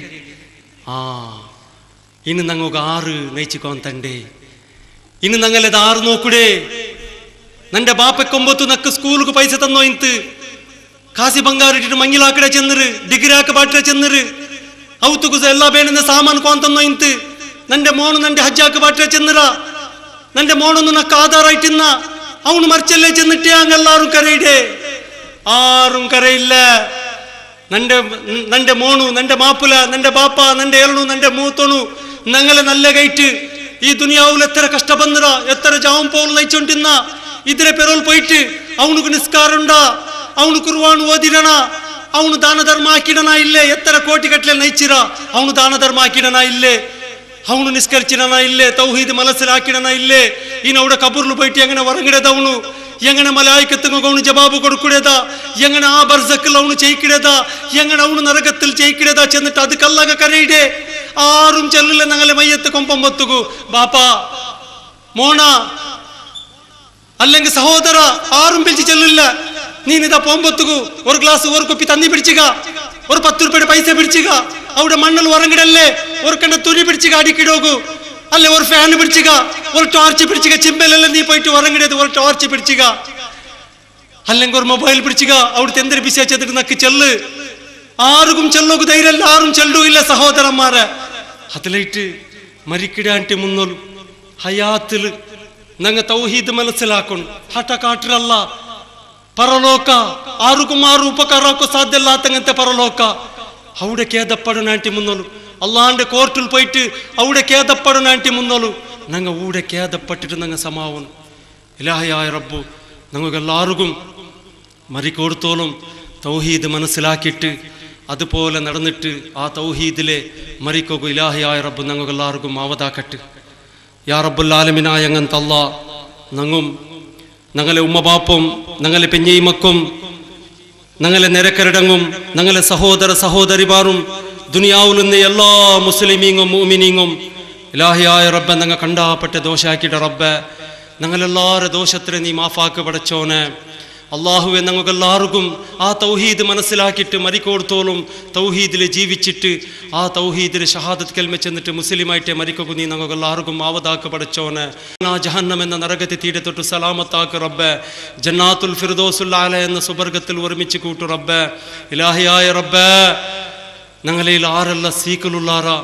ಇನ್ನು ನಂಗೆ 6 ನೈಚಿಕೊಂತಂಡೆ ಇನ್ನು ನಂಗಲ್ಲದ 6 ನೋಕುಡೆ ನಂಡೆ ಬಾಪಕ್ಕೆ 9 ನಕ್ಕ ಸ್ಕೂಲ್ಗೆ ಪೈಸೆ ತನ್ನೋ ಇಂತು ಕಾಸಿ ಬಂಗಾರ ಇಟ್ಟು ಮಂಗಿಲಾಕಡೆ ಚೆನ್ನರು ಡಿಗ್ರಿ ಹಾಕ ಬಾಟ್ರೆ ಚೆನ್ನರು ಅವತ್ತುಗುಸ ಎಲ್ಲ ಬೇಣಿಂದ ಸಾಮಾನು ಕೊಂತನ್ನೋ ಇಂತು ನಂಡೆ ಮೋನು ನಂಡೆ ಹಜ್ಜಾಕ ಬಾಟ್ರೆ ಚೆನ್ನರ ನಂಡೆ ಮೋನೊಂದು ನಕ್ಕ ಆಧಾರ ಇಟ್ಟಿನ್ನ ಅವನು ಮರ್ಚಲ್ಲೇ ಚೆನ್ನಿಟ್ಟೆ ಹಂಗೆಲ್ಲಾರು ಕರೆಯಿಡೆ ആരും കരയില്ല. നന്റെ മോണു നന്റെ മാപ്പുല നന്റെ ബാപ്പ നന്റെ എളണു നന്റെ മൂത്തോണു ഞങ്ങളെ നല്ല കയറ്റ് ഈ ദുനിയാവിൽ എത്ര കഷ്ട ಬಂದ್ರ എത്ര ജാവും പോൾ നയിച്ചോണ്ടിന്ന ಇದ್ರೆ ಪೆರೋಲ್ ಪೋಯ್ತು ಅವನಿಗೆ ನಿಸ್ಕಾರ ಉಂಡ, ಅವನು ಕುರ್ವಾನ್ ಓದಿರಣ, ಅವನು ದಾನ ಧರ್ಮ ಹಾಕಿಡನ ಇಲ್ಲೇ, ಎತ್ತರ ಕೋಟಿ ಗಟ್ಟಲೆ ನೈಚಿರ ಅವನು ದಾನ ಧರ್ಮ ಹಾಕಿಡನ ಇಲ್ಲೇ, ಅವನು ನಿಸ್ಕರಿಚಿಡನ ಇಲ್ಲೇ, ತೌಹೀದ್ ಮನಸ್ಸಲ್ಲಿ ಹಾಕಿಡನ ಇಲ್ಲೇ. ಇನ್ನು ಅವಡ ಕಬೂರ್ಲು ಪೋಯ್ತು ಎಂಗನ ಹೊರಗಿಡದವನು, ಎಂಗನ ಮಲಾಯಿಕತ್ತಂಗ ಅವನು ಜವಾಬು ಕೊಡುಕುಡೆದ, ಎಂಗನ ಆ ಬರ್ಸಕ್ಕಲ್ ಅವನು ചെയ്ക്കിടದ, ಎಂಗನ ಅವನು ನರಗത്തിൽ ചെയ്ക്കിടದ ചെന്നിട്ട് ಅದಕ್ಕಲ್ಲಾಗ ಕರೆಯಿಡೆ ആരും ചെല്ലില്ല ഞങ്ങളെ മയ്യത്ത് കൊമ്പമ്പത്തുകു ബാപ്പാ മോണ അല്ലെങ്കിൽ സഹോദര ആരും പിടിച്ച് ചെല്ലില്ല. നീനിതാ പോമ്പത്തുകു ഒരു ഗ്ലാസ് ഒരു കുപ്പി തന്നി പിടിച്ചുക, ഒരു 10 രൂപയുടെ പൈസ പിടിച്ചുക, അവിടെ മണ്ണിൽ ഉറങ്ങിടല്ലേ, ഒരു കണ്ട തുണി പിടിച്ചുക അടിക്കിടോകു, അല്ലെ ഒരു ഫാൻ പിടിച്ചുക, ഒരു ടോർച്ച് പിടിച്ചുക, ചിമ്പലല്ല നീ പോയിട്ട് ഉറങ്ങിടത് ഒരു ടോർച്ച് പിടിച്ചുക, അല്ലെങ്കിൽ ഒരു മൊബൈൽ പിടിച്ചുക, അവിടുത്തെ എന്തൊരു ബിസി ചെന്നിട്ട് നക്ക് ചെല്ല്. ആർക്കും ചെല്ലോകു ധൈര്യല്ല, ആരും ചെല്ലൂ ഇല്ല സഹോദരന്മാരെ. അതിലേറ്റ് മരിക്കിടാൻറ്റി മുന്നോളു ഹയാത്തിൽ ನಂಗ ತೌಹೀದ್ ಮನಸ್ಸಿಲಾಕೊಂಡು ಹಠ ಕಾಟ್ರಲ್ಲ. ಪರಲೋಕ ಆರುಗೂ ಮಾರು ಉಪಕಾರಕ್ಕೂ ಸಾಧ್ಯ ಇಲ್ಲ ಆತಂಗಂತೆ ಪರಲೋಕ. അവിടെ കേദപ്പടനാട്ടി മുന്നോളു അള്ളാന്റെ കോർട്ടിൽ പോയിട്ട് അവിടെ കേദപ്പടനാട്ടി മുന്നോളു. ഞങ്ങ ഊടെ കേദപ്പെട്ടിട്ട് ഞങ്ങ സമാവണം. ഇലാഹിയായ റബ്ബു ഞങ്ങൾക്കെല്ലാവർക്കും മരിക്കൊടുത്തോളും തൗഹീദ് മനസ്സിലാക്കിയിട്ട് അതുപോലെ നടന്നിട്ട് ആ തൗഹീദിലെ മരിക്കൊക്കെ ഇലാഹിയായ റബ്ബു ഞങ്ങൾക്കെല്ലാവർക്കും ആവതാക്കട്ട്. യാ റബ്ബുൽ ആലമീനായ അങ്ങനത്തെ അല്ലാ ഞങ്ങും ഞങ്ങളെ ഉമ്മബാപ്പും ഞങ്ങളെ പെഞ്ഞീമക്കും ഞങ്ങളെ നിരക്കരടങ്ങും ഞങ്ങളെ സഹോദര സഹോദരിമാരും ദുനിയാവിൽ നിന്ന് എല്ലാ മുസ്ലിമീങ്ങും മുഅ്മിനീങ്ങും ഇലാഹിയായ റബ്ബെ ഞങ്ങൾ കണ്ടാപ്പെട്ട ദോഷാക്കിയിട്ട് റബ്ബെ ഞങ്ങളെല്ലാവരുടെ ദോഷത്തിന് നീ മാഫാക്ക് പടച്ചോനെ. അള്ളാഹുവെ ഞങ്ങൾക്കെല്ലാവർക്കും ആ തൗഹീദ് മനസ്സിലാക്കിയിട്ട് മരിക്കോടത്തോളം തൗഹീദിൽ ജീവിച്ചിട്ട് ആ തൗഹീദിൽ ഷഹാദത്ത് കൽമ ചെന്നിട്ട് മുസ്ലിമായിട്ട് മരിക്കും നീ ഞങ്ങൾക്കെല്ലാവർക്കും ആവതാക്ക് പടച്ചോനെ. ആ ജഹന്നം എന്ന നരകത്തെ തീരെ തൊട്ട് സലാമത്താക്ക് റബ്ബെ. ജന്നാത്തുൽ ഫിർദൗസുൽ ആല എന്ന സുബർഗത്തിൽ ഒരുമിച്ച് കൂട്ടു റബ്ബെ. ഇലാഹിയായ റബ്ബെ ഞങ്ങളിൽ ആരെല്ലാം സീക്കലുള്ളാറാ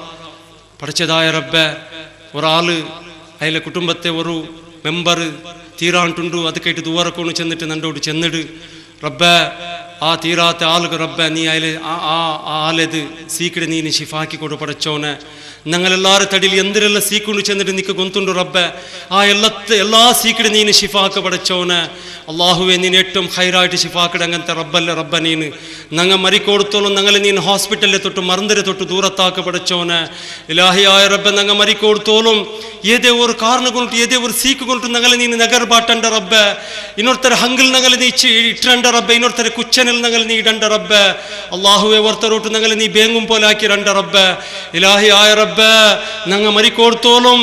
പഠിച്ചതായ റബ്ബെ. ഒരാള് അതിലെ കുടുംബത്തെ ഒരു മെമ്പർ തീരാണ്ടുണ്ടു, അത് കേട്ട് ദൂരക്കൊണ്ടു ചെന്നിട്ട് നണ്ടോട് ചെന്നിട് റബ്ബെ ആ തീരാത്ത ആളുകൾ റബ്ബെ നീ അതിൽ ആലത് സീക്കിടെ നീ ഷിഫാക്കി കൊടു പടച്ചോനെ. ഞങ്ങളെല്ലാവരും തടിയിൽ എന്തിനെല്ലാം സീക്കൊണ്ട് ചെന്നിട്ട് നിനക്ക് ഗൊന്തുണ്ടു റബ്ബെ. ആ എല്ലാ സീക്കിടെ നീ ഷിഫാക്ക് പടച്ചോനെ. അള്ളാഹുവെ നീ ഏറ്റവും ഹൈറായിട്ട് ഷിഫാക്കിടെ അങ്ങനത്തെ റബ്ബല്ലേ റബ്ബ നീന്. ഞങ്ങൾ മരിക്കോടത്തോളം ഞങ്ങളെ നീ ഹോസ്പിറ്റലിലെ തൊട്ട് മറന്നരെ തൊട്ട് ദൂരത്താക്ക് പടച്ചോനെ. ഇലാഹിയായ റബ്ബെ ഞങ്ങൾ മരിക്കോടത്തോളം ഏതേ ഒരു കാരണം കൊണ്ടിട്ട് ഏതേ ഒരു സീക്ക് കൊണ്ടിട്ട് ഞങ്ങളെ നീ നഗർ ബാട്ടണ്ട റബ്ബെ. ಇನ್ನೊರ್ತರ ಹಂಗಲ್ ನಗಲ ನೀ ಇಟ್ಟಂಡ ರಬ್ಬೆ, ಇನ್ನೊರ್ತರ ಕುಚ್ಚನಿಲ್ ನಗಲ ನೀ ಇಡಂಡ ರಬ್ಬೆ. ಅಲ್ಲಾಹುವೆ ವರ್ತರೋಟು ನಗಲ ನೀ ಬೇಂಗುಂ ಪೋಲೆ ಹಾಕಿರಂಡ ರಬ್ಬೆ. ಇಲಾಹಿ ಆಯ ರಬ್ಬೆ ನಂಗ ಮರಿಕೋಡ್ತೋಲುം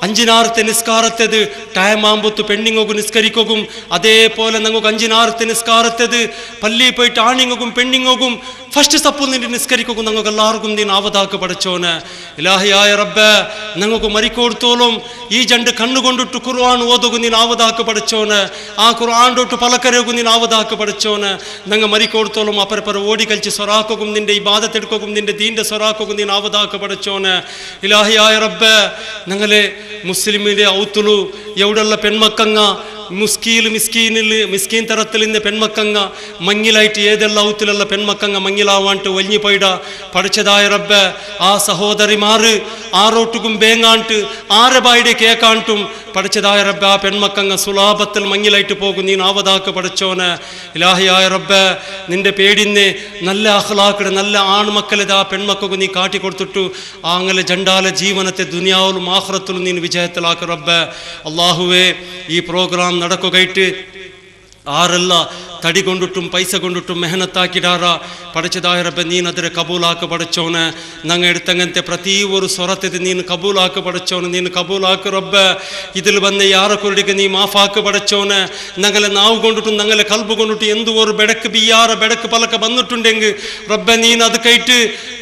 അഞ്ചിനാറത്തെ നിസ്കാരത്തേത് ടൈം ആകുമ്പത്ത് പെണ്ണിങ്ങോക്കും നിസ്കരിക്കും. അതേപോലെ ഞങ്ങൾക്ക് അഞ്ചിനാറത്തെ നിസ്കാരത്തേത് പള്ളി പോയിട്ട് ആണിങ്ങോക്കും പെണ്ണിങ്ങോക്കും ഫസ്റ്റ് സപ്പുൽ നിന്റെ നിസ്കരിക്കും. ഞങ്ങൾക്ക് എല്ലാവർക്കും നീ ആവതാക്ക് പടച്ചോനെ. ഇലാഹിയായ റബ്ബെ ഞങ്ങൾക്ക് മരിക്കോടത്തോളം ഈ ജണ്ട് കണ്ണുകൊണ്ടിട്ട് ഖുർആൻ ഓതുകും നീ ആവതാക്ക് പടച്ചോനെ. ആ ഖുർആൻ തൊട്ട് പലക്കരകും നീ ആവതാക്ക് പടച്ചോനെ. ഞങ്ങൾ മരിക്കോടത്തോളം അപ്പരപ്പര ഓടി കളിച്ച് സൊറാക്കും നിന്റെ ഇബാദത്തെടുക്കും നിന്റെ ദീന്റെ സൊറാക്കും നീ ആവതാക്ക് പടച്ചോനെ. ഇലാഹിയായ റബ്ബെ ഞങ്ങളെ മുസ്ലിമിന്റെ ഔത്തുലു എവിടെയുള്ള പെൺമക്കങ്ങ മിസ്കീൻ തരത്തിൽ ഇന്ന് പെൺമക്കങ്ങ മങ്ങിലായിട്ട് ഏതെല്ലാം ഔത്തിലുള്ള പെൺമക്കങ്ങ മങ്ങിലാവാണ്ട് വലിഞ്ഞു പോയിട പഠിച്ചതായ റബ്ബെ ആ സഹോദരിമാര് ആറോട്ടുക്കും ബേങ്ങാണ്ട് ആരബായുടെ കേക്കാണ്ടും പഠിച്ചതായ റബ്ബെ ആ പെൺമക്കങ്ങ സുലാഭത്തിൽ മങ്ങിലായിട്ട് പോകും നീ ആവതാക്ക് പഠിച്ചോനെ. ഇലാഹിയായ റബ്ബെ നിന്റെ പേടിന്ന് നല്ല അഖ്ലാഖിടെ നല്ല ആൺമക്കളിത് ആ പെൺമക്കൾക്ക് നീ കാട്ടിക്കൊടുത്തിട്ടു അങ്ങനെ ജണ്ടാല ജീവനത്തെ ദുനിയാവിലും ആഖിറത്തിലും നീ വിജയത്തിലാക്ക് റബ്ബെ. അള്ളാഹുവേ ഈ പ്രോഗ്രാം നടക്കുകയായിട്ട് ആരല്ല തടി കൊണ്ടിട്ടും പൈസ കൊണ്ടിട്ടും മെഹനത്താക്കിടാറ പഠിച്ചതായ റബ്ബെ നീൻ അതിരെ കബൂലാക്ക് പഠിച്ചോനെ. ഞങ്ങൾ എടുത്തങ്ങനത്തെ പ്രതി ഒരു സ്വരത്തെ നീ കബൂലാക്ക് പഠിച്ചോനെ. നീ കബൂലാക്ക് റബ്ബെ. ഇതിൽ വന്ന് യാറക്കൊരുടിക്ക് നീ മാഫാക്ക് പഠിച്ചോനെ. ഞങ്ങളെ നാവ് കൊണ്ടിട്ടും ഞങ്ങളെ കൽബ് കൊണ്ടിട്ടും എന്തു ഒരു ബെടക്ക് ബിയാറ ബെടക്ക് പലക്കെ വന്നിട്ടുണ്ടെങ്കിൽ റബ്ബെ നീൻ അത് കയറ്റ്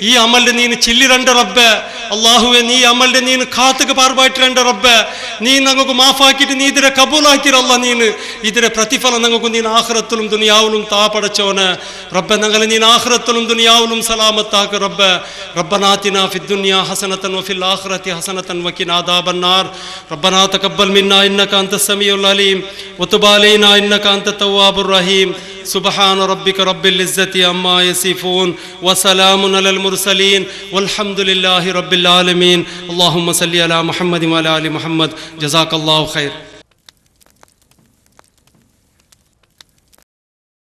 ഈ അമലിന്റെ നീന് ചില്ലിരണ്ട റബ്ബെ. അള്ളാഹുവെ നീ അമലിന്റെ നീന് കാത്തുക്ക് പാർവായിട്ടിരണ്ട റബ്ബെ. നീ ഞങ്ങൾക്ക് മാഫാക്കിയിട്ട് നീ ഇതിരെ കബൂലാക്കിരല്ല. നീന് ഇതിരെ പ്രതിഫലം ഞങ്ങൾക്ക് നീ ആഖിറത്തിലും ദുനിയാവിലും താ പടച്ചോനെ. റബ്ബെ ഞങ്ങളെ നീ ആഖിറത്തിലും ദുനിയാവിലും സലാമത്താക്ക് റബ്ബെ. റബ്ബനാ ആതിനാ ഫിദ്ദുനിയാ ഹസനതൻ വഫിൽ ആഖിറതി ഹസനതൻ വഖിനാ അദാബന്നാർ. റബ്ബനാ തഖബ്ബൽ മിന്നാ ഇന്നക അൻതസ് സമീഉൽ അലീം വതുബ് അലൈനാ ഇന്നക അൻതത് തവ്വാബുർ റഹീം. സുബ്ഹാന റബ്ബിക റബ്ബിൽ ഇസ്സതി അമ്മാ യസിഫൂൻ വസലാമുൻ അലൽ മുർസലീൻ വൽഹംദുലില്ലാഹി റബ്ബിൽ ആലമീൻ. അല്ലാഹുമ്മ സല്ലി അലാ മുഹമ്മദി വഅലാ ആലി മുഹമ്മദ്. ജസാക്കല്ലാഹു ഖൈർ.